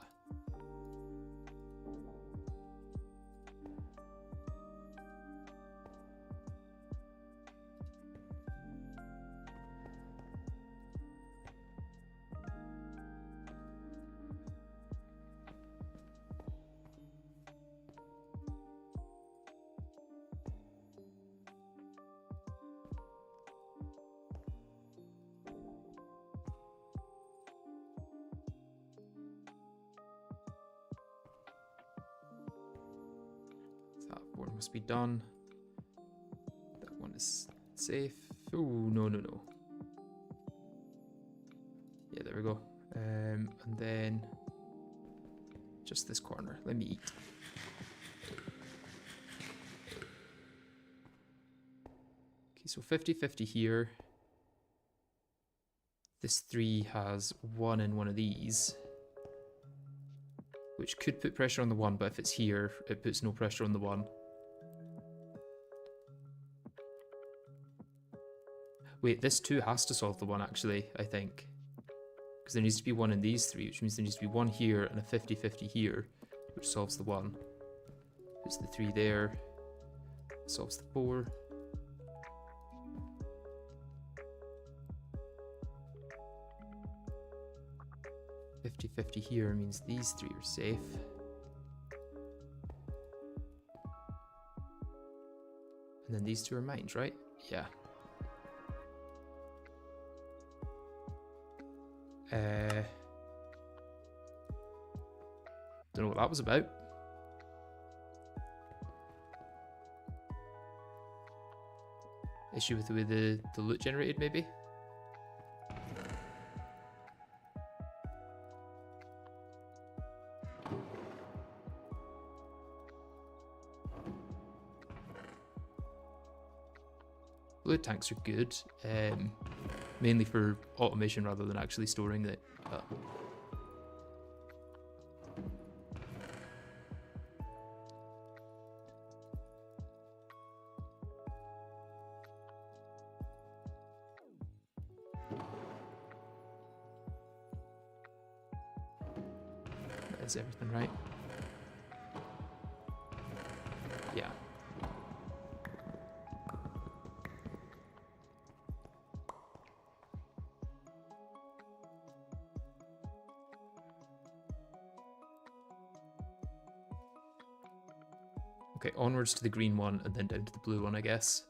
That one must be done. That one is safe. Oh, no. Yeah, there we go. And then just this corner. Let me eat. Okay, so 50-50 here. This 3 has 1 in one of these, which could put pressure on the 1, but if it's here, it puts no pressure on the 1. Wait, this 2 has to solve the 1 actually, I think. Because there needs to be 1 in these 3, which means there needs to be 1 here and a 50-50 here, which solves the 1. Puts the 3 there, solves the 4. Here means these 3 are safe. And then these 2 are mines, right? Yeah. Don't know what that was about. Issue with the way the loot generated, maybe? Loot tanks are good. mainly for automation rather than actually storing it. Is everything right? Yeah. Okay, onwards to the green one and then down to the blue one, I guess.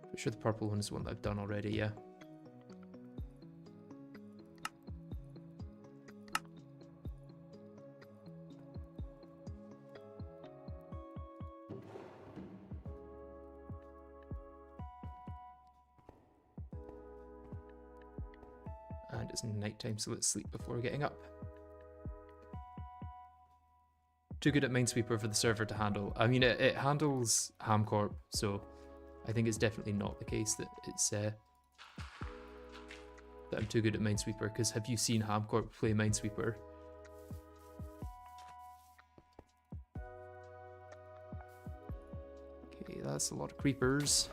I'm sure the purple one is the one that I've done already, yeah. And it's nighttime, so let's sleep before getting up. Too good at Minesweeper for the server to handle. I mean, it handles Hamcorp, so I think it's definitely not the case that it's that I'm too good at Minesweeper, because have you seen Hamcorp play Minesweeper? Okay, that's a lot of creepers.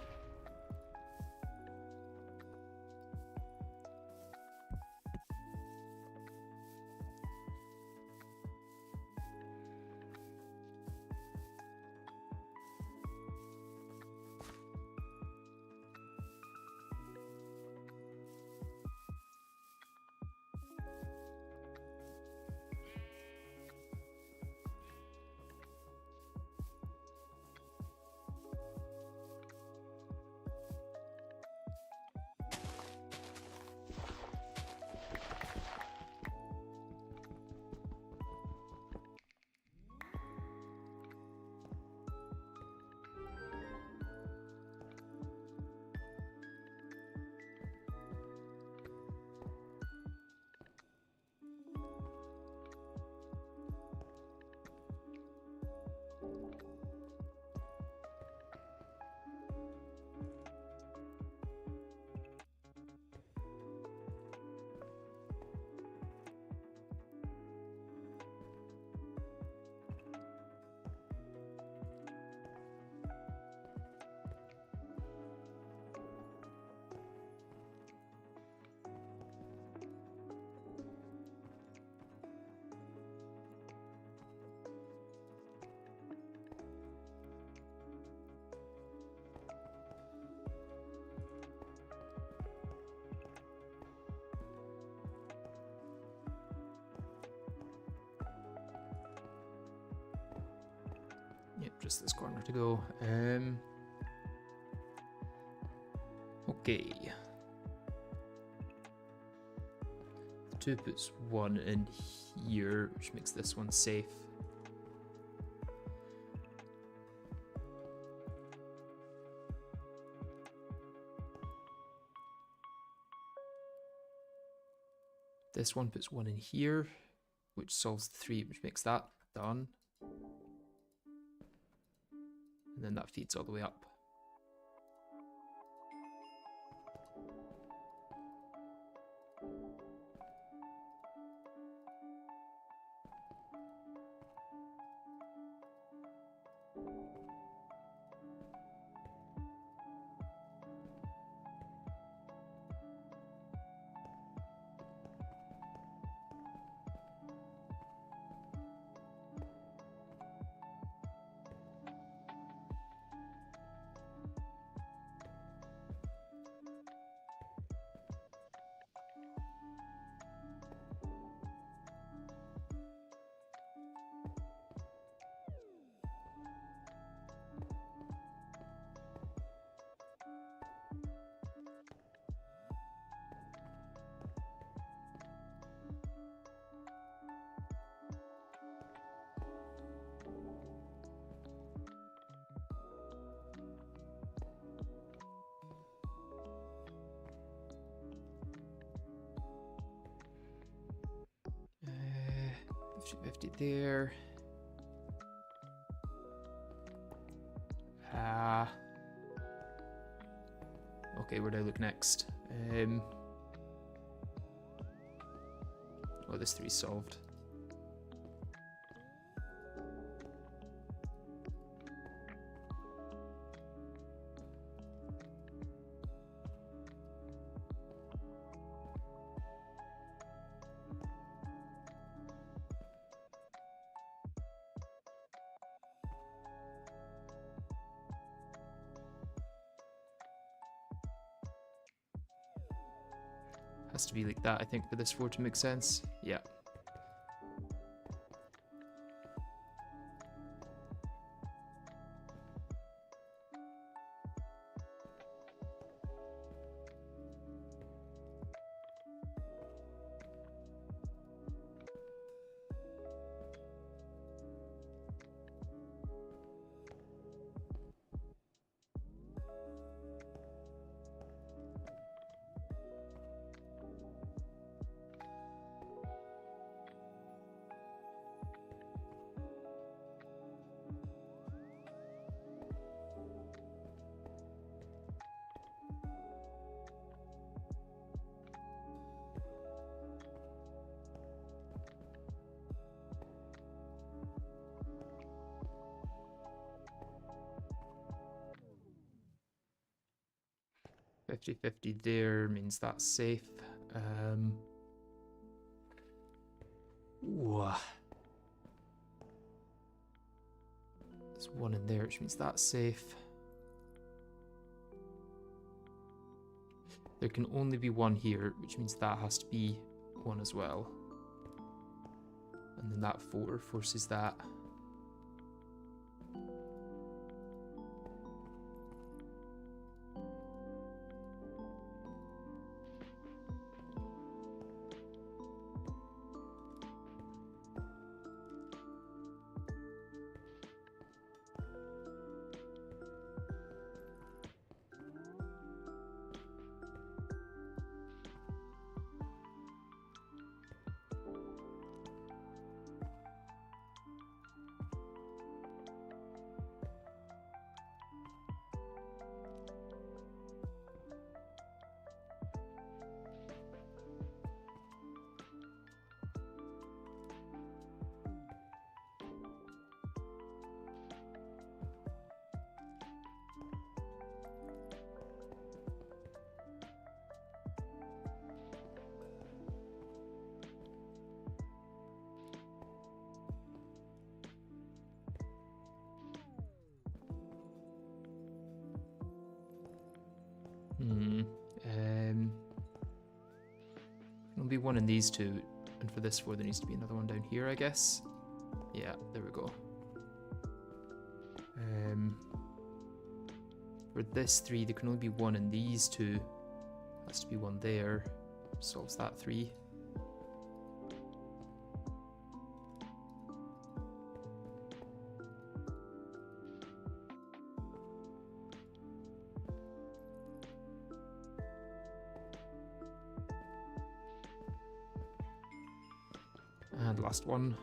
Yep, just this corner to go. Okay. The 2 puts 1 in here, which makes this one safe. This one puts 1 in here, which solves the 3, which makes that done. And then that feeds all the way up. Uh, 50-50 there. Okay, where do I look next? Oh, this 3's solved. Has to be like that, I think, for this 4 to make sense. Yeah. $50-50 there means that's safe. Ooh. There's 1 in there, which means that's safe. There can only be 1 here, which means that has to be 1 as well. And then that 4 forces that. There'll be 1 in these 2, and for this 4 there needs to be another 1 down here, I guess. Yeah, there we go. For this 3 there can only be 1 in these 2. Has to be 1 there. Solves that 3. And last 1.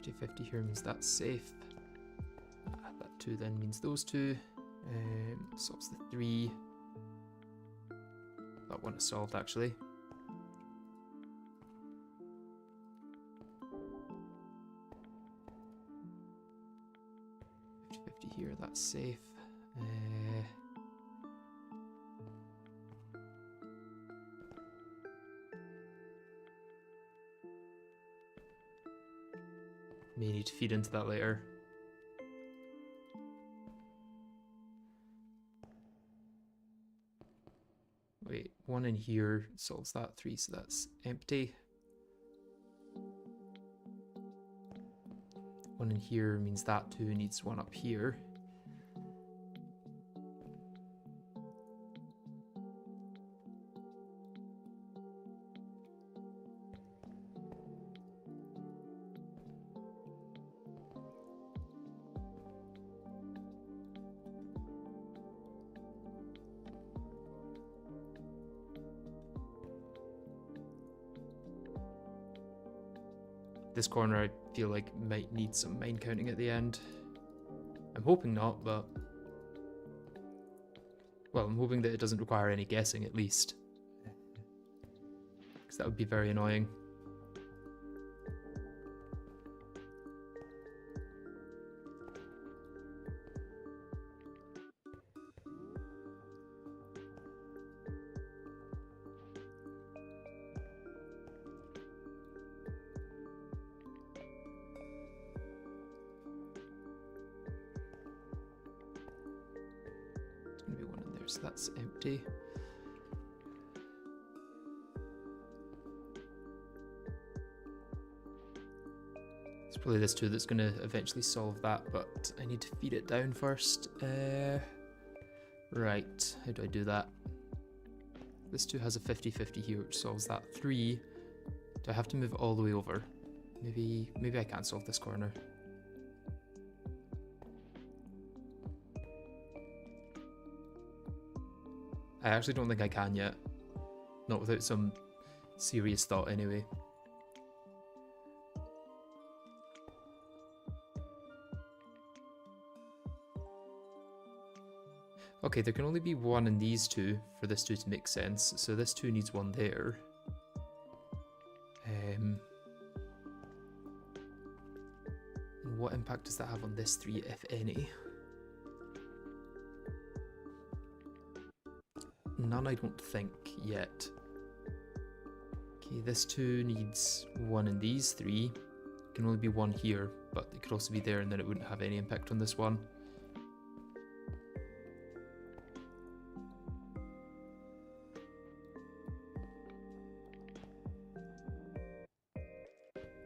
$50-50 here means that's safe. That 2 then means those 2. Solves the 3. That 1 is solved actually. $50-50 here, that's safe. May need to feed into that later. Wait, 1 in here solves that 3, so that's empty. 1 in here means that 2 needs 1 up here. This corner I feel like might need some mine counting at the end. I'm hoping not, but... well, I'm hoping that it doesn't require any guessing at least. Because that would be very annoying. So that's empty. It's probably this 2 that's going to eventually solve that, but I need to feed it down first. Right, how do I do that? This 2 has a 50-50 here, which solves that 3. Do I have to move all the way over? Maybe I can't solve this corner. I actually don't think I can yet. Not without some serious thought anyway. Okay, there can only be 1 in these 2 for this 2 to make sense, so this 2 needs 1 there. And what impact does that have on this 3, if any? None, I don't think, yet. Okay, this 2 needs 1 in these 3. It can only be 1 here, but it could also be there and then it wouldn't have any impact on this one.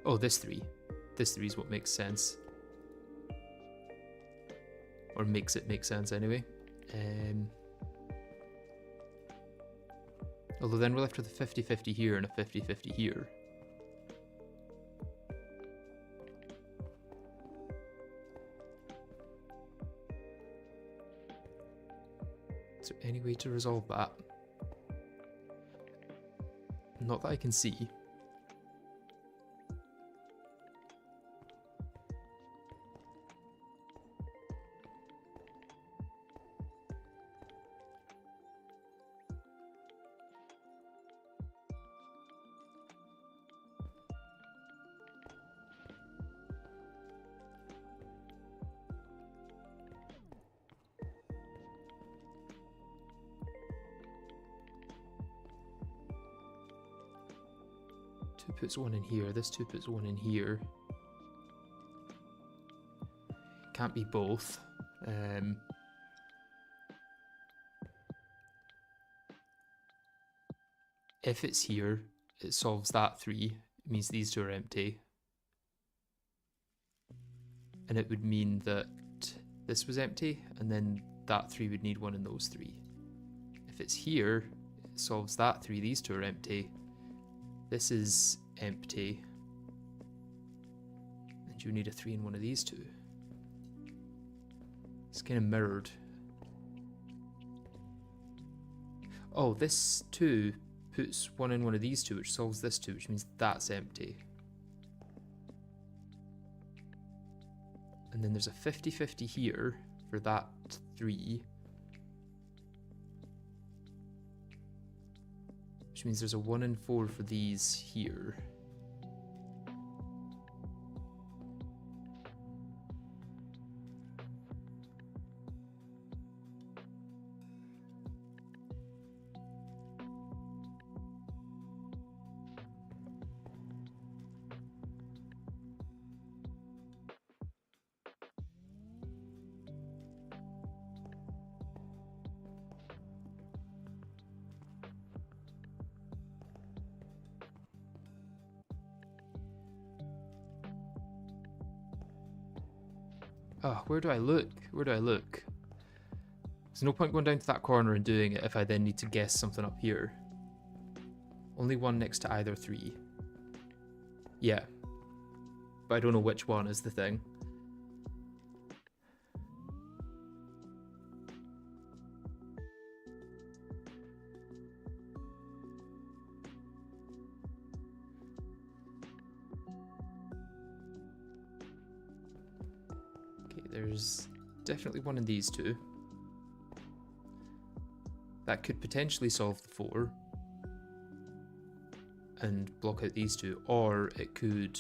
Oh, this 3. This 3 is what makes sense. Or makes it make sense anyway. Although then we're left with a 50-50 here and a 50-50 here. Is there any way to resolve that? Not that I can see. Two puts 1 in here, this 2 puts 1 in here. Can't be both. If it's here, it solves that 3. It means these 2 are empty. And it would mean that this was empty, and then that 3 would need 1 in those 3. If it's here, it solves that 3, these 2 are empty. This is empty. And you need a 3 in one of these 2. It's kind of mirrored. Oh, this 2 puts 1 in one of these 2, which solves this 2, which means that's empty. And then there's a 50-50 here for that 3. Which means there's a 1 in 4 for these here. Oh, where do I look? Where do I look? There's no point going down to that corner and doing it if I then need to guess something up here. Only one next to either 3. Yeah. But I don't know which one is the thing. Okay, there's definitely one in these 2. That could potentially solve the 4 and block out these 2, or it could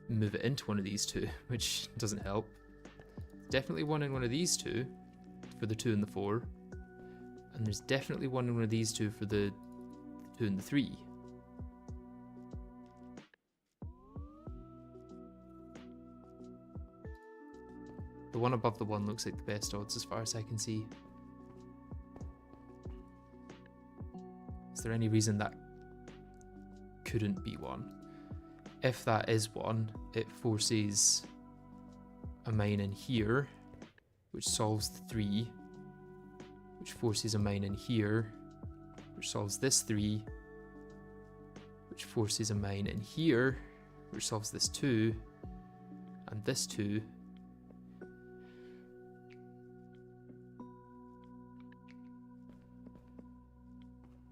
move it into one of these 2, which doesn't help. Definitely one in one of these 2 for the 2 and the 4, and there's definitely one in one of these 2 for the 2 and the 3. The one above the 1 looks like the best odds as far as I can see. Is there any reason that couldn't be 1? If that is 1, it forces a mine in here, which solves the 3, which forces a mine in here, which solves this 3, which forces a mine in here, which solves this 2, and this 2.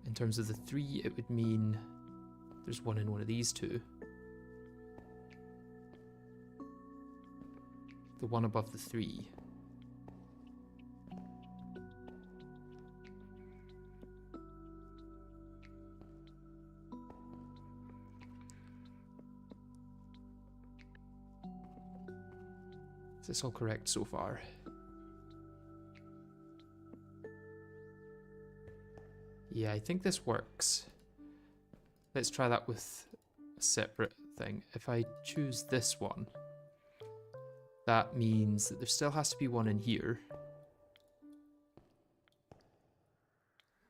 In terms of the 3, it would mean there's one in one of these 2. The one above the 3. Is this all correct so far? Yeah, I think this works. Let's try that with a separate thing. If I choose this one, that means that there still has to be one in here.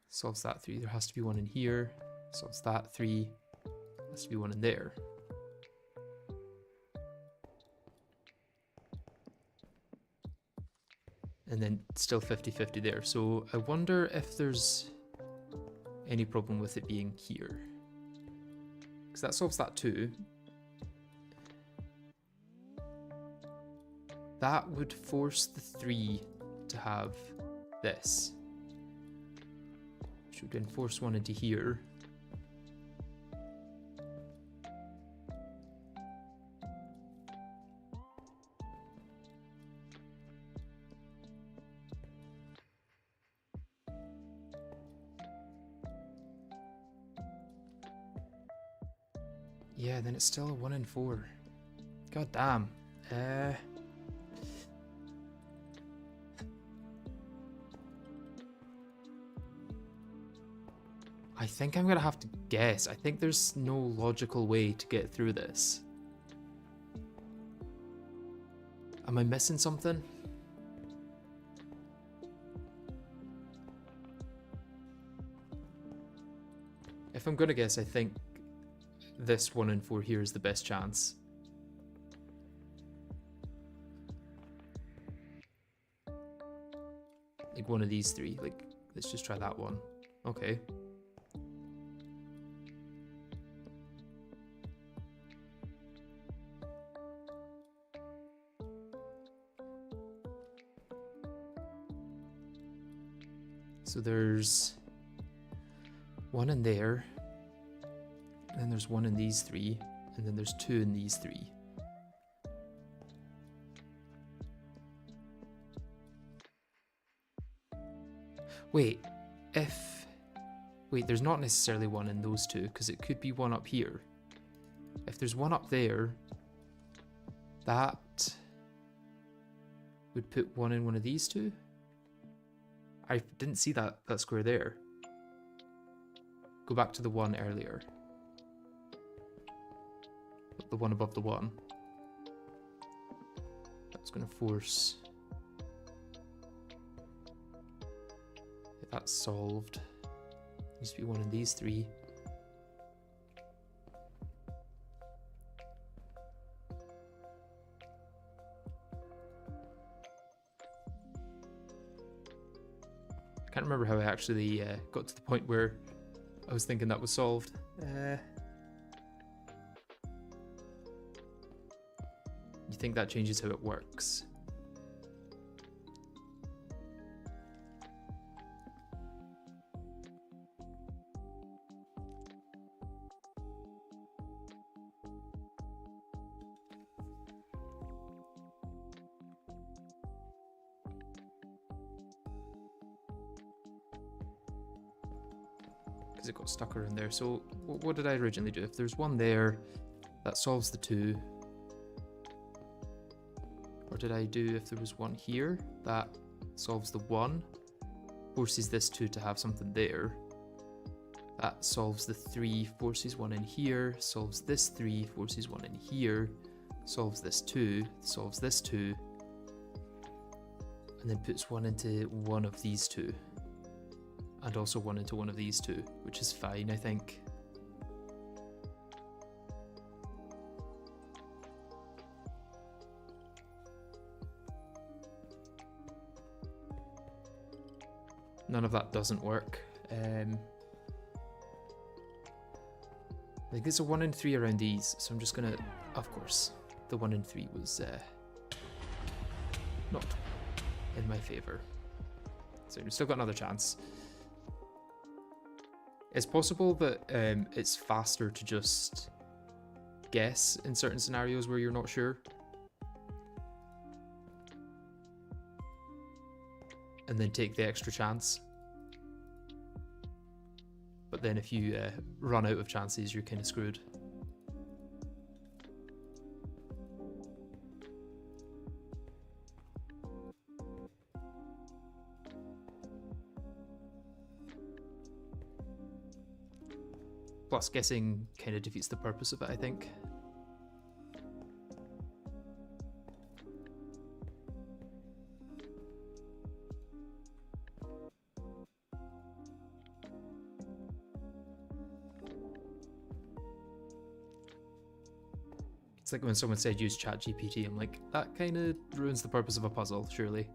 Solves that 3. There has to be one in here. Solves that 3. Has to be one in there. And then still 50-50 there. So I wonder if there's any problem with it being here. Because that solves that too. That would force the 3 to have this. Which would then force one into here. Yeah, then it's still a 1 in 4. God damn. I think I'm gonna have to guess. I think there's no logical way to get through this. Am I missing something? If I'm gonna guess, I think this 1 in 4 here is the best chance. Like one of these 3. Like, let's just try that one. Okay. So there's one in there. And then there's one in these 3, and then there's 2 in these 3. Wait, there's not necessarily one in those 2, because it could be one up here. If there's one up there, that would put one in one of these 2. I didn't see that square there. Go back to the one earlier. The one above the 1. That's going to force. If that's solved. Needs to be one in these 3. Can't remember how I actually got to the point where I was thinking that was solved. You think that changes how it works? Because it got stuck around there. So what did I originally do? If there's one there, that solves the 2. Or did I do, if there was one here, that solves the 1, forces this 2 to have something there. That solves the 3, forces 1 in here, solves this 3, forces 1 in here, solves this 2, solves this 2, and then puts 1 into one of these 2. And also 1 into one of these 2, which is fine, I think. None of that doesn't work. I think it's a 1 in 3 around these, so I'm just gonna, of course, the 1 in 3 was not in my favor. So we've still got another chance. It's possible that it's faster to just guess in certain scenarios where you're not sure. And then take the extra chance. But then if you run out of chances, you're kind of screwed. Plus, guessing kind of defeats the purpose of it, I think. It's like when someone said use ChatGPT, I'm like, that kind of ruins the purpose of a puzzle, surely.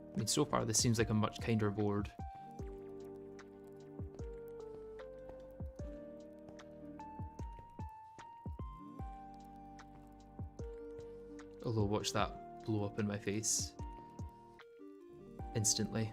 I mean, so far this seems like a much kinder board. Although watch that blow up in my face instantly.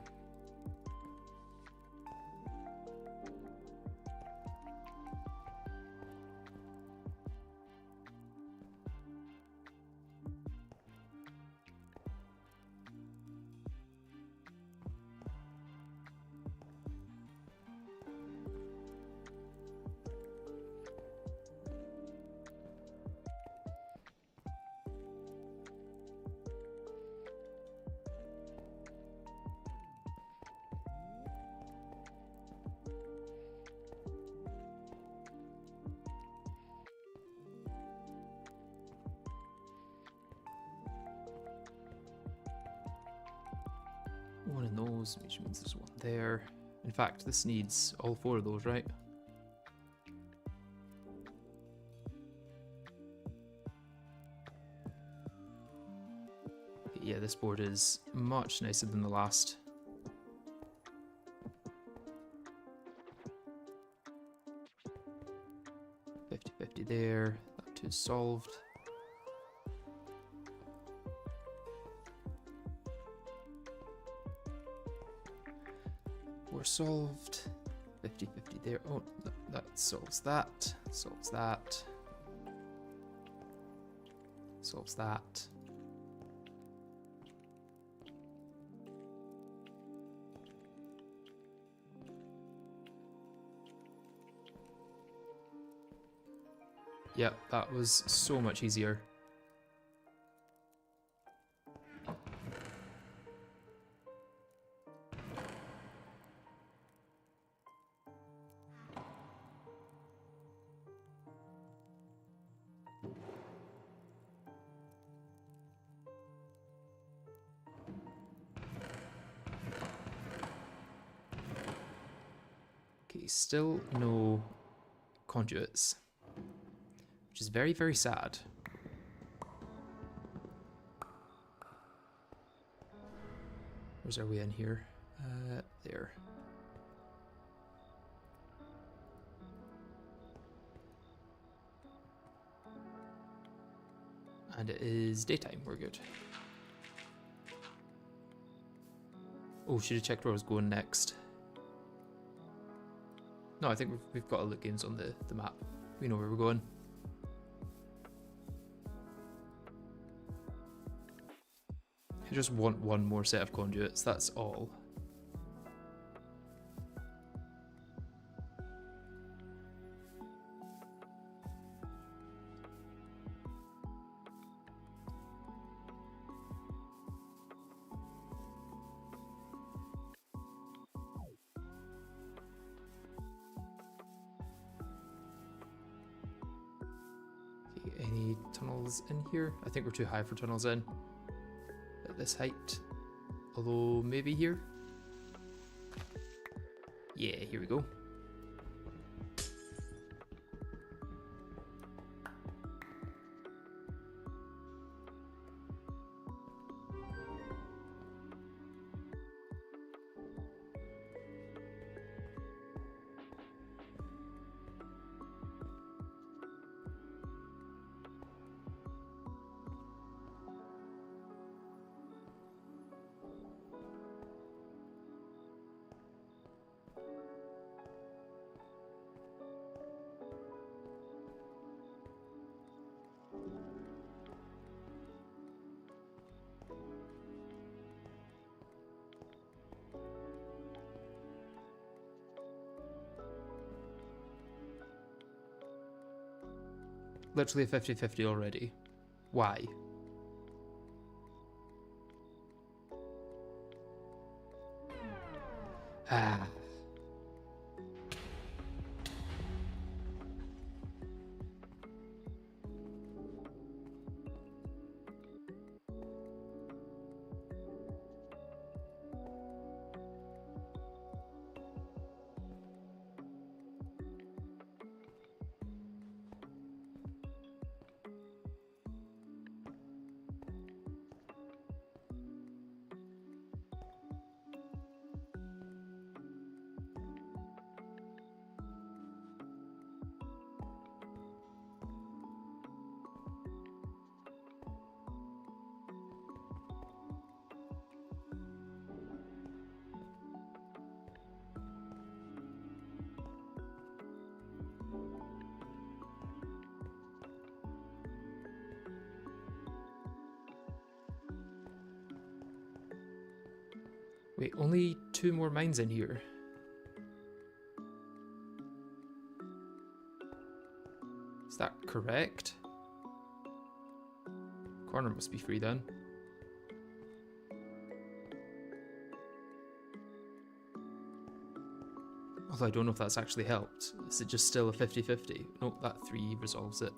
One of those, which means there's one there. In fact, this needs all 4 of those, right? Yeah, this board is much nicer than the last. $50-50 there, that 2 is solved. Solved. 50-50 there. Oh, that solves that. Solves that. Solves that. Yep, that was so much easier. Okay, still no conduits, which is very, very sad. Where's our way in here? There. And it is daytime, we're good. Oh, should have checked where I was going next. No, I think we've got all the games on the map. We know where we're going. I just want one more set of conduits, that's all. Okay, any tunnels in here? I think we're too high for tunnels in. At this height. Although, maybe here? Yeah, here we go. Literally a 50-50 already. Why? Ah. Wait, only 2 more mines in here. Is that correct? Corner must be free then. Although I don't know if that's actually helped. Is it just still a 50-50? Nope, that 3 resolves it.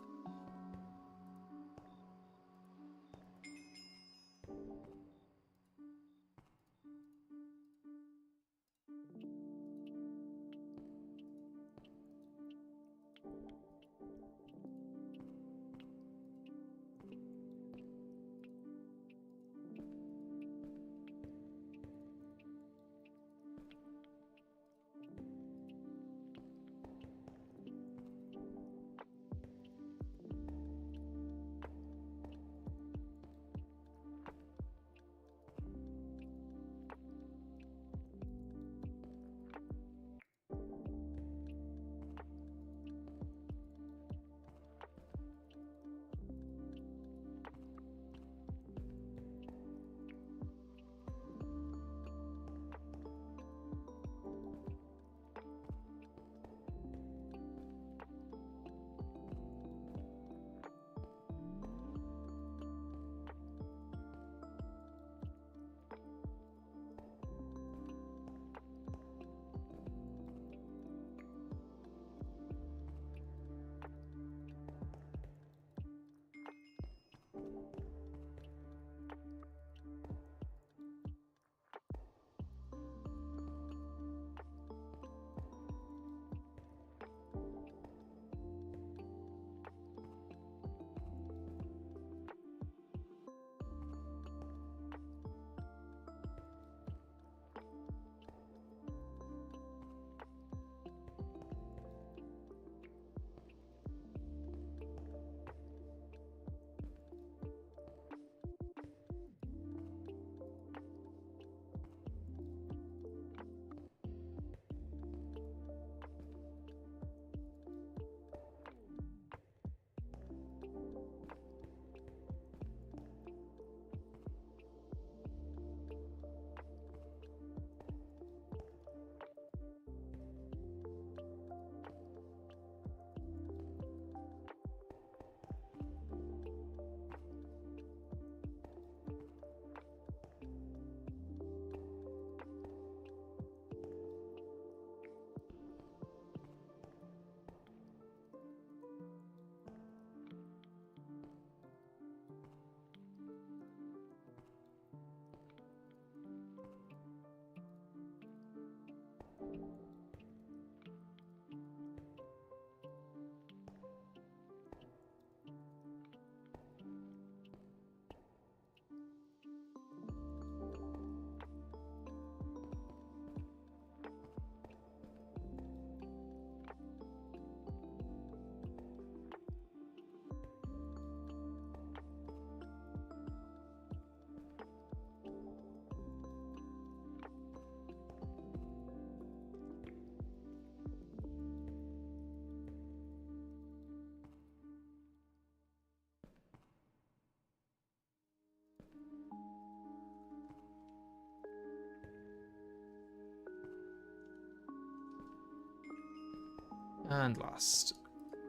And last,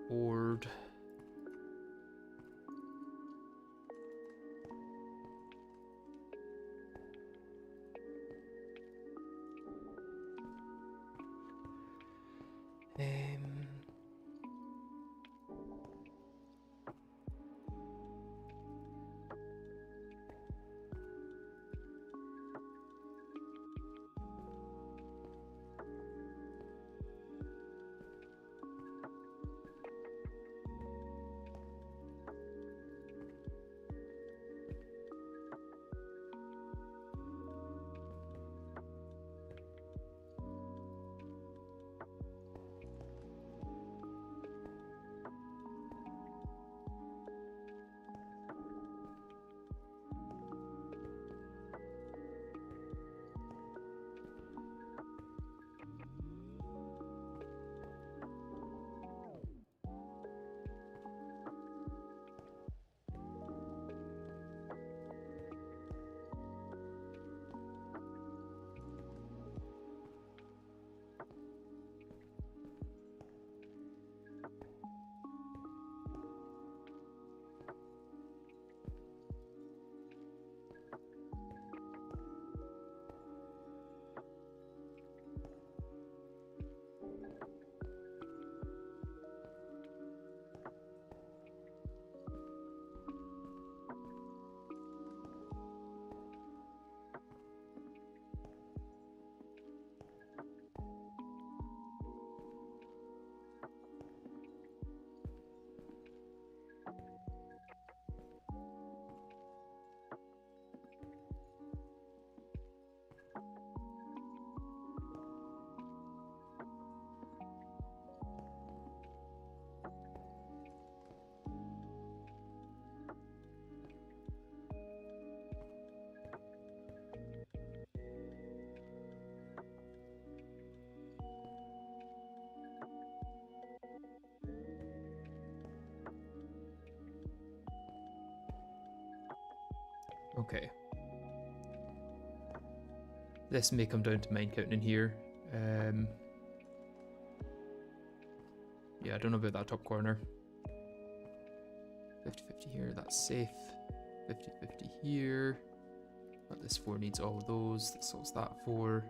board. Okay. This may come down to mine counting in here. Yeah, I don't know about that top corner. 50-50 here, that's safe. 50-50 here. But this 4 needs all of those. That solves that 4.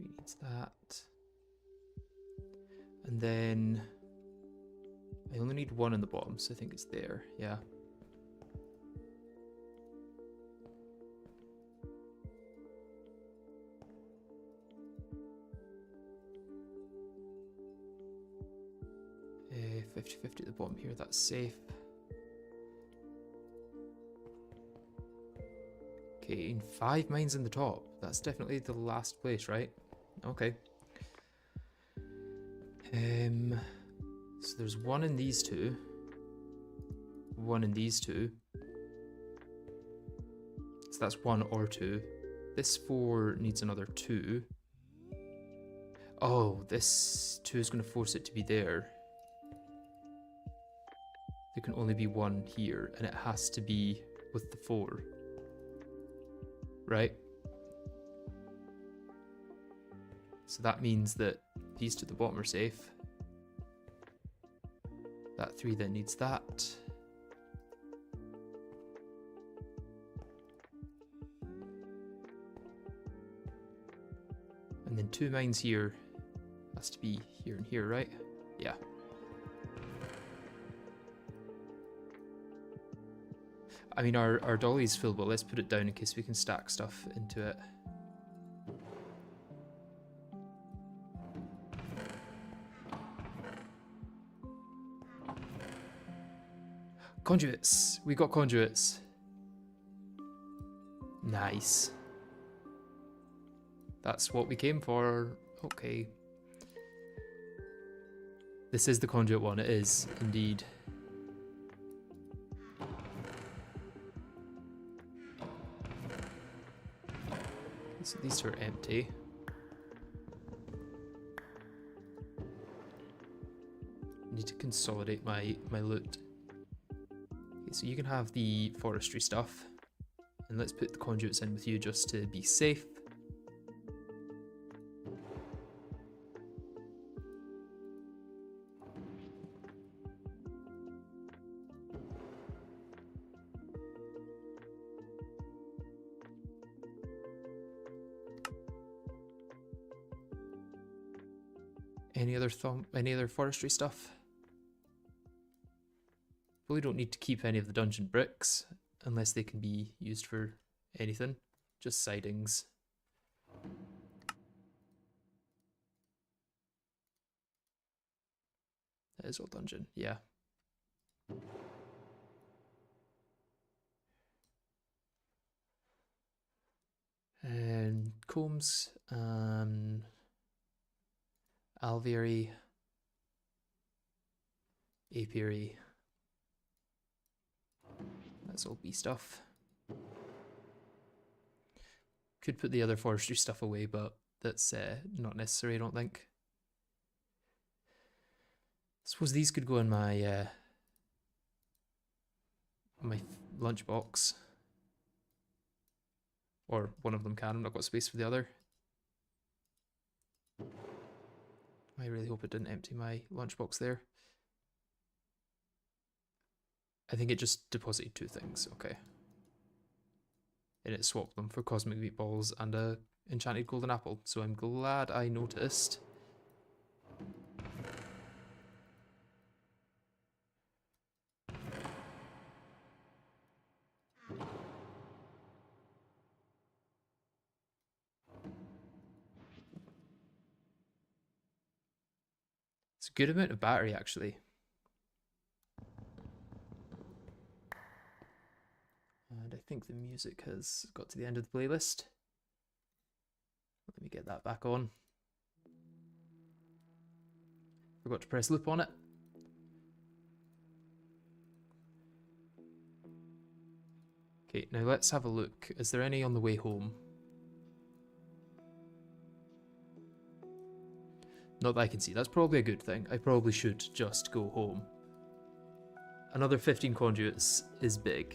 Needs that. And then I only need 1 in the bottom, so I think it's there, yeah. Uh, 50-50 at the bottom here, that's safe. Okay, and 5 mines in the top. That's definitely the last place, right? Okay. So there's 1 in these 2. 1 in these 2. So that's 1 or 2. This 4 needs another 2. Oh, this 2 is going to force it to be there. There can only be 1 here, and it has to be with the 4. Right? So that means that these 2 at the bottom are safe. That 3 then needs that. And then 2 mines here. Has to be here and here, right? Yeah. I mean, our dolly's full, but let's put it down in case we can stack stuff into it. Conduits! We got conduits. Nice. That's what we came for. Okay. This is the conduit one, it is, indeed. So these two are empty. Need to consolidate my loot. Okay, so you can have the forestry stuff. And let's put the conduits in with you just to be safe. Any other forestry stuff? Probably don't need to keep any of the dungeon bricks unless they can be used for anything. Just sidings. That is all dungeon, yeah. And combs, alveary, apiary. That's all B stuff. Could put the other forestry stuff away, but that's not necessary, I don't think. Suppose these could go in my my lunchbox. Or one of them can, I've not got space for the other. I really hope it didn't empty my lunchbox there. I think it just deposited 2 things, okay. And it swapped them for cosmic meatballs and a enchanted golden apple, so I'm glad I noticed. It's a good amount of battery, actually. And I think the music has got to the end of the playlist. Let me get that back on. Forgot to press loop on it. Okay, now let's have a look. Is there any on the way home? Not that I can see. That's probably a good thing. I probably should just go home. Another 15 conduits is big.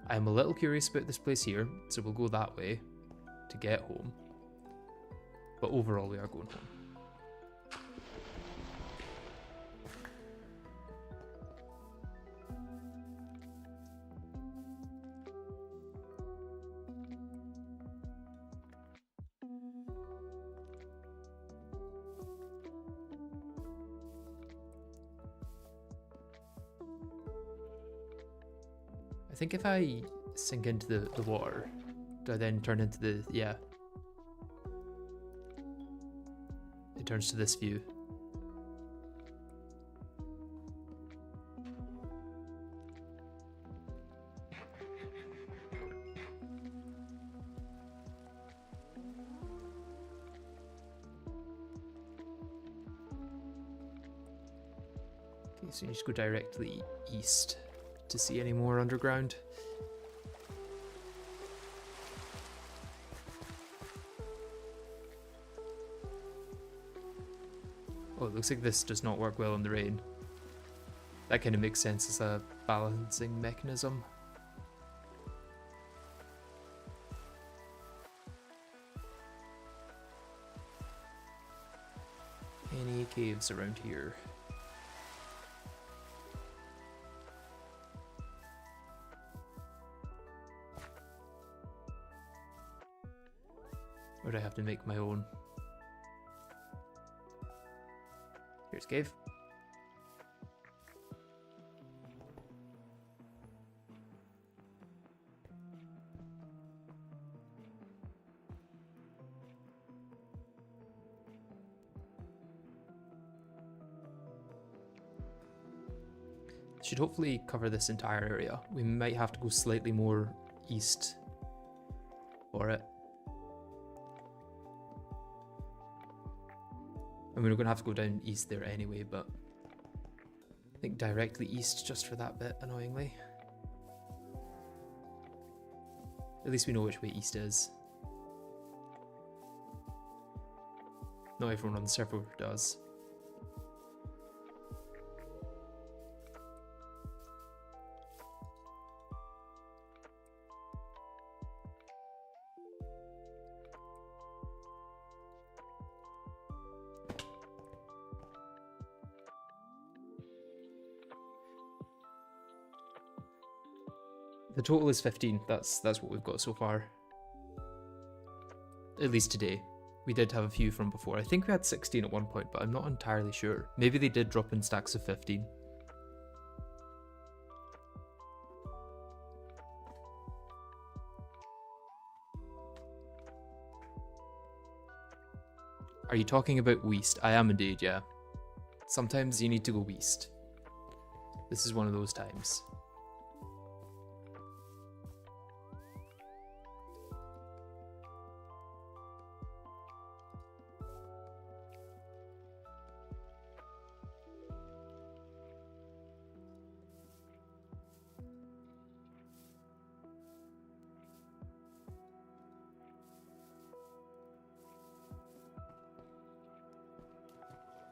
I'm a little curious about this place here, so we'll go that way to get home. But overall, we are going home. I think if I sink into the water, do I then turn into the... yeah. It turns to this view. Okay, so you just go directly east to see any more underground. Oh, it looks like this does not work well in the rain. That kind of makes sense as a balancing mechanism. Any caves around here? Or do I have to make my own? Here's a cave. Should hopefully cover this entire area. We might have to go slightly more east for it. I mean, we're going to have to go down east there anyway, but think directly east just for that bit, annoyingly. At least we know which way east is. Not everyone on the server does. The total is 15. That's what we've got so far. At least today. We did have a few from before. I think we had 16 at one point, but I'm not entirely sure. Maybe they did drop in stacks of 15. Are you talking about west? I am indeed, yeah. Sometimes you need to go west. This is one of those times.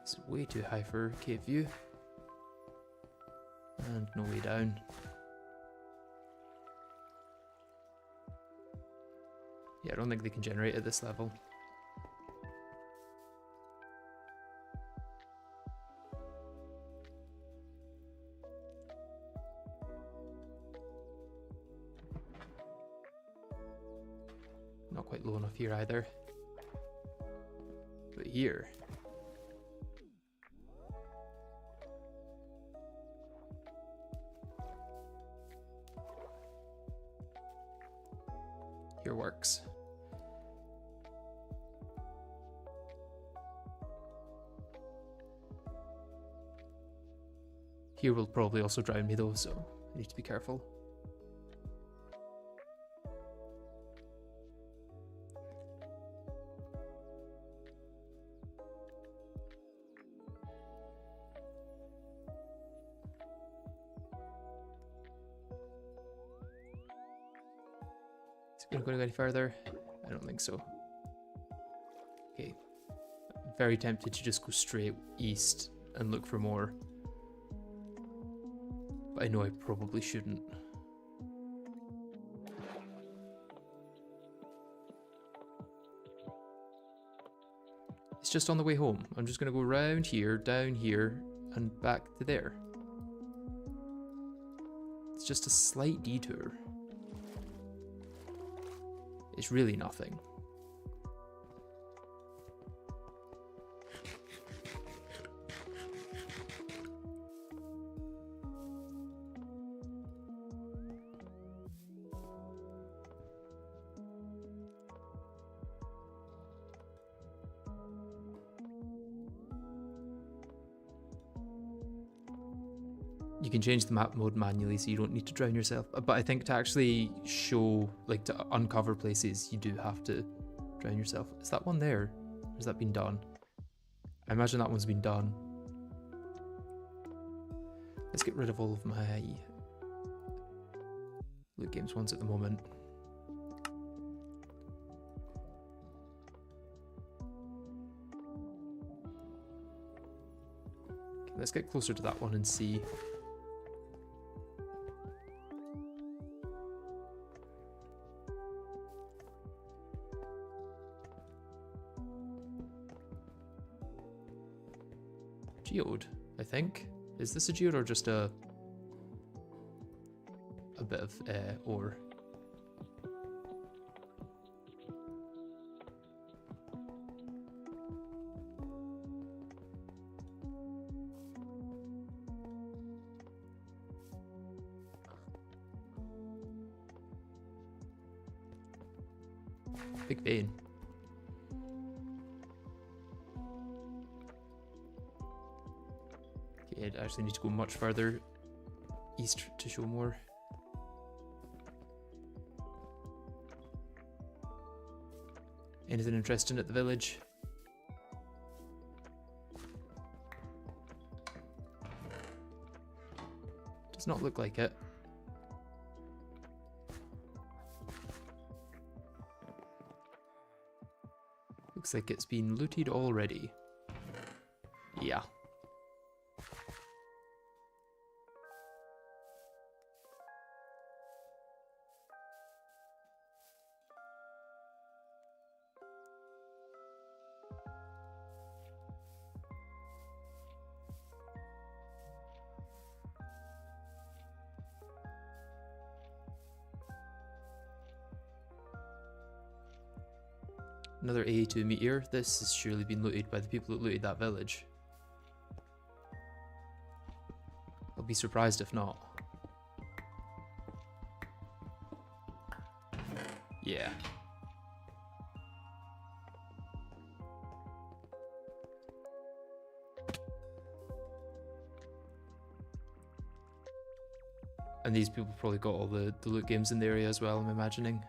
It's way too high for cave view. And no way down. Yeah, I don't think they can generate at this level. Not quite low enough here either. But here. Here works. Here will probably also drown me though, so I need to be careful. Is it going to go any further? I don't think so. Okay. I'm very tempted to just go straight east and look for more. But I know I probably shouldn't. It's just on the way home. I'm just going to go around here, down here, and back to there. It's just a slight detour. It's really nothing. You can change the map mode manually so you don't need to drown yourself. But I think to actually show, like to uncover places, you do have to drown yourself. Is that one there? Or has that been done? I imagine that one's been done. Let's get rid of all of my Loot Games ones at the moment. Okay, let's get closer to that one and see. Geode, I think. Is this a geode or just a bit of ore? Big vein. Okay, I actually need to go much further east to show more. Anything interesting at the village? Does not look like it. Looks like it's been looted already. Yeah. Another A2 meteor. This has surely been looted by the people that looted that village. I'll be surprised if not. Yeah. And these people probably got all the loot games in the area as well, I'm imagining.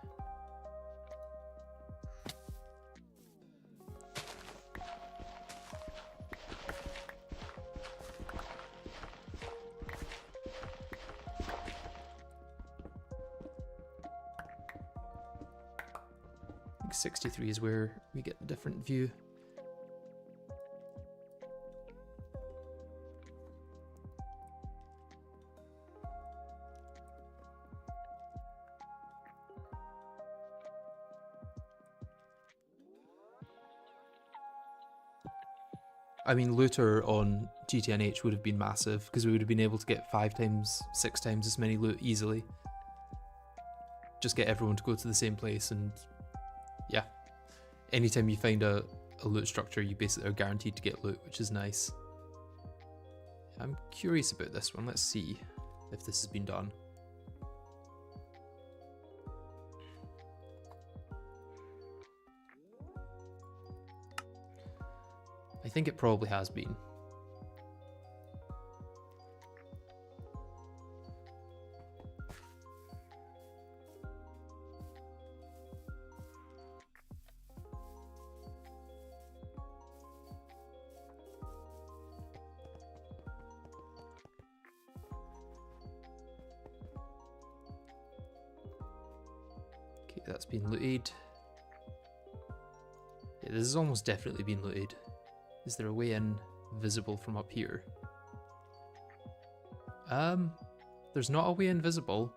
I think 63 is where we get a different view. I mean, looter on GTNH would have been massive because we would have been able to get 5 times, 6 times as many loot easily. Just get everyone to go to the same place, and yeah. Anytime you find a loot structure, you basically are guaranteed to get loot, which is nice. I'm curious about this one. Let's see if this has been done. I think it probably has been. Okay, that's been looted. Yeah, this has almost definitely been looted. Is there a way in visible from up here? There's not a way in visible.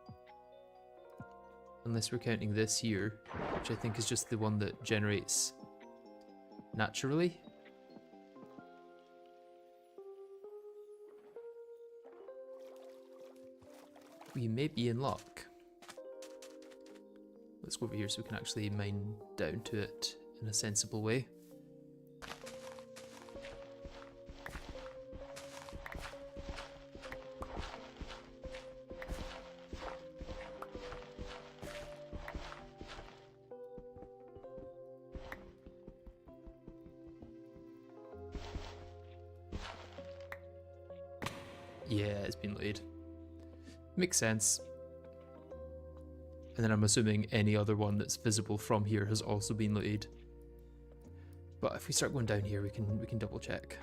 Unless we're counting this here, which I think is just the one that generates naturally. We may be in luck. Let's go over here so we can actually mine down to it in a sensible way. Yeah, it's been looted. Makes sense. And then I'm assuming any other one that's visible from here has also been looted. But if we start going down here, we can double check.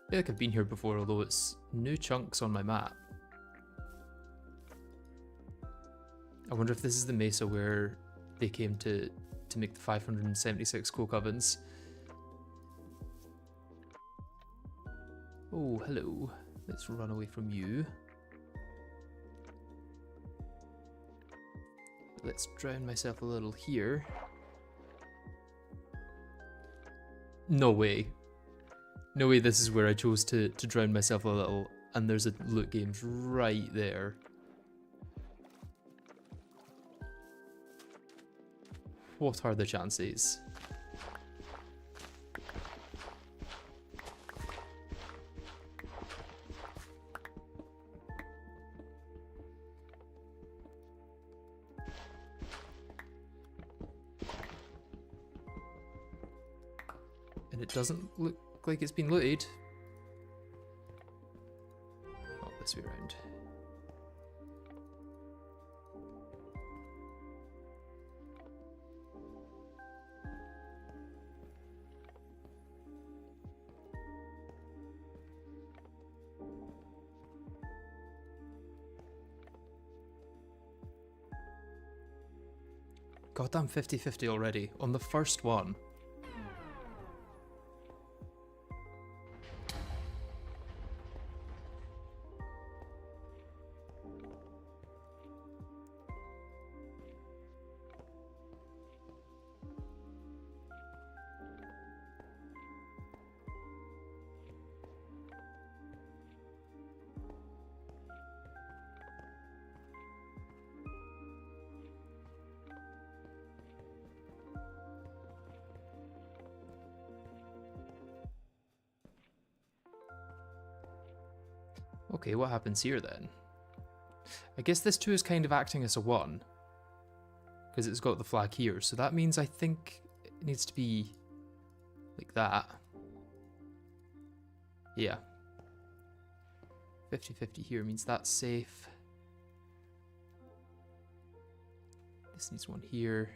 I feel like I've been here before, although it's new chunks on my map. I wonder if this is the mesa where they came to make the 576 coke ovens. Oh, hello. Let's run away from you. Let's drown myself a little here. No way. No way this is where I chose to drown myself a little, and there's a loot games right there. What are the chances? it doesn't look like it's been looted. Oh, this way around. Goddamn 50-50 already on the first one. Okay, what happens here then? I guess this 2 is kind of acting as a 1. Because it's got the flag here. So that means I think it needs to be like that. Yeah. 50-50 here means that's safe. This needs one here.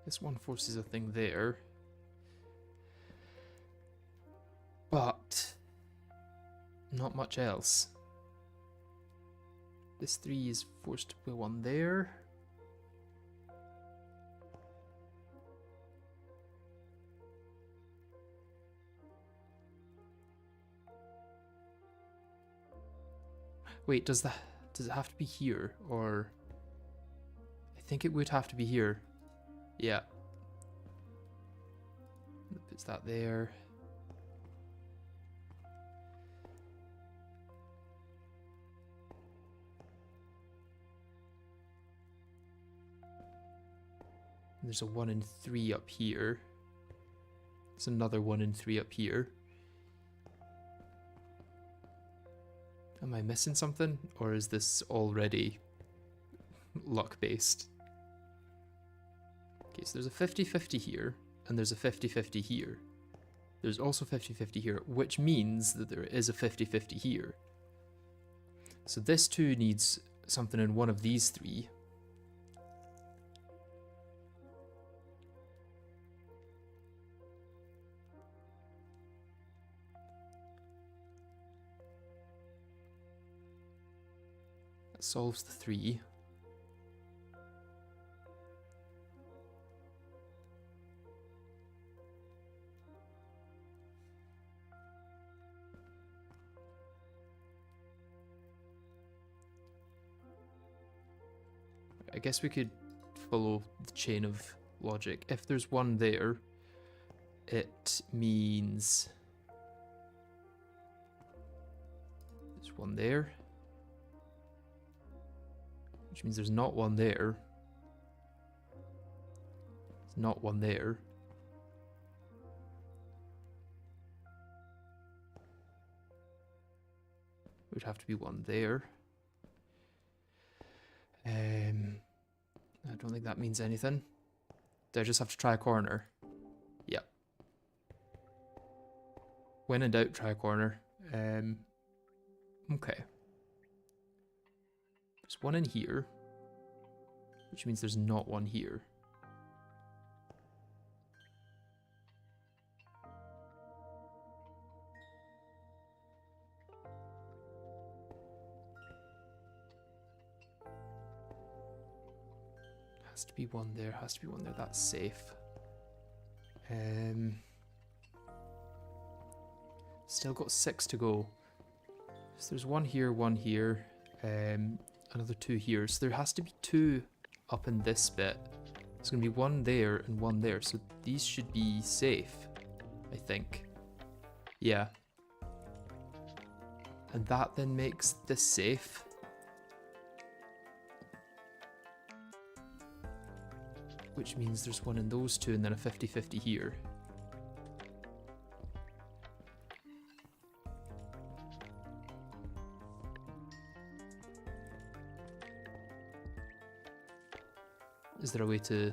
This one forces a thing there. But not much else. This 3 is forced to put one there. Wait, does it have to be here, or I think it would have to be here. Yeah. Puts that there. There's a 1 and 3 up here. There's another 1 and 3 up here. Am I missing something? Or is this already luck-based? Okay, so there's a 50-50 here, and there's a 50-50 here. There's also 50-50 here, which means that there is a 50-50 here. So this 2 needs something in one of these 3. That solves the 3. I guess we could follow the chain of logic. If there's 1 there, it means there's 1 there, which means there's not 1 there. There's not 1 there. It would have to be 1 there. I don't think that means anything. Do I just have to try a corner? Yep. When in doubt, try a corner. Okay. There's 1 in here, which means there's not 1 here. Has to be 1 there, has to be 1 there, that's safe. Still got 6 to go. So there's 1 here, 1 here, another 2 here. So there has to be 2 up in this bit. There's going to be 1 there and 1 there. So these should be safe, I think. Yeah. And that then makes this safe. Which means there's 1 in those 2 and then a 50-50 here. Is there a way to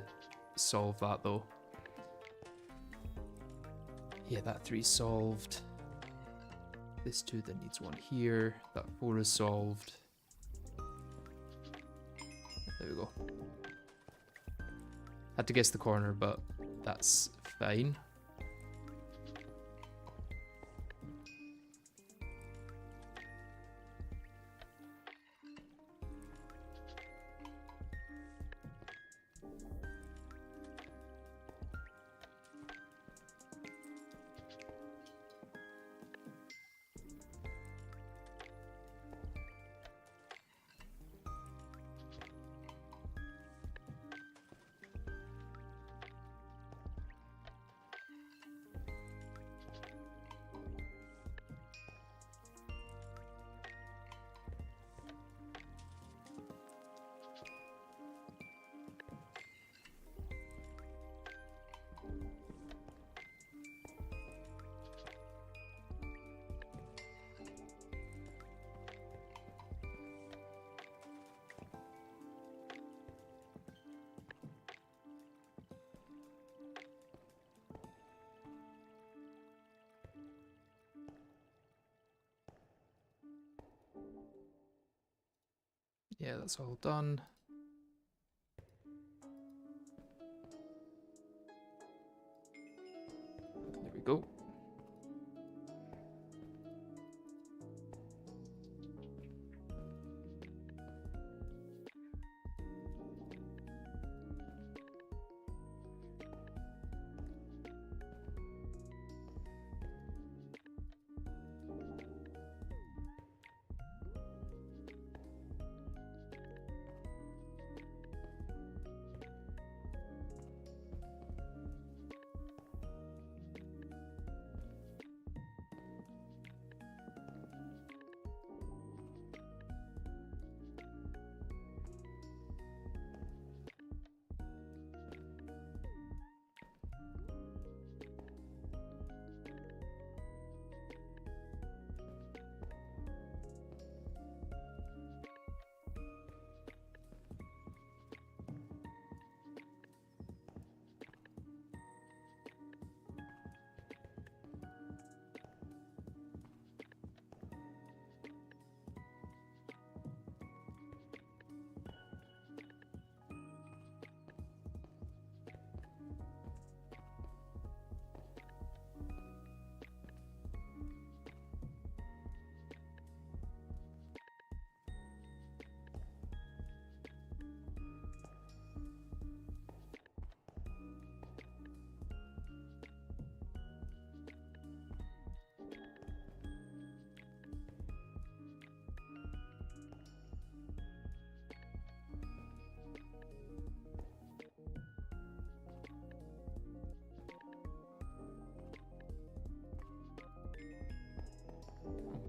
solve that though? Yeah, that 3 is solved. This 2 then needs 1 here. That 4 is solved. There we go. Had to guess the corner, but that's fine. Yeah, that's all done. There we go.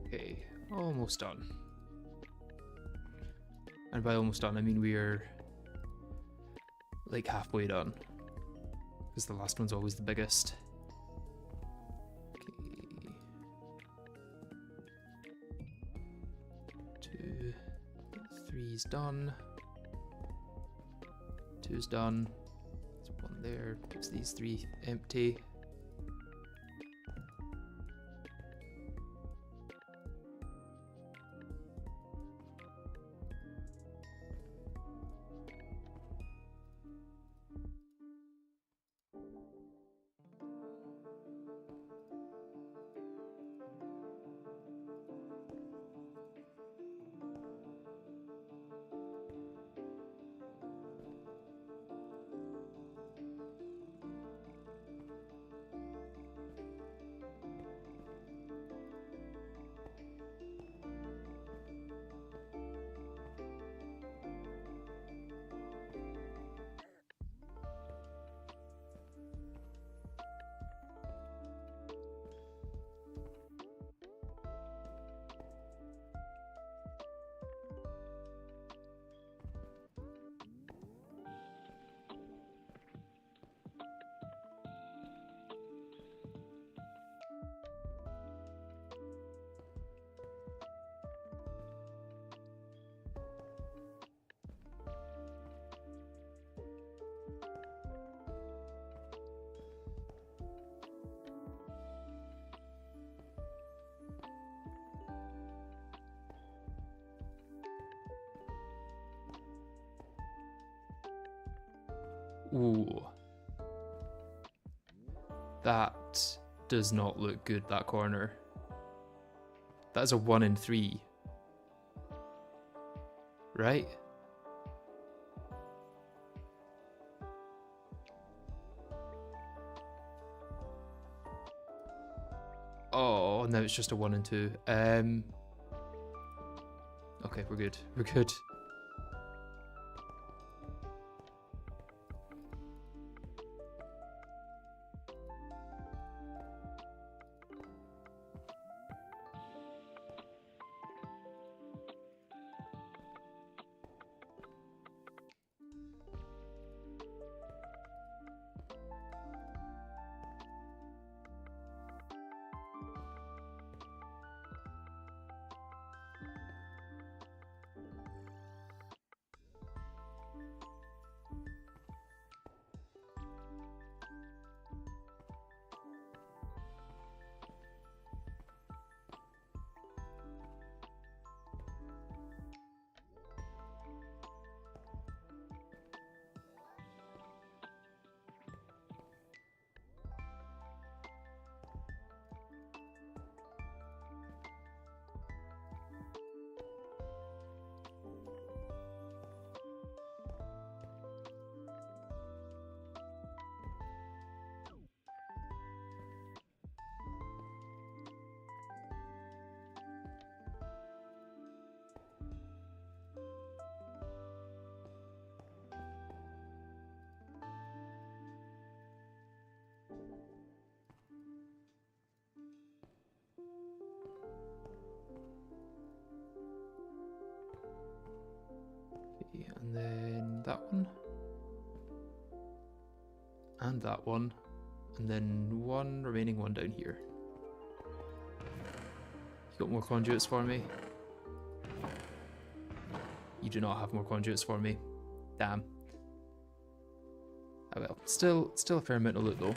Okay, almost done. And by almost done, I mean we're like halfway done. Because the last one's always the biggest. Okay. 2, 3's done. 2's done. There's 1 there. Puts these 3 empty. Ooh. That does not look good, that corner. That is a 1 in 3. Right? Oh, no, it's just a 1 in 2. Okay, we're good. We're good. And then that one. And that one. And then one remaining one down here. You got more conduits for me? You do not have more conduits for me. Damn. Oh well. Still a fair amount of loot though.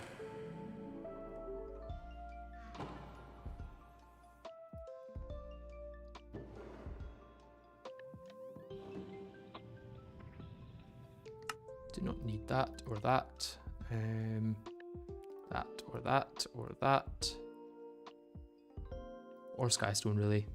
Do not need that or that. That or that or that. Or Skystone, really.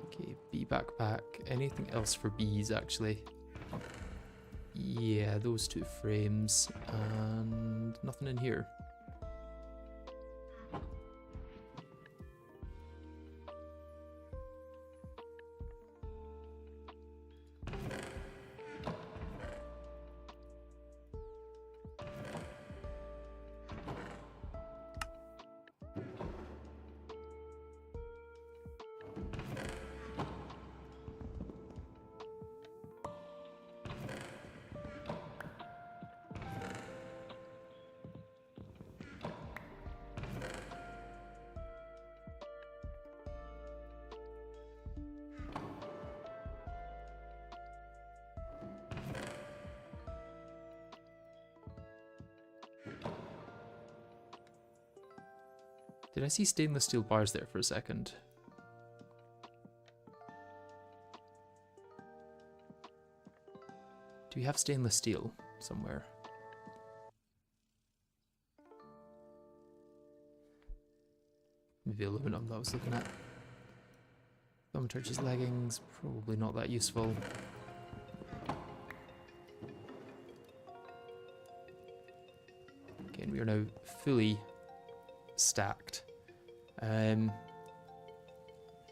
Okay, bee backpack. Anything else for bees, actually? Yeah, those 2 frames. And nothing in here. Did I see stainless steel bars there for a second? Do we have stainless steel somewhere? Maybe aluminum that I was looking at. Thaumaturge's leggings, probably not that useful. Okay, and we are now fully stacked.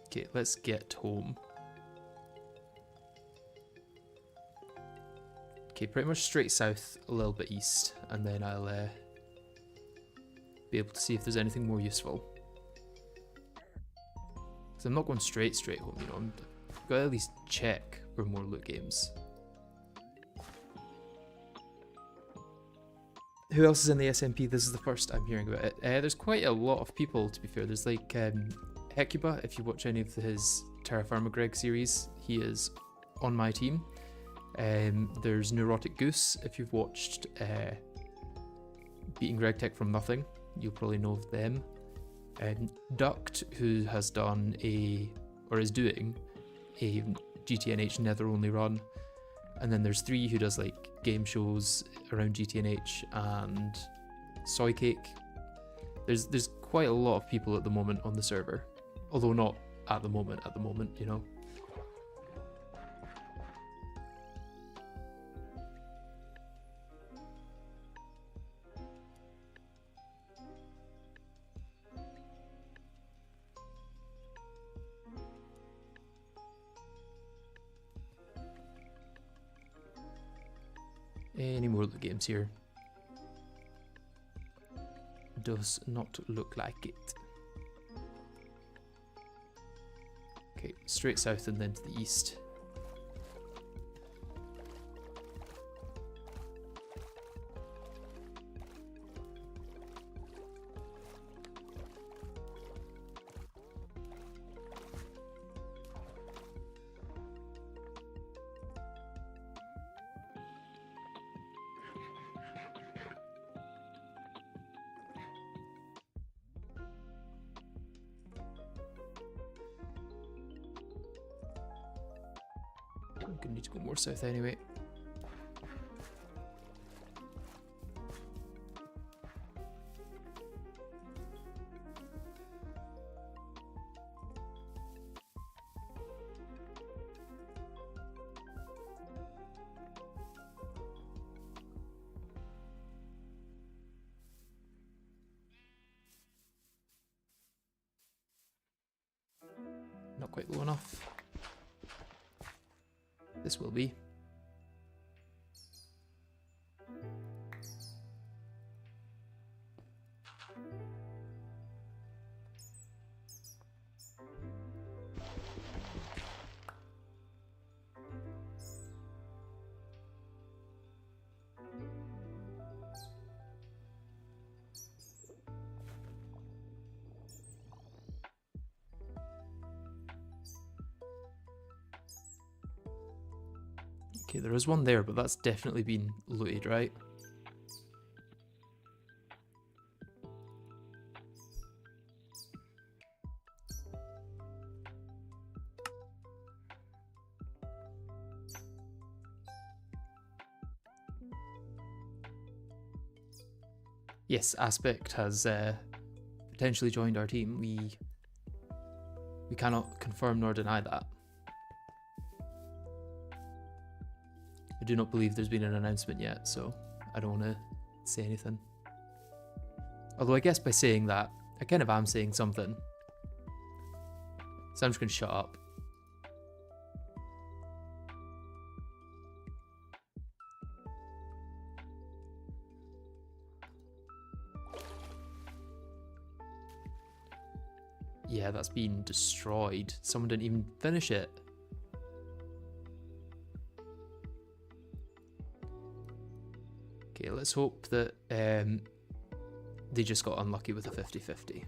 Okay, let's get home. Okay, pretty much straight south, a little bit east, and then I'll be able to see if there's anything more useful. Because I'm not going straight home, you know, I've got to at least check for more loot games. Who else is in the SMP? This is the first I'm hearing about it. There's quite a lot of people, to be fair. There's like Hecuba, if you watch any of his Terraforma Greg series, he is on my team. There's Neurotic Goose, if you've watched Beating GregTech from Nothing, you'll probably know of them. Duct, who has done or is doing a GTNH Nether only run, and then there's 3 who does like game shows around GTNH, and Soycake. There's quite a lot of people at the moment on the server, although not at the moment, you know. Any more of the games here? Does not look like it. Okay, straight south and then to the east. I'm gonna need to go more south anyway. Not quite low enough. This will be. Okay, there is one there, but that's definitely been looted, right? Yes, Aspect has potentially joined our team. We cannot confirm nor deny that. I do not believe there's been an announcement yet, so I don't want to say anything. Although I guess by saying that, I kind of am saying something. So I'm just going to shut up. Yeah, that's been destroyed. Someone didn't even finish it. Okay, let's hope that they just got unlucky with a 50-50.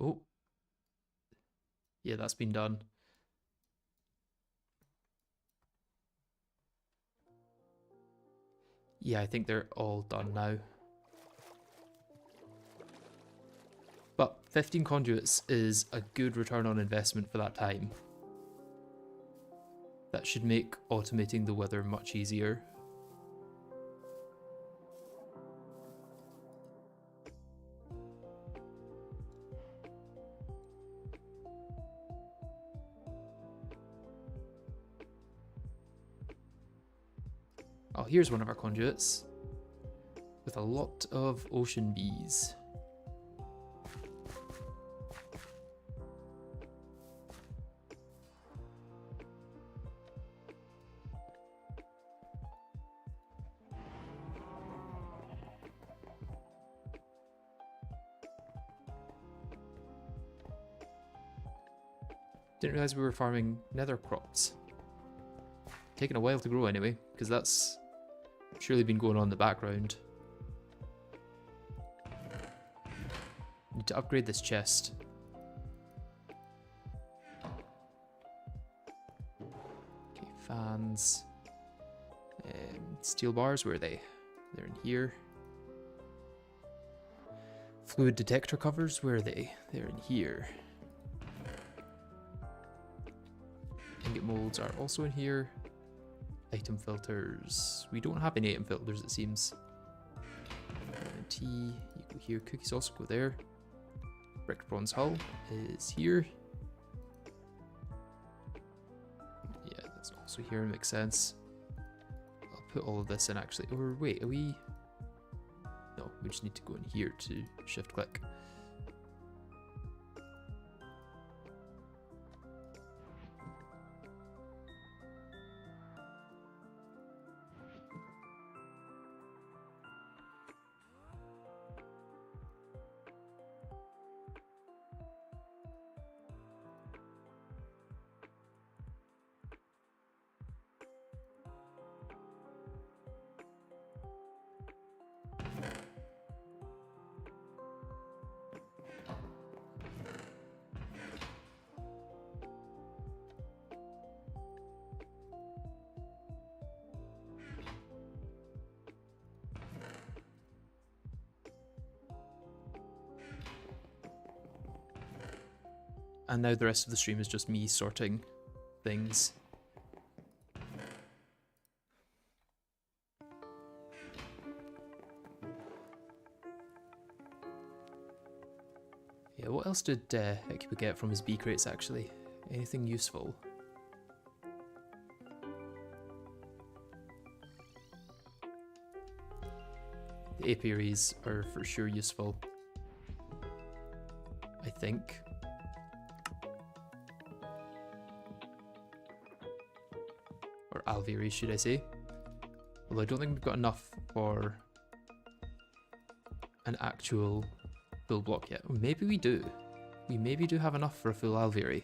Oh. Yeah, that's been done. Yeah, I think they're all done now. But 15 conduits is a good return on investment for that time. That should make automating the weather much easier. Oh, here's one of our conduits with a lot of ocean bees. Didn't realize we were farming nether crops. Taking a while to grow anyway, because that's surely been going on in the background. Need to upgrade this chest. Okay, fans. Steel bars, where are they? They're in here. Fluid detector covers, where are they? They're in here. Ingot molds are also in here. Item filters. We don't have any item filters, it seems. Tea, you go here. Cookies also go there. Brick bronze hull is here. Yeah, that's also here, makes sense. I'll put all of this in actually. Or wait, are we? No, we just need to go in here to shift click. And now the rest of the stream is just me sorting things. Yeah, what else did Ekipa get from his bee crates actually? Anything useful? The apiaries are for sure useful, I think. Or alvearies, should I say. Although I don't think we've got enough for an actual full block yet. Or maybe we do. We maybe do have enough for a full alveary.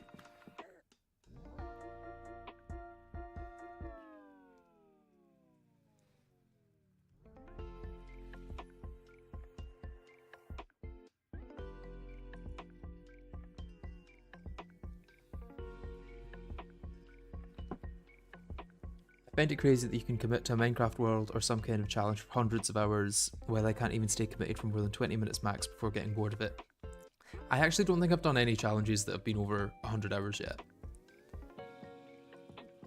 I find it crazy that you can commit to a Minecraft world or some kind of challenge for hundreds of hours, while I can't even stay committed for more than 20 minutes max before getting bored of it. I actually don't think I've done any challenges that have been over 100 hours yet.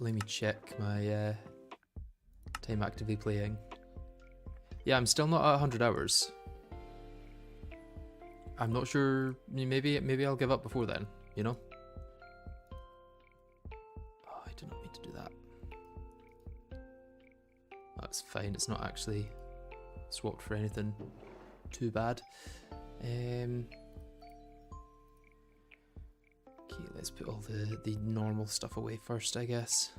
Let me check my time actively playing. Yeah, I'm still not at 100 hours. I'm not sure, maybe I'll give up before then, you know? Oh, I did not mean to do that. That's fine, it's not actually swapped for anything too bad. Okay, let's put all the normal stuff away first, I guess.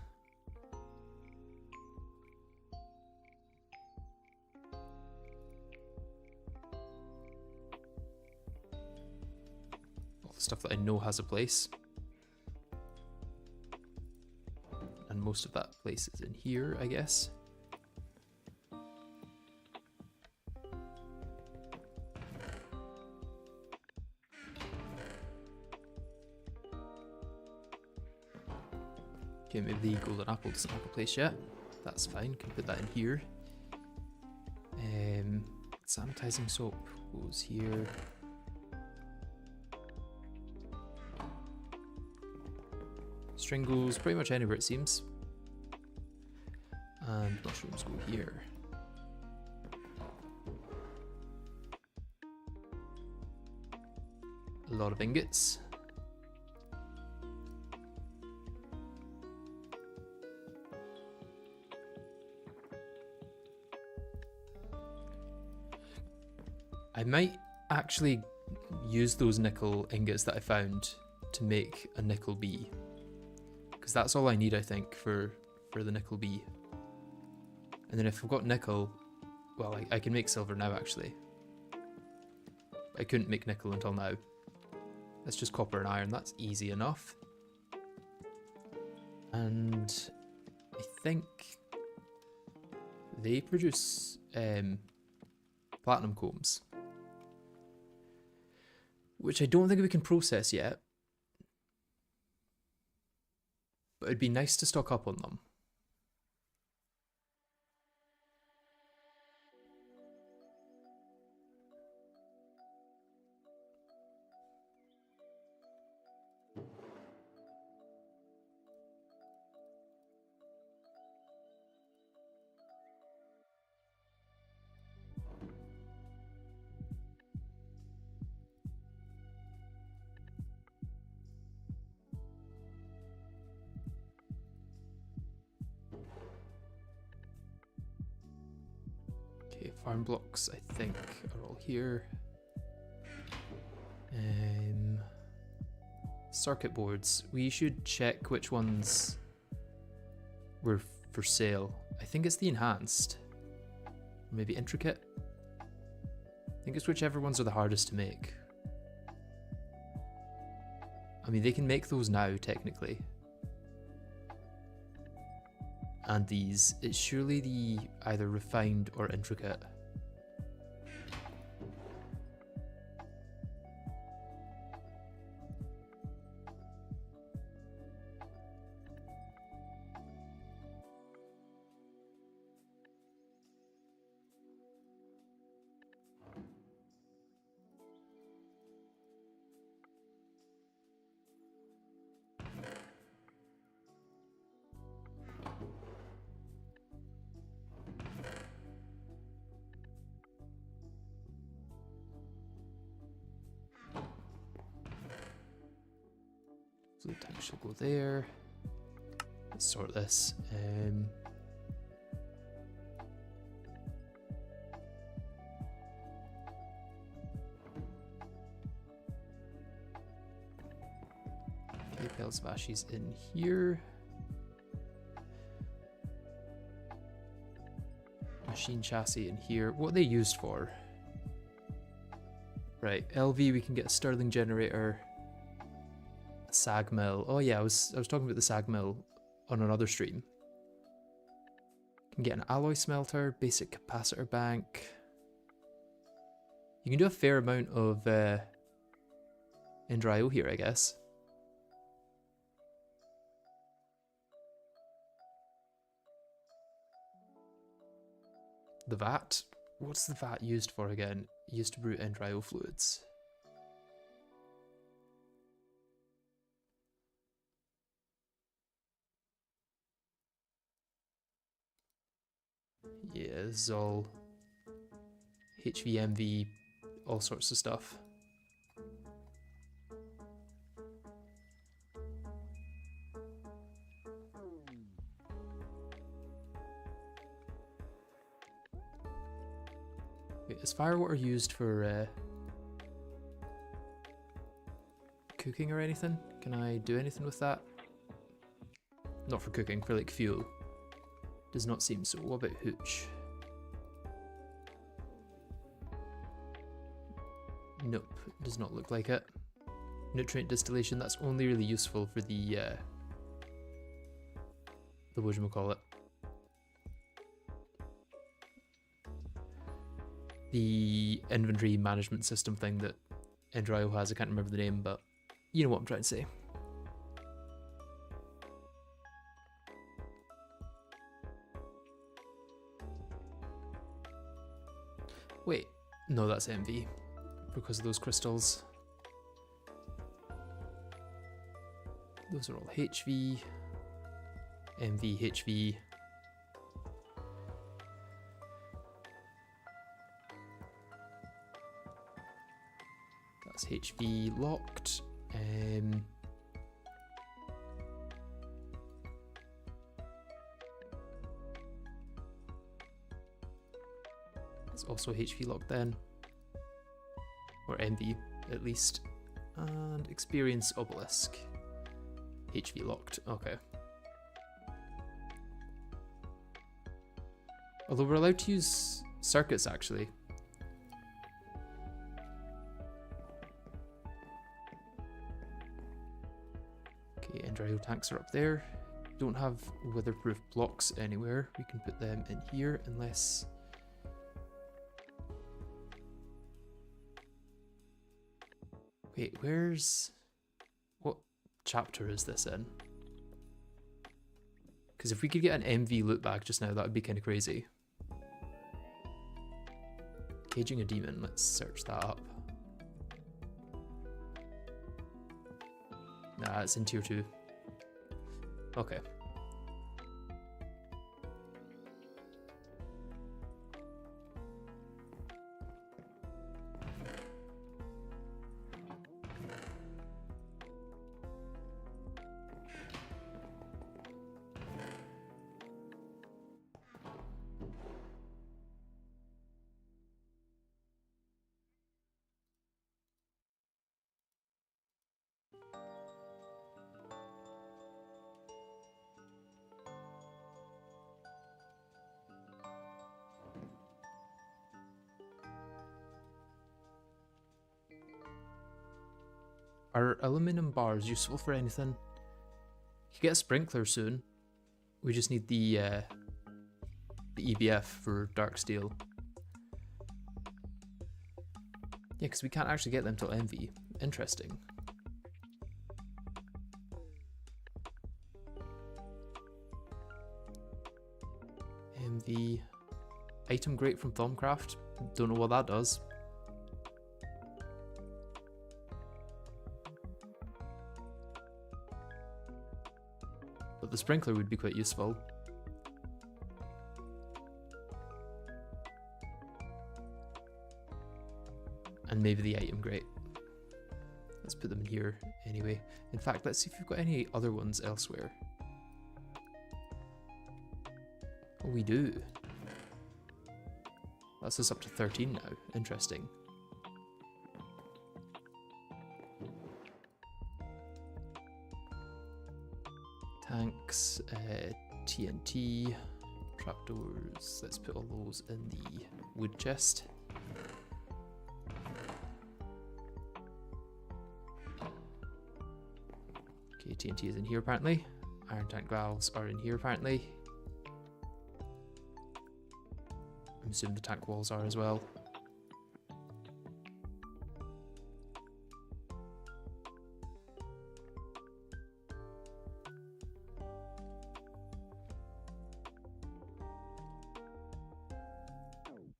All the stuff that I know has a place. And most of that place is in here, I guess. Okay, maybe the golden apple doesn't have a place yet. That's fine, can put that in here. Sanitizing soap goes here. String goes pretty much anywhere it seems. And mushrooms go here. A lot of ingots. I might actually use those nickel ingots that I found to make a nickel bee, because that's all I need, I think, for the nickel bee. And then if I've got nickel, well, I can make silver now, actually. I couldn't make nickel until now. That's just copper and iron. That's easy enough. And I think they produce platinum combs, which I don't think we can process yet. But it'd be nice to stock up on them. Farm blocks, I think, are all here. Circuit boards. We should check which ones were for sale. I think it's the enhanced. Maybe intricate. I think it's whichever ones are the hardest to make. I mean, they can make those now, technically. And these, it's surely the either refined or intricate. So the tank should go there. Let's sort this. Okay, pellets of ashes in here. Machine chassis in here. What are they used for? Right, LV, we can get a Stirling generator. Sag mill. Oh yeah, I was talking about the sag mill on another stream. Can get an alloy smelter, basic capacitor bank. You can do a fair amount of Ender IO here, I guess. The vat. What's the vat used for again? Used to brew Ender IO fluids. Yeah, this is all HVMV, all sorts of stuff. Wait, is firewater used for cooking or anything? Can I do anything with that? Not for cooking, for like fuel. Does not seem so. What about hooch? Nope, does not look like it. Nutrient distillation, that's only really useful for the whatchamacallit. The inventory management system thing that Ender IO has, I can't remember the name, but you know what I'm trying to say. Wait, no, that's MV, because of those crystals. Those are all HV, MV, HV. That's HV locked. It's also HV locked then. envy at least. And experience obelisk. HV locked, okay. Although we're allowed to use circuits actually. Okay, Endrail tanks are up there. Don't have weatherproof blocks anywhere. We can put them in here unless... Wait, where's... What chapter is this in? Because if we could get an MV loot bag just now, that would be kind of crazy. Caging a demon, let's search that up. Nah, it's in tier 2. Okay. Are aluminum bars useful for anything? You can get a sprinkler soon. We just need the EBF for dark steel. Yeah, because we can't actually get them till MV. Interesting. MV item great from Thaumcraft. Don't know what that does. But the sprinkler would be quite useful. And maybe the item great. Let's put them in here anyway. In fact, let's see if we've got any other ones elsewhere. Oh, we do. That's us up to 13 now. Interesting. Tanks, TNT, trapdoors. Let's put all those in the wood chest. Okay, TNT is in here apparently. Iron tank valves are in here apparently. I'm assuming the tank walls are as well.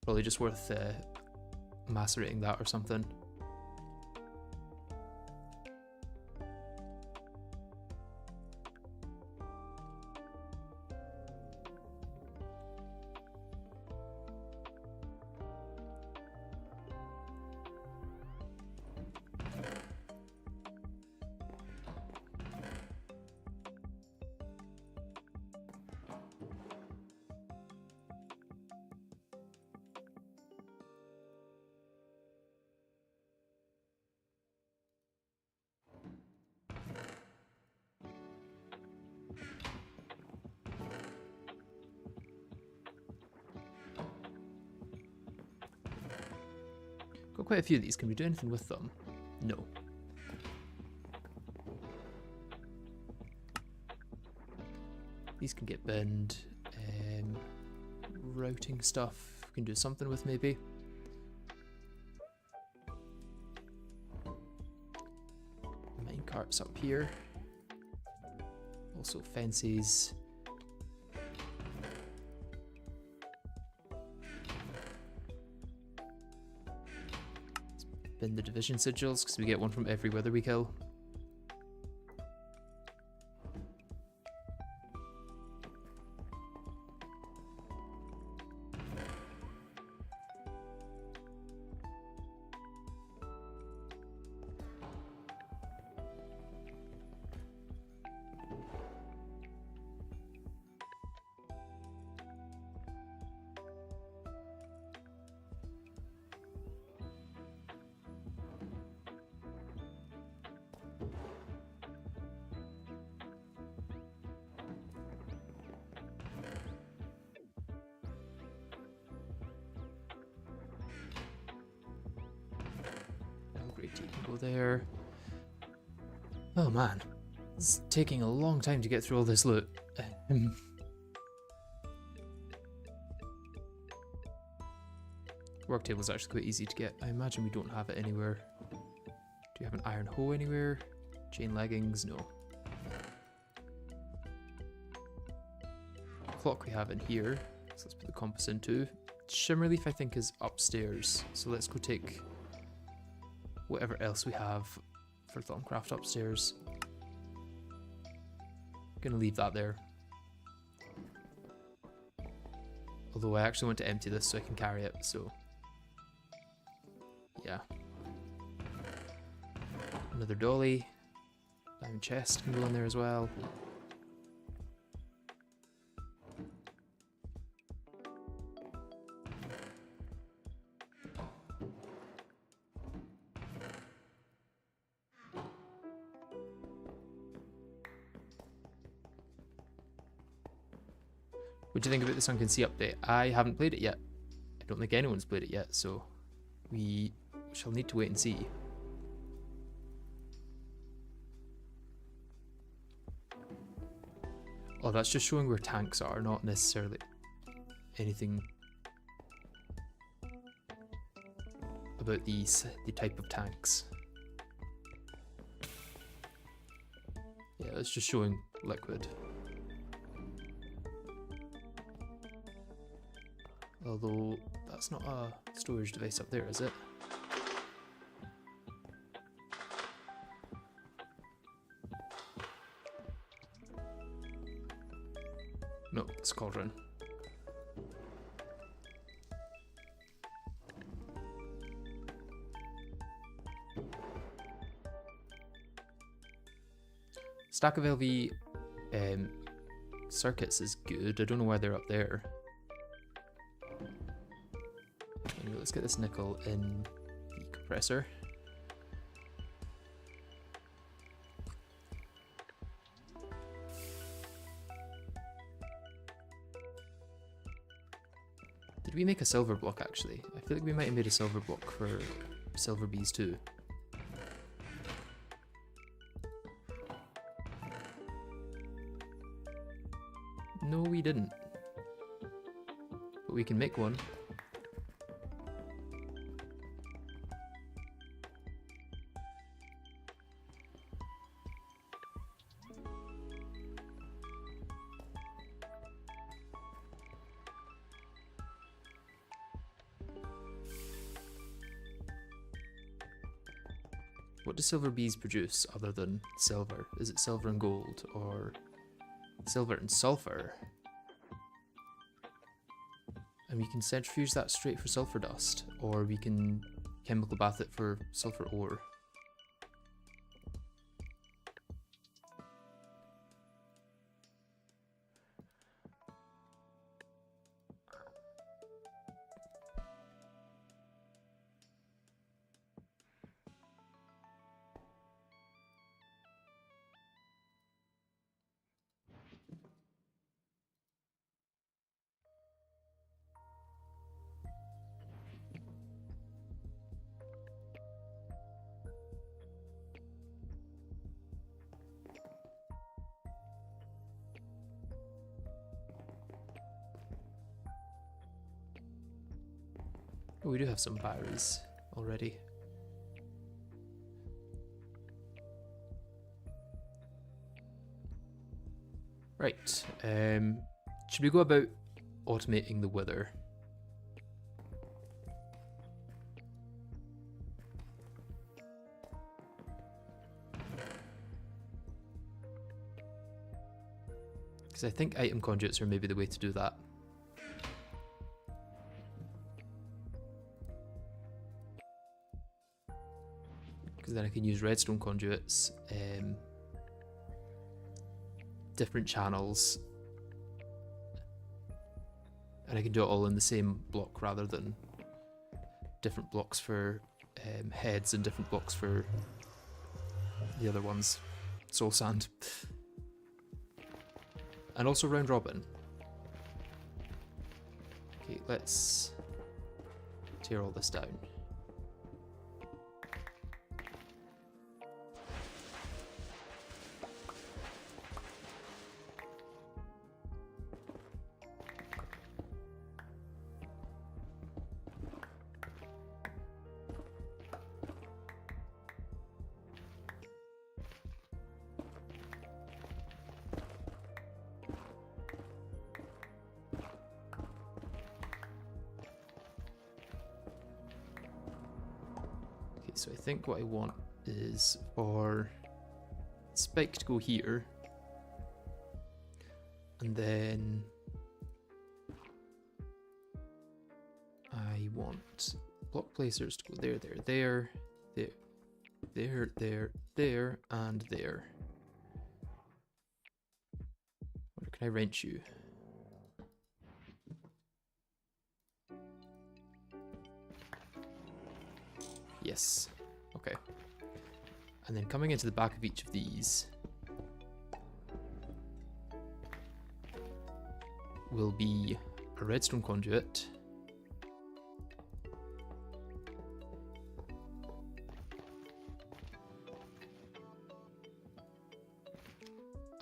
Probably just worth macerating that or something. Got quite a few of these. Can we do anything with them? No. These can get binned. Routing stuff we can do something with maybe. Minecarts up here. Also fences. Bin the division sigils because we get one from every wither we kill. Go there. Oh man, it's taking a long time to get through all this loot. Work table is actually quite easy to get. I imagine we don't have it anywhere. Do you have an iron hoe anywhere? Chain leggings? No. Clock we have in here, so let's put the compass in too. Shimmerleaf I think is upstairs, so let's go take whatever else we have for Thaumcraft upstairs. Gonna leave that there. Although I actually want to empty this so I can carry it, so yeah. Another dolly. Diamond chest can go in there as well. What do you think about the Sunken Sea update? I haven't played it yet. I don't think anyone's played it yet, so we shall need to wait and see. Oh, that's just showing where tanks are, not necessarily anything about the type of tanks. Yeah, it's just showing liquid. Although, that's not a storage device up there, is it? No, it's cauldron. Stack of LV circuits is good. I don't know why they're up there. Anyway, let's get this nickel in the compressor. Did we make a silver block actually? I feel like we might have made a silver block for silver bees too. No, we didn't. But we can make one. What do silver bees produce other than silver? Is it silver and gold or silver and sulfur? And we can centrifuge that straight for sulfur dust, or we can chemical bath it for sulfur ore. Oh, we do have some batteries already. Right, should we go about automating the wither? Because I think item conduits are maybe the way to do that. Because then I can use redstone conduits, different channels, and I can do it all in the same block rather than different blocks for heads and different blocks for the other ones. Soul sand. And also round robin. Okay, let's tear all this down. Okay, so I think what I want is for spike to go here, and then I want block placers to go there, there, there, there, there, there, there, and there. Where can I wrench you? Yes. Okay. And then coming into the back of each of these will be a redstone conduit.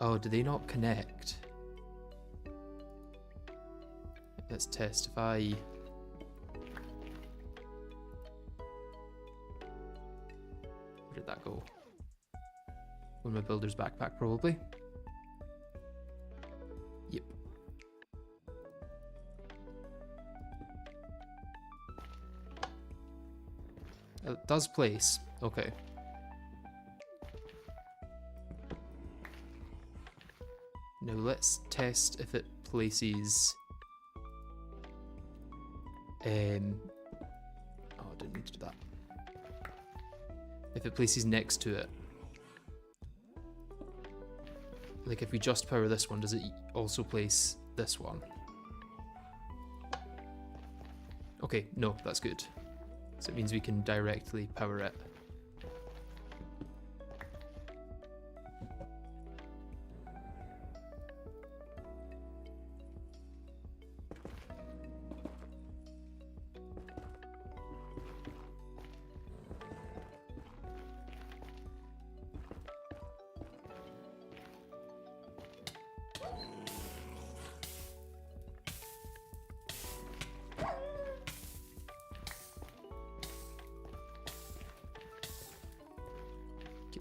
Oh, do they not connect? Let's test if I... Where did that go? In my builder's backpack, probably. Yep. It does place. Okay. Now let's test if it places... Oh, I didn't need to do that. If it places next to it. Like if we just power this one, does it also place this one? Okay, no, that's good. So it means we can directly power it.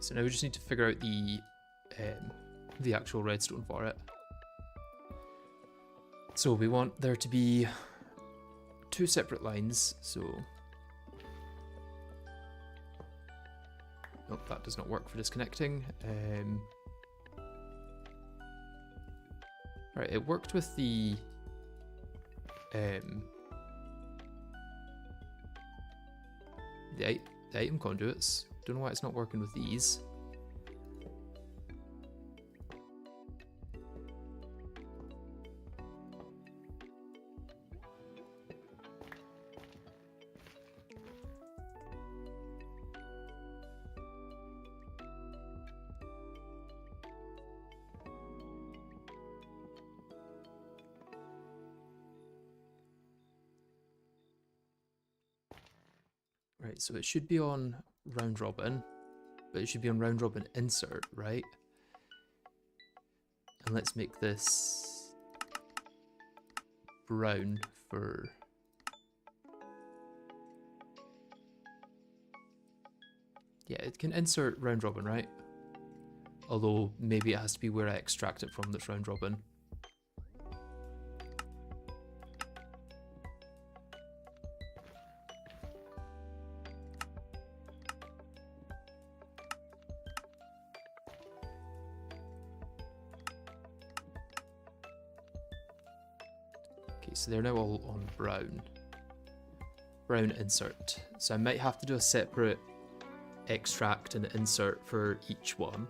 So now we just need to figure out the actual redstone for it. So we want there to be 2 separate lines, so... Nope, that does not work for disconnecting. Right, it worked with the... the item conduits. Don't know why it's not working with these. Right, so it should be on round robin, but it should be on round robin insert, right? And let's make this brown for... Yeah, it can insert round robin, right? Although maybe it has to be where I extract it from that's round robin. So they're now all on brown. Brown insert. So I might have to do a separate extract and insert for each one,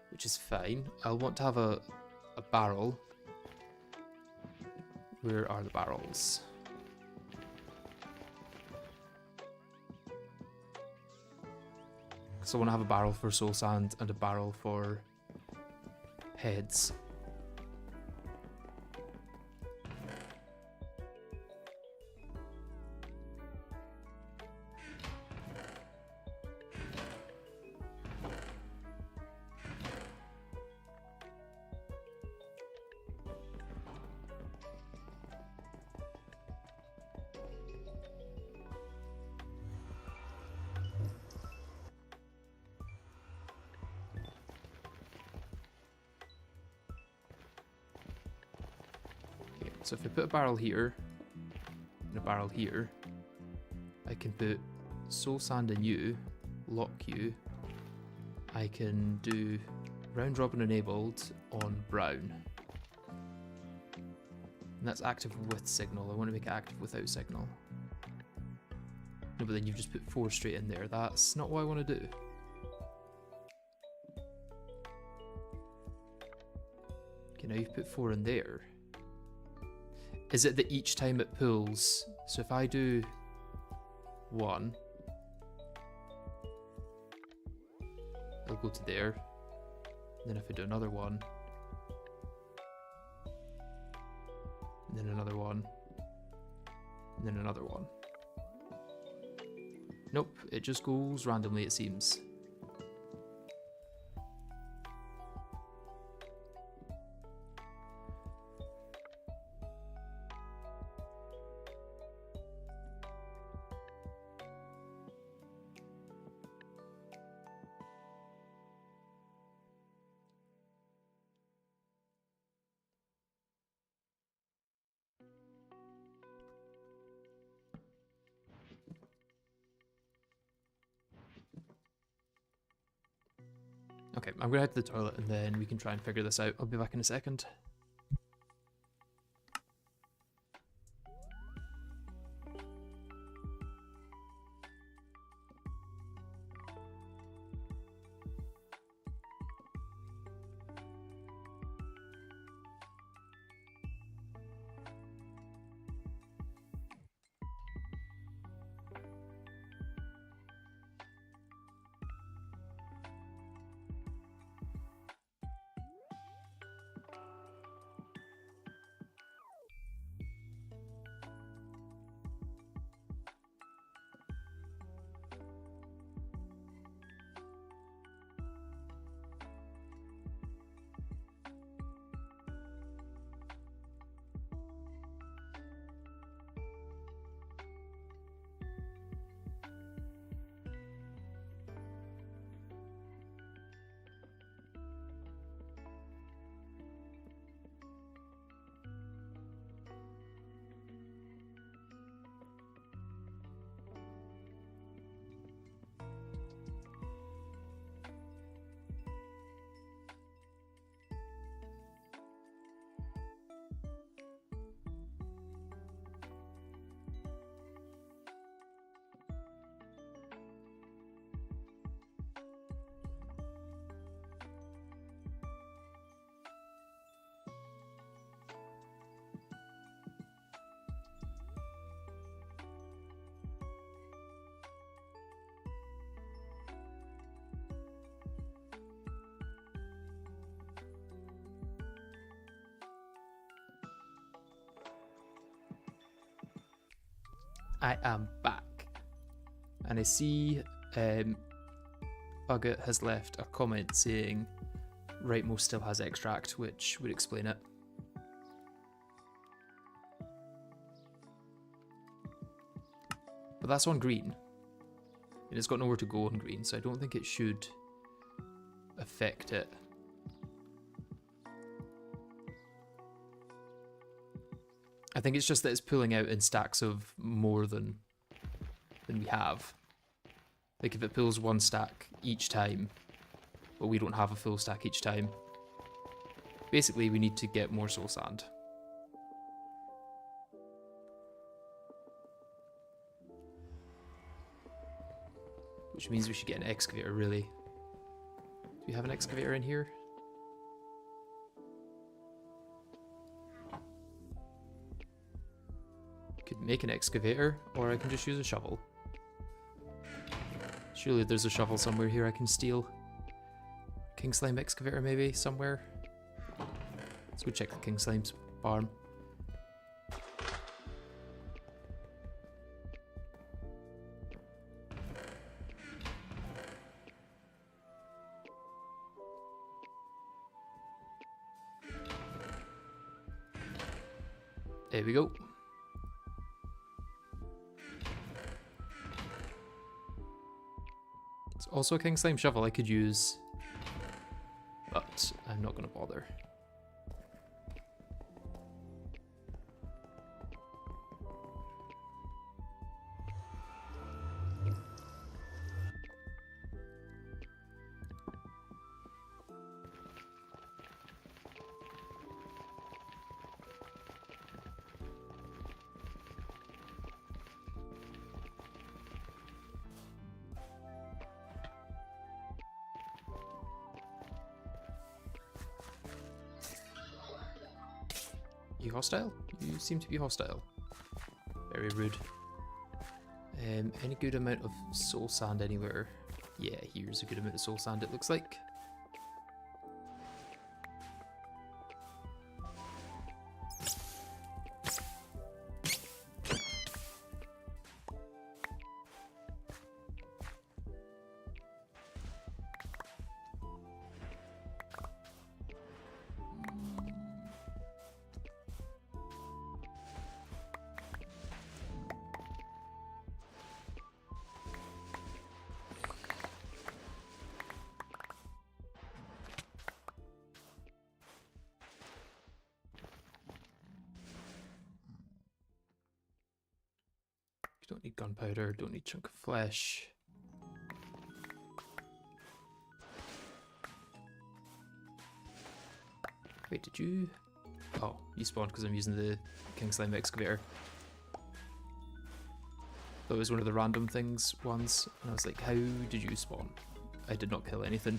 which is fine. I'll want to have a barrel. Where are the barrels? So I want to have a barrel for soul sand and a barrel for heads. So if I put a barrel here and a barrel here, I can put soul sand in you, lock you, I can do round robin enabled on brown. And that's active with signal. I want to make it active without signal. No, but then you've just put 4 straight in there. That's not what I want to do. Okay, now you've put 4 in there. Is it that each time it pulls? So if I do 1, it'll go to there. Then if I do another one, and then another one, and then another one. Nope, it just goes randomly, it seems. Okay, I'm gonna head to the toilet and then we can try and figure this out. I'll be back in a second. I am back. And I see Bugget has left a comment saying rightmost still has extract, which would explain it. But that's on green. And it's got nowhere to go on green, so I don't think it should affect it. I think it's just that it's pulling out in stacks of more than we have. Like if it pulls 1 stack each time, but we don't have a full stack each time. Basically, we need to get more soul sand. Which means we should get an excavator, really. Do we have an excavator in here? Could make an excavator, or I can just use a shovel. Surely there's a shovel somewhere here I can steal. King Slime excavator maybe, somewhere. Let's go check the King Slime's farm. There we go. It's also a King Slime shovel I could use, but I'm not going to bother. You hostile? You seem to be hostile. Very rude. Any good amount of soul sand anywhere? Yeah, here's a good amount of soul sand, it looks like. Don't need gunpowder, don't need chunk of flesh. Wait, did you? Oh, you spawned because I'm using the King Slime excavator. That was one of the random ones, and I was like, how did you spawn? I did not kill anything.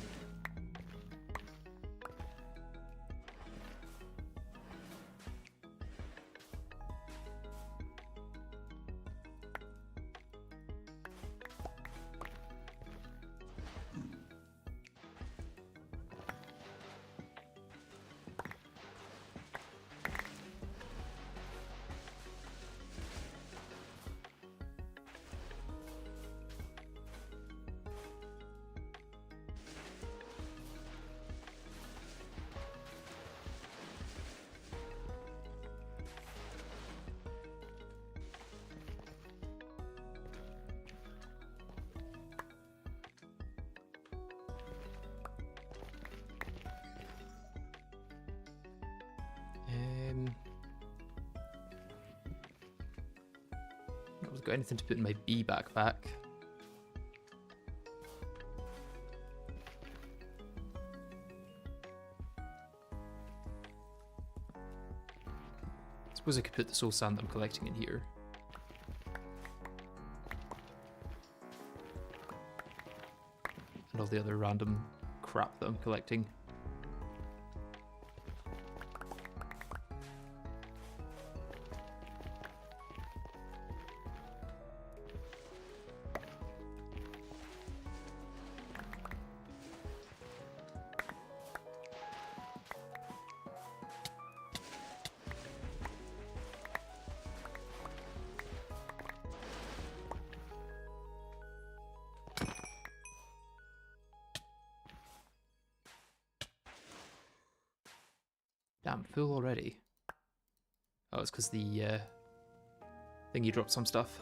Got anything to put in my bee backpack? Suppose I could put the soul sand I'm collecting in here. And all the other random crap that I'm collecting. Damn, full already. Oh, it's because the thing you dropped some stuff.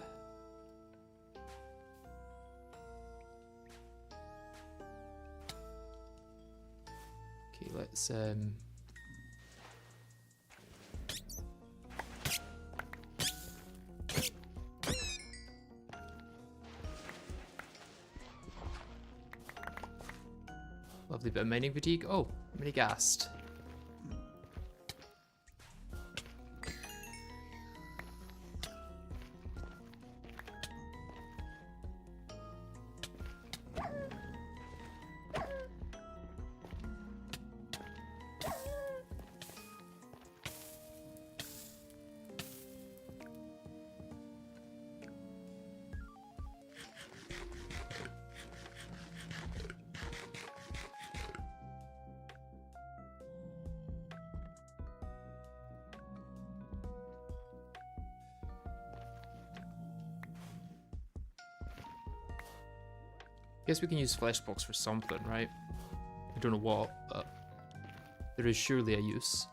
Okay, let's lovely bit of mining fatigue. Oh, mini gassed. Guess we can use fleshbox for something, right? I don't know what, but there is surely a use.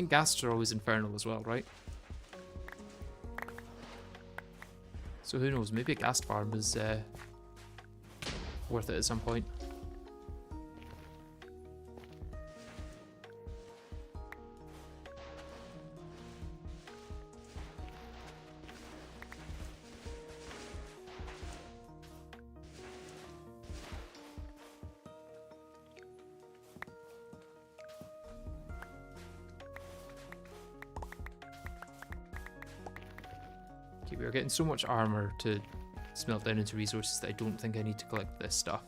think ghasts are always infernal as well, right? So who knows, maybe a ghast farm is worth it at some point. Okay, we are getting so much armor to smelt down into resources that I don't think I need to collect this stuff.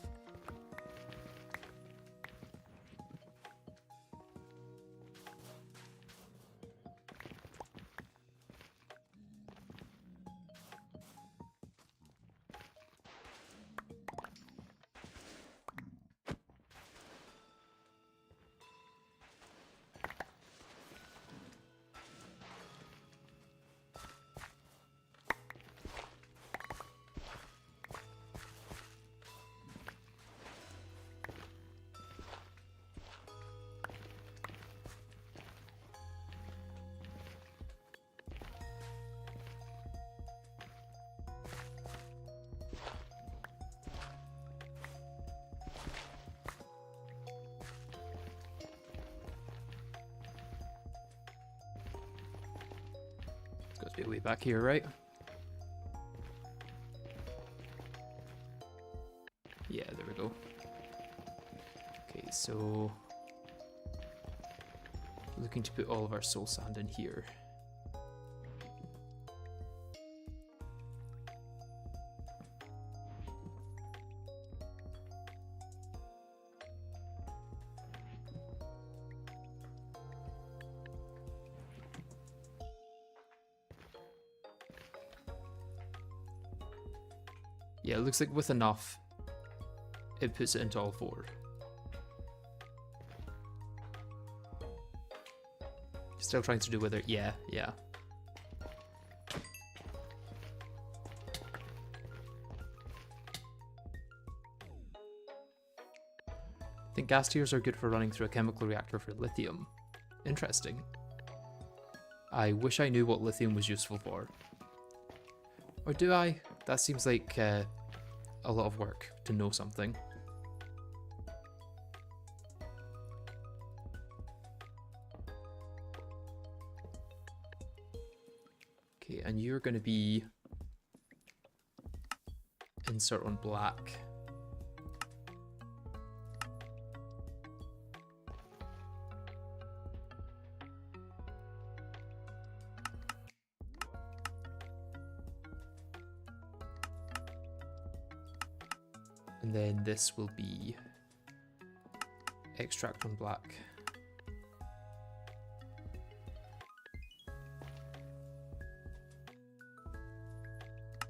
Got to be a way back here, right? Yeah, there we go. Okay, so looking to put all of our soul sand in here. Yeah, it looks like with enough, it puts it into all four. Still trying to do whether, yeah. I think gas tiers are good for running through a chemical reactor for lithium. Interesting. I wish I knew what lithium was useful for. Or do I? That seems like a lot of work to know something. Okay, and you're going to be insert on black. And then this will be extract on black.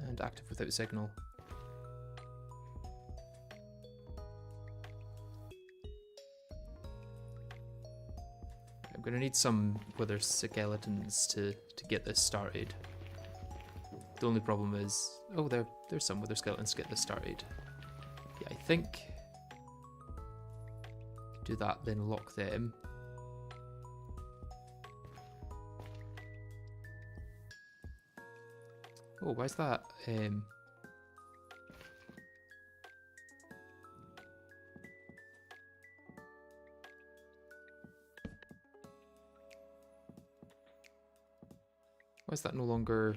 And active without signal. I'm gonna need some wither skeletons to get this started. The only problem is, oh, there's some wither skeletons to get this started. Yeah, I think do that, then lock them. Oh, why is that? Why is that no longer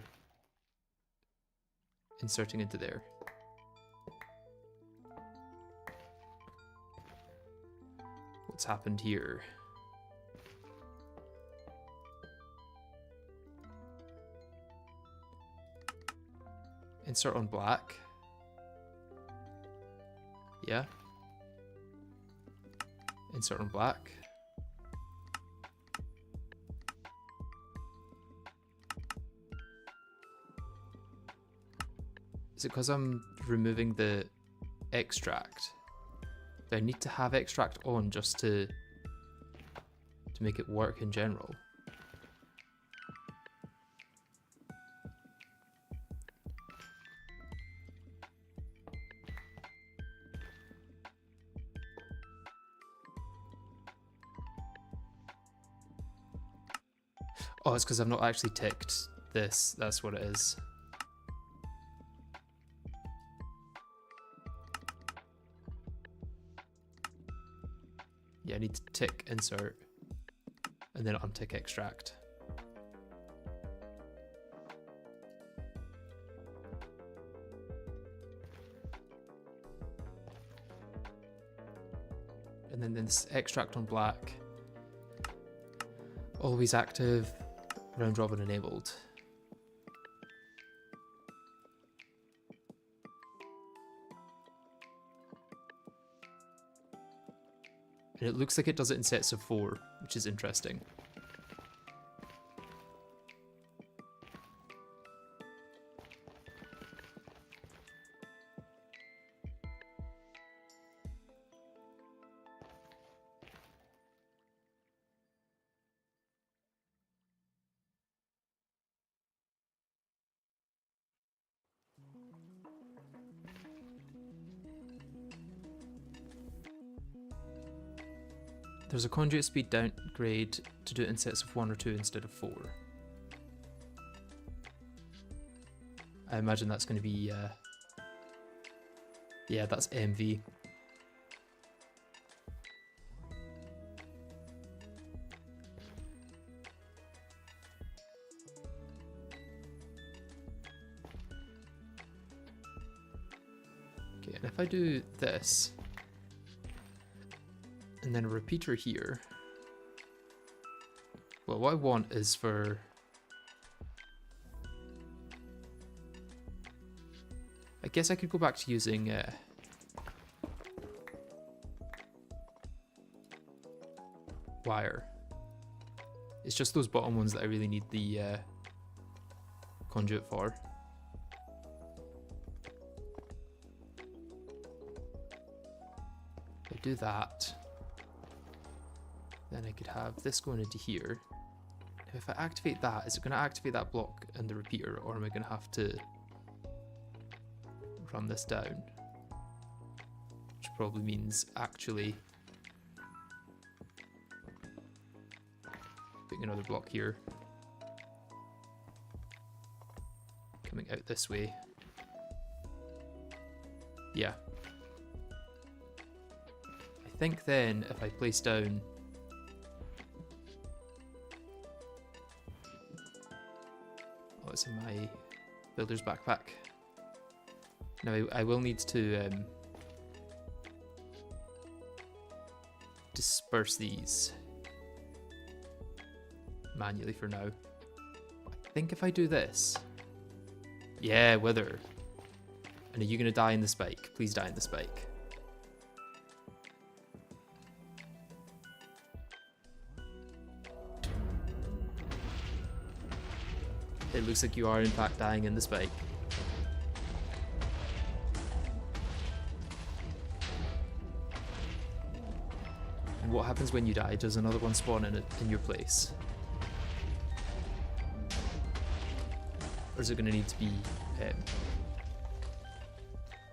inserting into there? What's happened here? Insert on black. Yeah. Insert on black. Is it because I'm removing the extract? Do I need to have extract on just to make it work in general? Oh, it's because I've not actually ticked this. That's what it is. Yeah, I need to tick insert and then untick extract. And then this extract on black, always active, round robin enabled. And it looks like it does it in sets of 4, which is interesting. There's a conduit speed downgrade to do it in sets of 1 or 2 instead of 4. I imagine that's going to be, yeah, that's MV. Okay, and if I do this, and then a repeater here, well, what I want is for I guess I could go back to using wire. It's just those bottom ones that I really need the conduit for. If I do that, then I could have this going into here. If I activate that, is it going to activate that block and the repeater, or am I going to have to run this down? Which probably means actually putting another block here, coming out this way. Yeah. I think then if I place down what's in my builder's backpack. Now I will need to disperse these manually for now. I think if I do this, yeah, wither. And are you gonna die in the spike? Please die in the spike. It looks like you are in fact dying in the spike. And what happens when you die? Does another one spawn in your place? Or is it going to need to be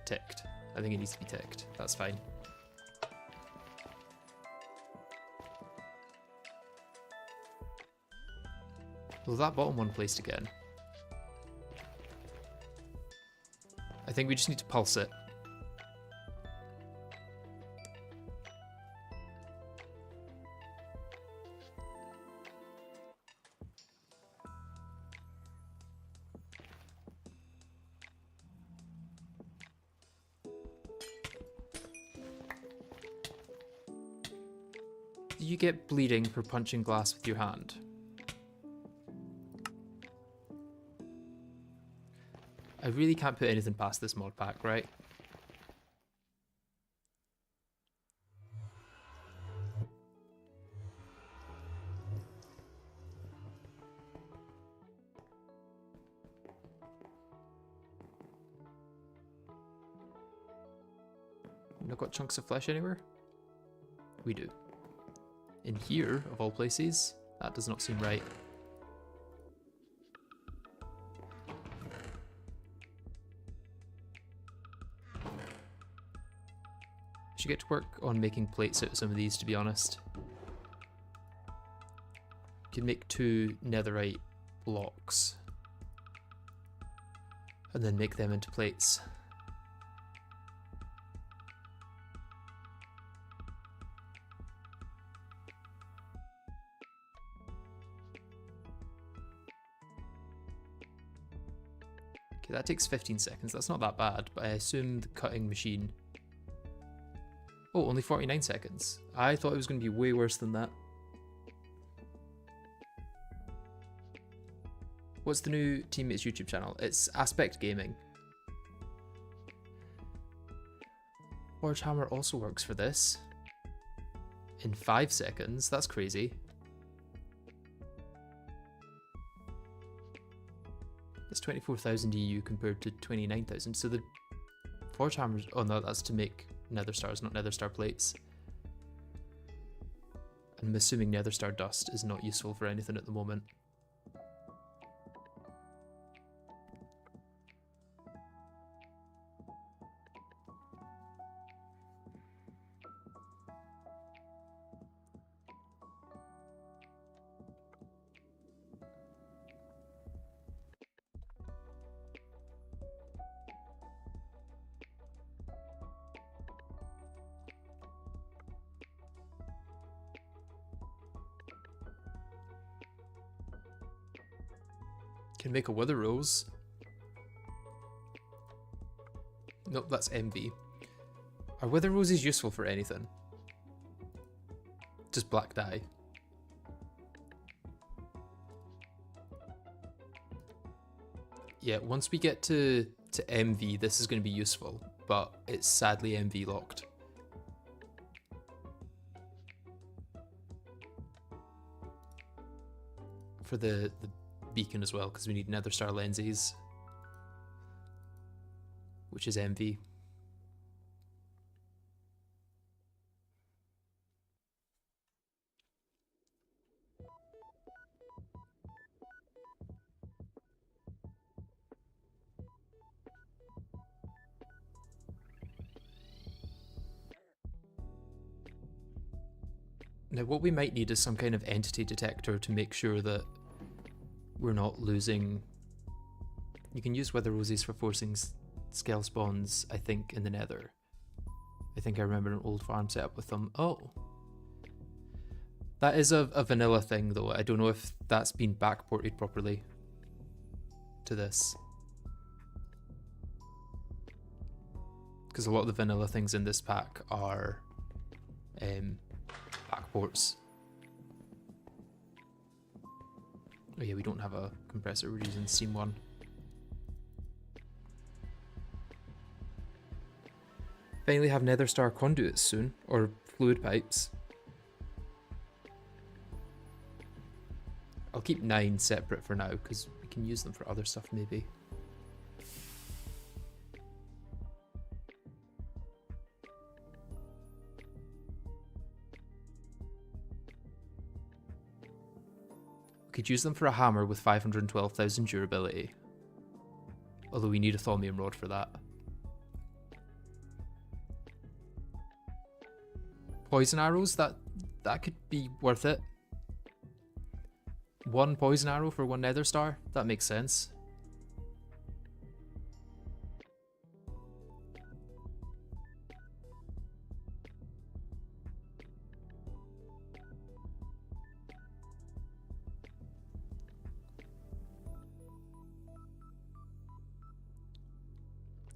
ticked? I think it needs to be ticked. That's fine. Well, that bottom one placed again. I think we just need to pulse it. Do you get bleeding for punching glass with your hand? I really can't put anything past this mod pack, right? Not got chunks of flesh anywhere? We do. In here, of all places? That does not seem right. Should get to work on making plates out of some of these, to be honest. can make 2 netherite blocks and then make them into plates. Okay, that takes 15 seconds. That's not that bad, but I assume the cutting machine... Oh, only 49 seconds. I thought it was going to be way worse than that. What's the new teammates YouTube channel? It's Aspect Gaming. Forge Hammer also works for this. In 5 seconds, that's crazy. That's 24,000 EU compared to 29,000. So the Forge Hammers, oh no, that's to make Nether Stars, not Nether Star plates. And I'm assuming Nether Star dust is not useful for anything at the moment. Can make a Wither Rose. Nope, that's MV. Are Wither Roses useful for anything? Just black dye. Yeah, once we get to MV, this is going to be useful, but it's sadly MV locked. For the beacon as well, because we need Nether Star lenses, which is MV. Now what we might need is some kind of entity detector to make sure that we're not losing... You can use Wither Roses for forcing scale spawns, I think, in the Nether. I think I remember an old farm setup with them. Oh! That is a vanilla thing though. I don't know if that's been backported properly to this. Because a lot of the vanilla things in this pack are backports. Oh yeah, we don't have a compressor, we're using Steam 1. Finally have Nether Star conduits soon, or fluid pipes. I'll keep 9 separate for now, because we can use them for other stuff maybe. Could use them for a hammer with 512,000 durability. Although we need a thaumium rod for that. Poison arrows, that could be worth it. 1 poison arrow for 1 Nether Star, that makes sense.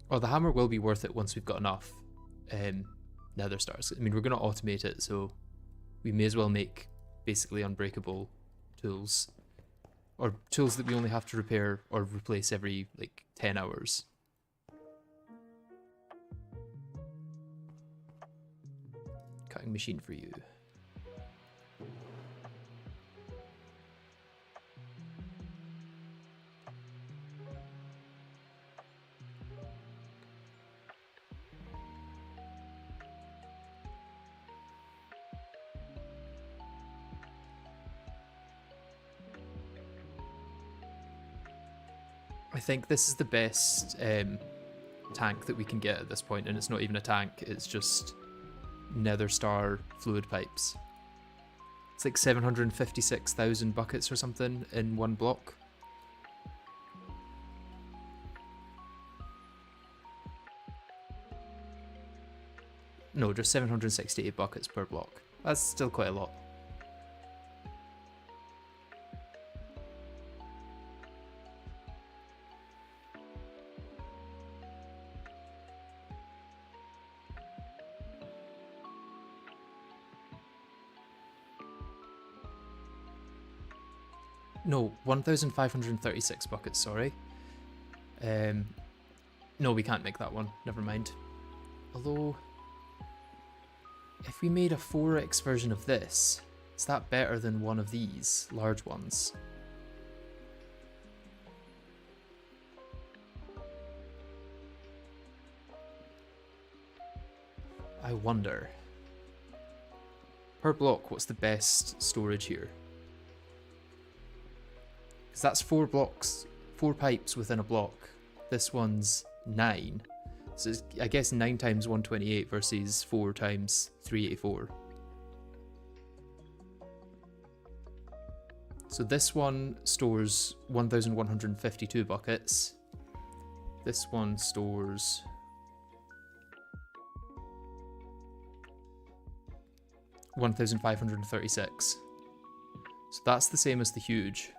Oh, the hammer will be worth it once we've got enough Nether Stars. I mean, we're going to automate it, so we may as well make basically unbreakable tools. Or tools that we only have to repair or replace every, like, 10 hours. Cutting machine for you. I think this is the best tank that we can get at this point, and it's not even a tank, it's just Nether Star fluid pipes. It's like 756,000 buckets or something in one block. No, just 768 buckets per block. That's still quite a lot. No, 1,536 buckets, sorry. No, we can't make that one. Never mind. Although, if we made a 4x version of this, is that better than one of these large ones? I wonder. Per block, what's the best storage here? Because that's 4 blocks, 4 pipes within a block. This one's 9. So it's, I guess 9 times 128 versus 4 times 384. So this one stores 1,152 buckets. This one stores 1,536. So that's the same as the huge.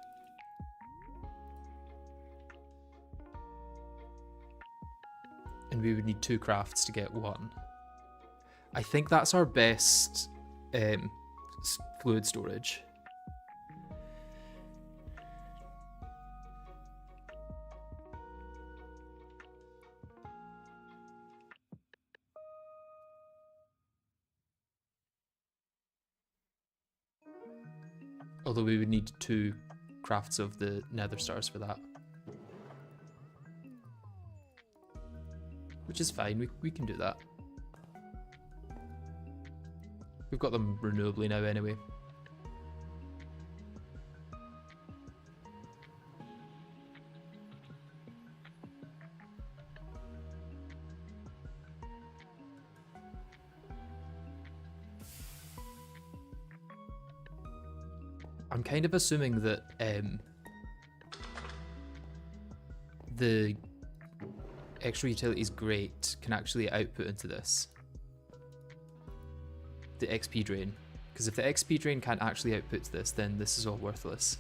And we would need 2 crafts to get 1. I think that's our best fluid storage. Although we would need 2 crafts of the nether stars for that. Which is fine, we can do that. We've got them renewably now anyway. I'm kind of assuming that the extra utilities grate can actually output into this. The XP drain. Because if the XP drain can't actually output to this, then this is all worthless.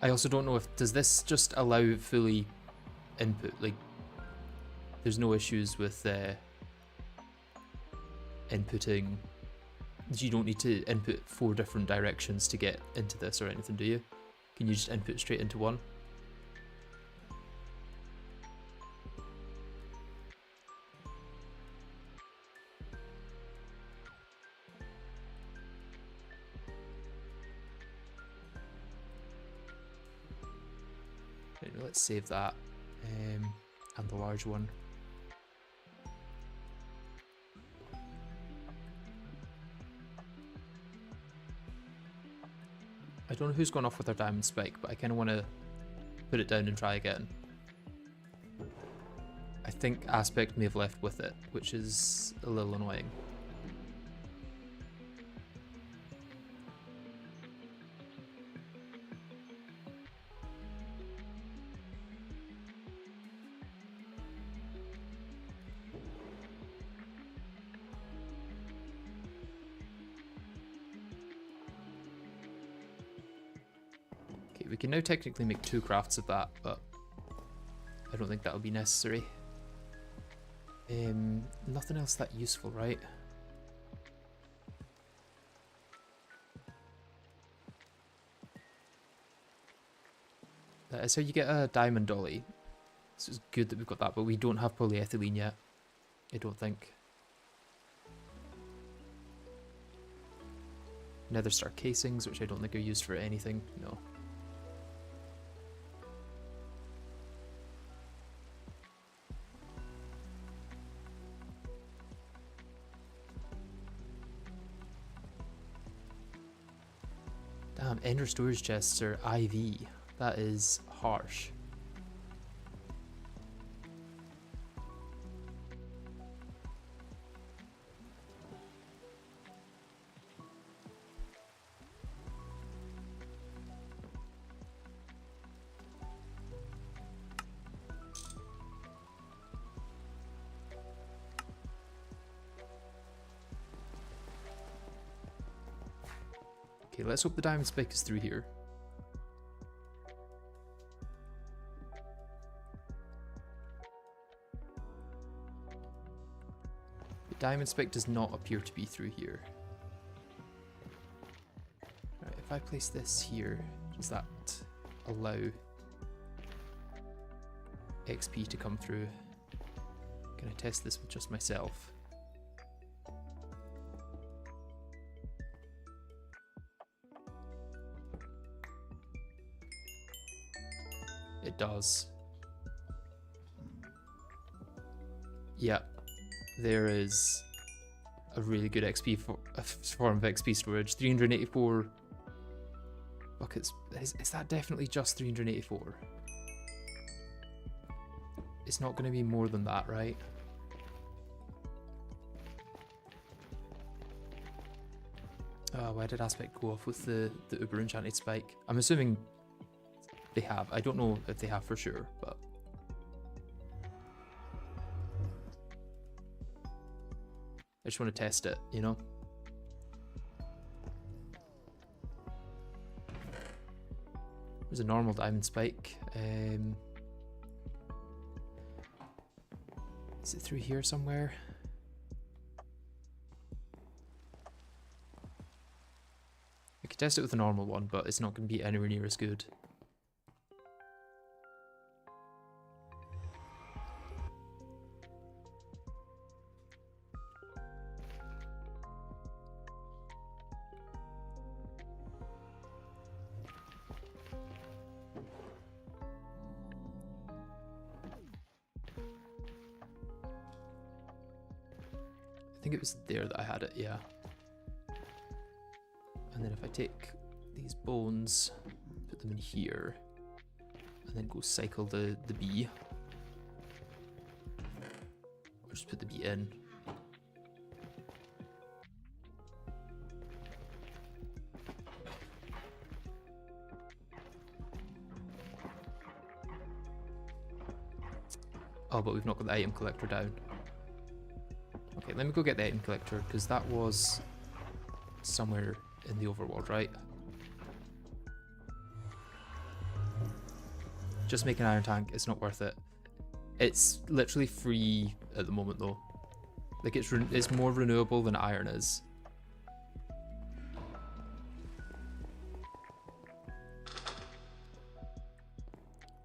I also don't know if, does this just allow fully input, like there's no issues with inputting, you don't need to input 4 different directions to get into this or anything, do you? Can you just input straight into one? Let's save that, and the large one. I don't know who's gone off with their diamond spike, but I kind of want to put it down and try again. I think Aspect may have left with it, which is a little annoying. We can now technically make 2 crafts of that, but I don't think that'll be necessary. Nothing else that useful, right? That is how you get a diamond dolly. So it's good that we've got that, but we don't have polyethylene yet. I don't think. Nether star casings, which I don't think are used for anything. No. Ender storage chests are IV. That is harsh. Okay, let's hope the diamond spike is through here. The diamond spike does not appear to be through here. Right, if I place this here, does that allow XP to come through? Can I test this with just myself? It does. Yeah, there is a really good XP form of XP storage. 384 buckets. Is that definitely just 384? It's not going to be more than that, right? Oh, why did Aspect go off with the Uber Enchanted Spike? I'm assuming they have. I don't know if they have for sure, but I just want to test it, you know? There's a normal diamond spike. Is it through here somewhere? I could test it with a normal one, but it's not going to be anywhere near as good. I think it was there that I had it, yeah. And then if I take these bones, put them in here, and then go cycle the bee, or just put the bee in. Oh, but we've not got the item collector down. Okay, let me go get the item collector, because that was somewhere in the overworld, right? Just make an iron tank, it's not worth it. It's literally free at the moment though. Like it's more renewable than iron is.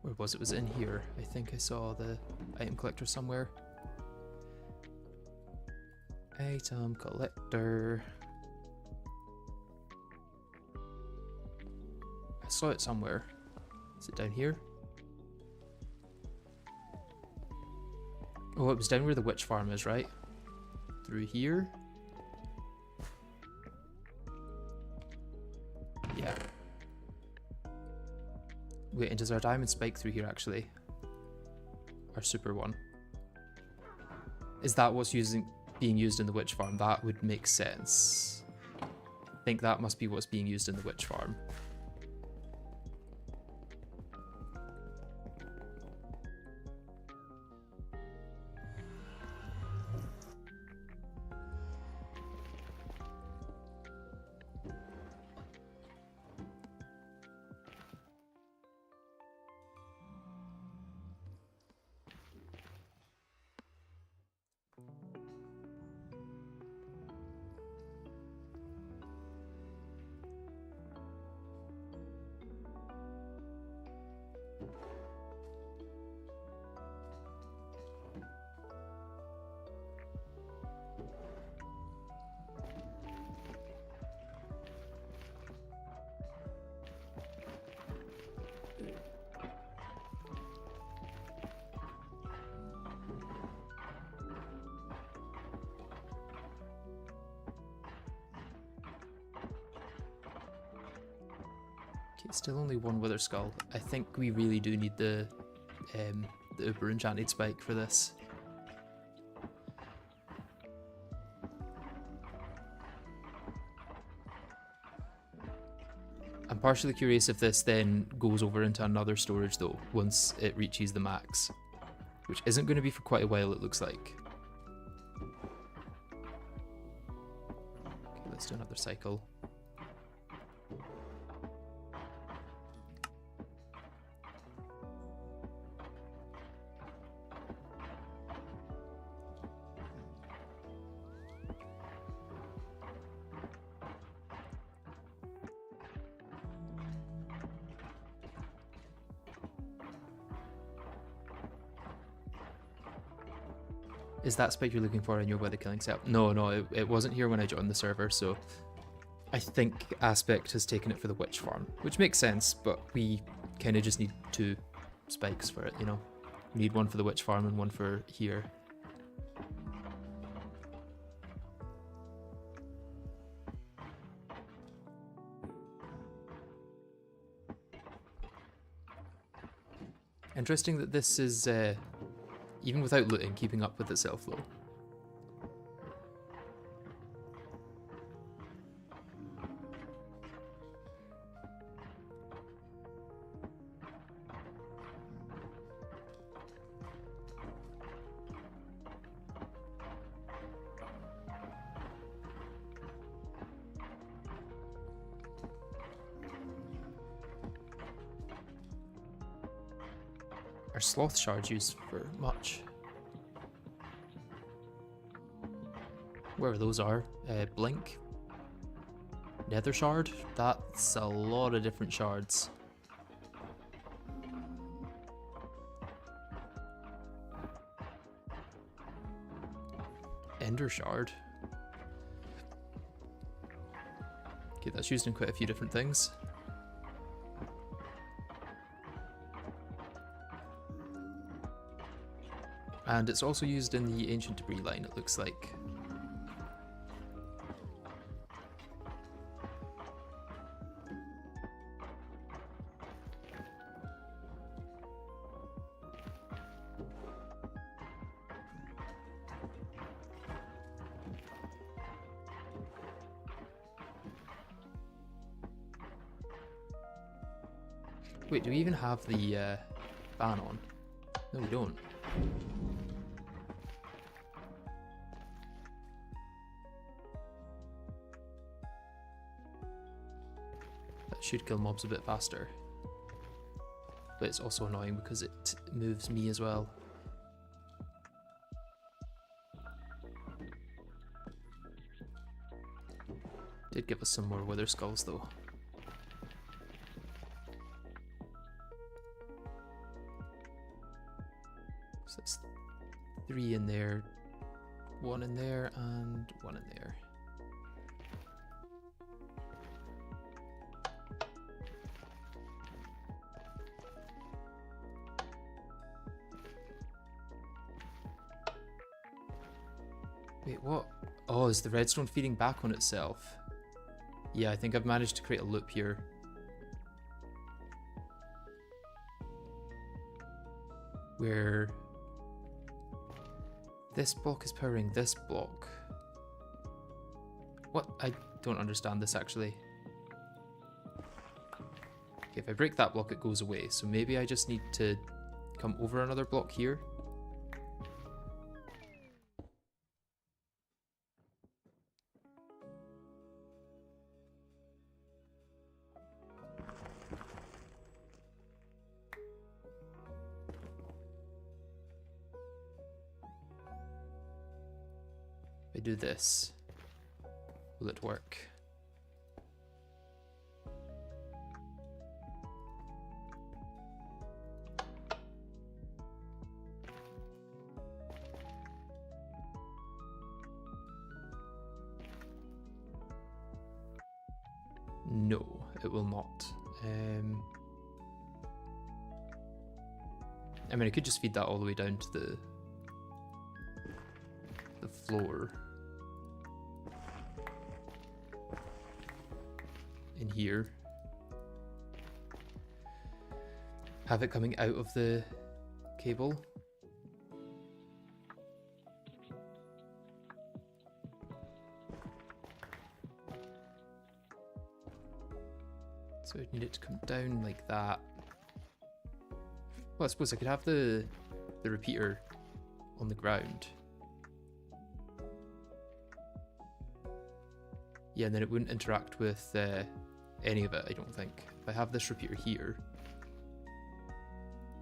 Where was it? Was it in here? I think I saw the item collector somewhere. Item collector. I saw it somewhere. Is it down here? Oh, it was down where the witch farm is, right? Through here? Yeah. Wait, and does our diamond spike through here actually? Our super one. Is that what's being used in the witch farm? That would make sense. I think that must be what's being used in the witch farm. Still only one wither skull. I think we really do need the uber enchanted spike for this. I'm partially curious if this then goes over into another storage though, once it reaches the max. Which isn't going to be for quite a while, it looks like. Okay, let's do another cycle. Is that spike you're looking for in your weather killing setup? No, it wasn't here when I joined the server, so I think Aspect has taken it for the witch farm, which makes sense, but we kind of just need 2 spikes for it, you know? We need one for the witch farm and one for here. Interesting that this is, even without looting, keeping up with itself though. Are sloth shards used for much? Wherever those are. Blink. Nether shard. That's a lot of different shards. Ender shard. Okay, that's used in quite a few different things. And it's also used in the ancient debris line, it looks like. Wait, do we even have the ban on? No, we don't. That should kill mobs a bit faster. But it's also annoying because it moves me as well. Did give us some more wither skulls though. So that's 3 in there, 1 in there, and 1 in there. Wait, what? Oh, is the redstone feeding back on itself? Yeah, I think I've managed to create a loop here. Where this block is powering this block. What? I don't understand this actually. Okay, if I break that block, it goes away. So maybe I just need to come over another block here. If I do this, will it work? No, it will not. I mean, I could just feed that all the way down to the floor in here. have it coming out of the cable. So I'd need it to come down like that. Well, I suppose I could have the repeater on the ground. Yeah, and then it wouldn't interact with any of it, I don't think. If I have this repeater here,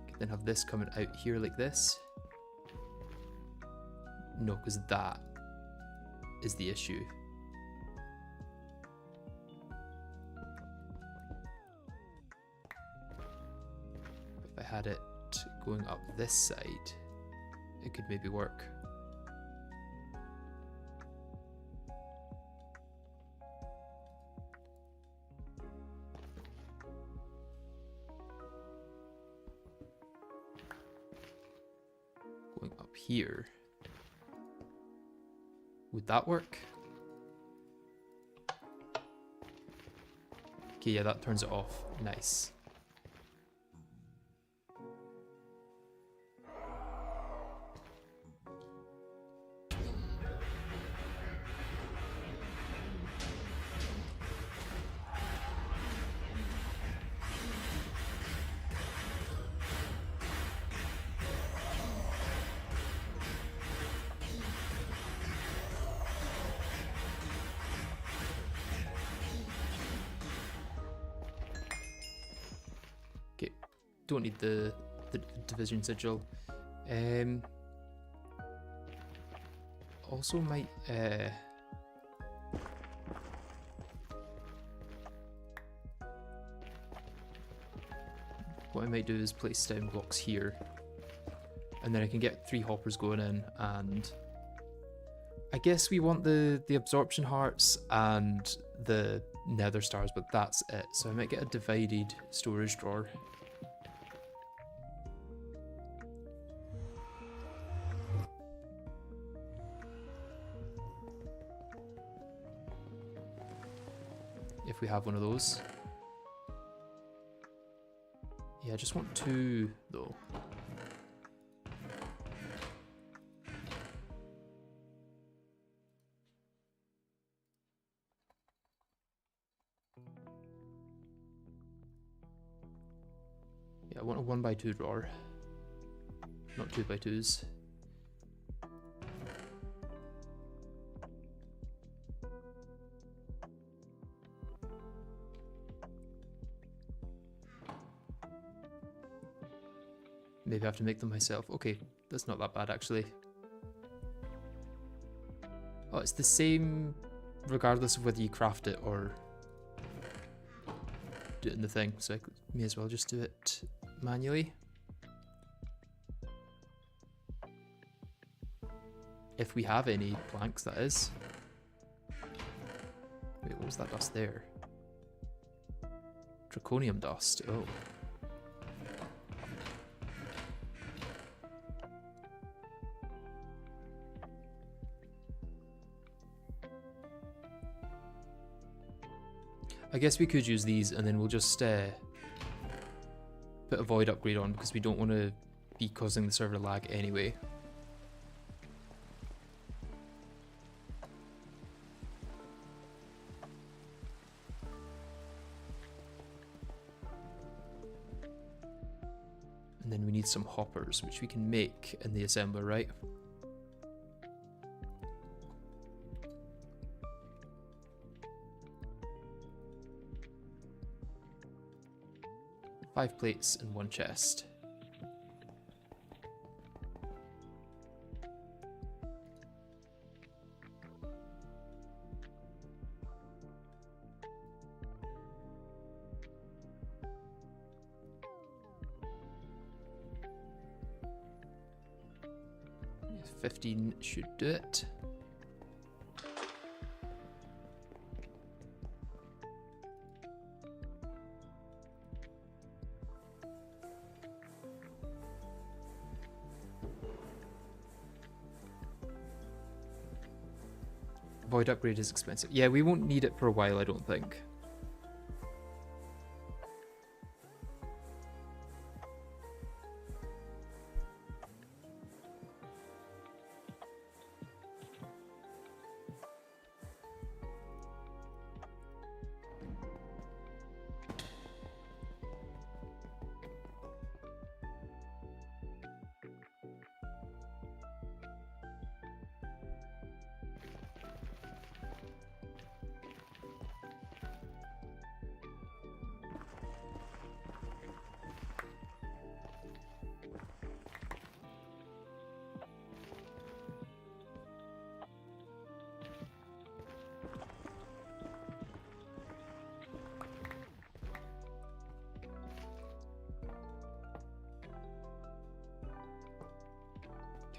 I could then have this coming out here like this. No, because that is the issue. If I had it going up this side, it could maybe work. Going up here. Would that work? Okay, yeah, that turns it off. Nice. Don't need the division sigil. Also might what I might do is place down blocks here, and then I can get 3 hoppers going in, and I guess we want the absorption hearts and the nether stars, but that's it. So I might get a divided storage drawer. If we have one of those. Yeah, I just want 2 though. Yeah, I want a 1x2 drawer, not 2x2s. Maybe I have to make them myself. Okay, that's not that bad actually. Oh, it's the same regardless of whether you craft it or do it in the thing, so I may as well just do it manually. If we have any planks, that is. Wait, what was that dust there? Draconium dust, oh. I guess we could use these and then we'll just put a void upgrade on because we don't want to be causing the server lag anyway. And then we need some hoppers, which we can make in the assembler, right? Five plates and 1 chest. Yeah, 15 should do it. Void upgrade is expensive. Yeah, we won't need it for a while, I don't think.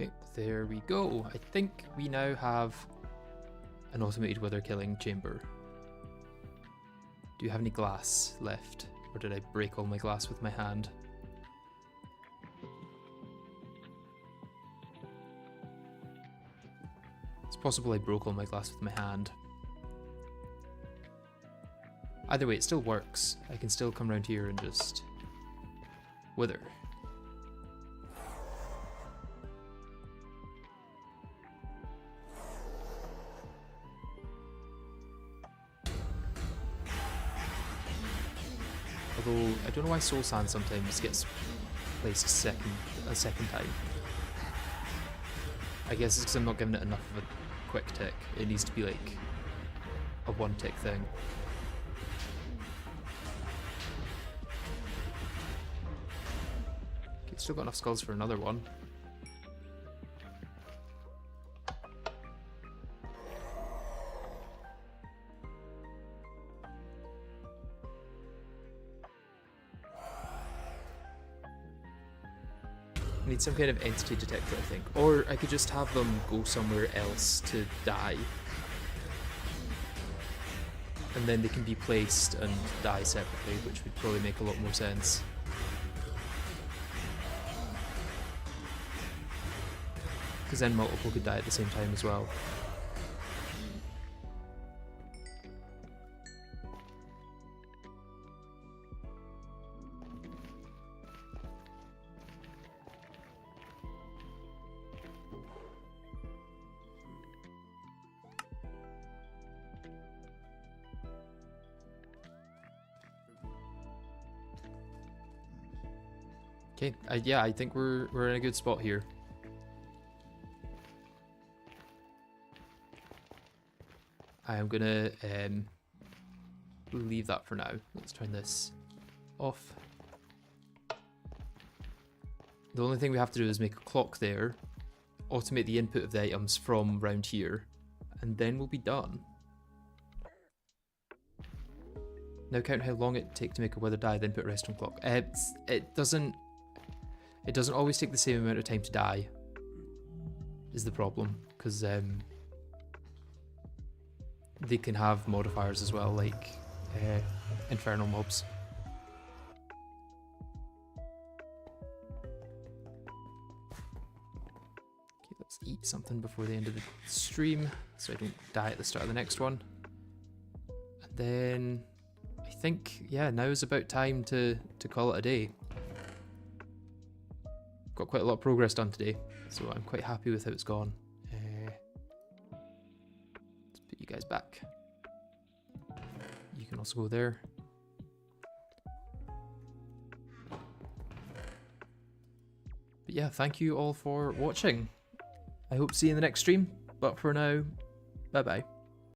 Okay, there we go. I think we now have an automated weather killing chamber. Do you have any glass left? Or did I break all my glass with my hand? It's possible I broke all my glass with my hand. Either way, it still works. I can still come around here and just wither. Although, I don't know why soul sand sometimes gets placed a second time. I guess it's because I'm not giving it enough of a quick tick. It needs to be like a one tick thing. Okay, still got enough skulls for another one. I need some kind of entity detector, I think. Or I could just have them go somewhere else to die. And then they can be placed and die separately, which would probably make a lot more sense. Because then multiple could die at the same time as well. Okay, yeah, I think we're in a good spot here. I am gonna leave that for now. Let's turn this off. The only thing we have to do is make a clock there, automate the input of the items from round here, and then we'll be done. Now count how long it takes to make a weather die, then put rest on clock. It doesn't always take the same amount of time to die, is the problem, because they can have modifiers as well, like infernal mobs. Okay, let's eat something before the end of the stream, so I don't die at the start of the next one. And then I think, yeah, now is about time to call it a day. Got quite a lot of progress done today, so I'm quite happy with how it's gone. Let's put you guys back. You can also go there. But yeah, thank you all for watching. I hope to see you in the next stream, but for now, bye bye.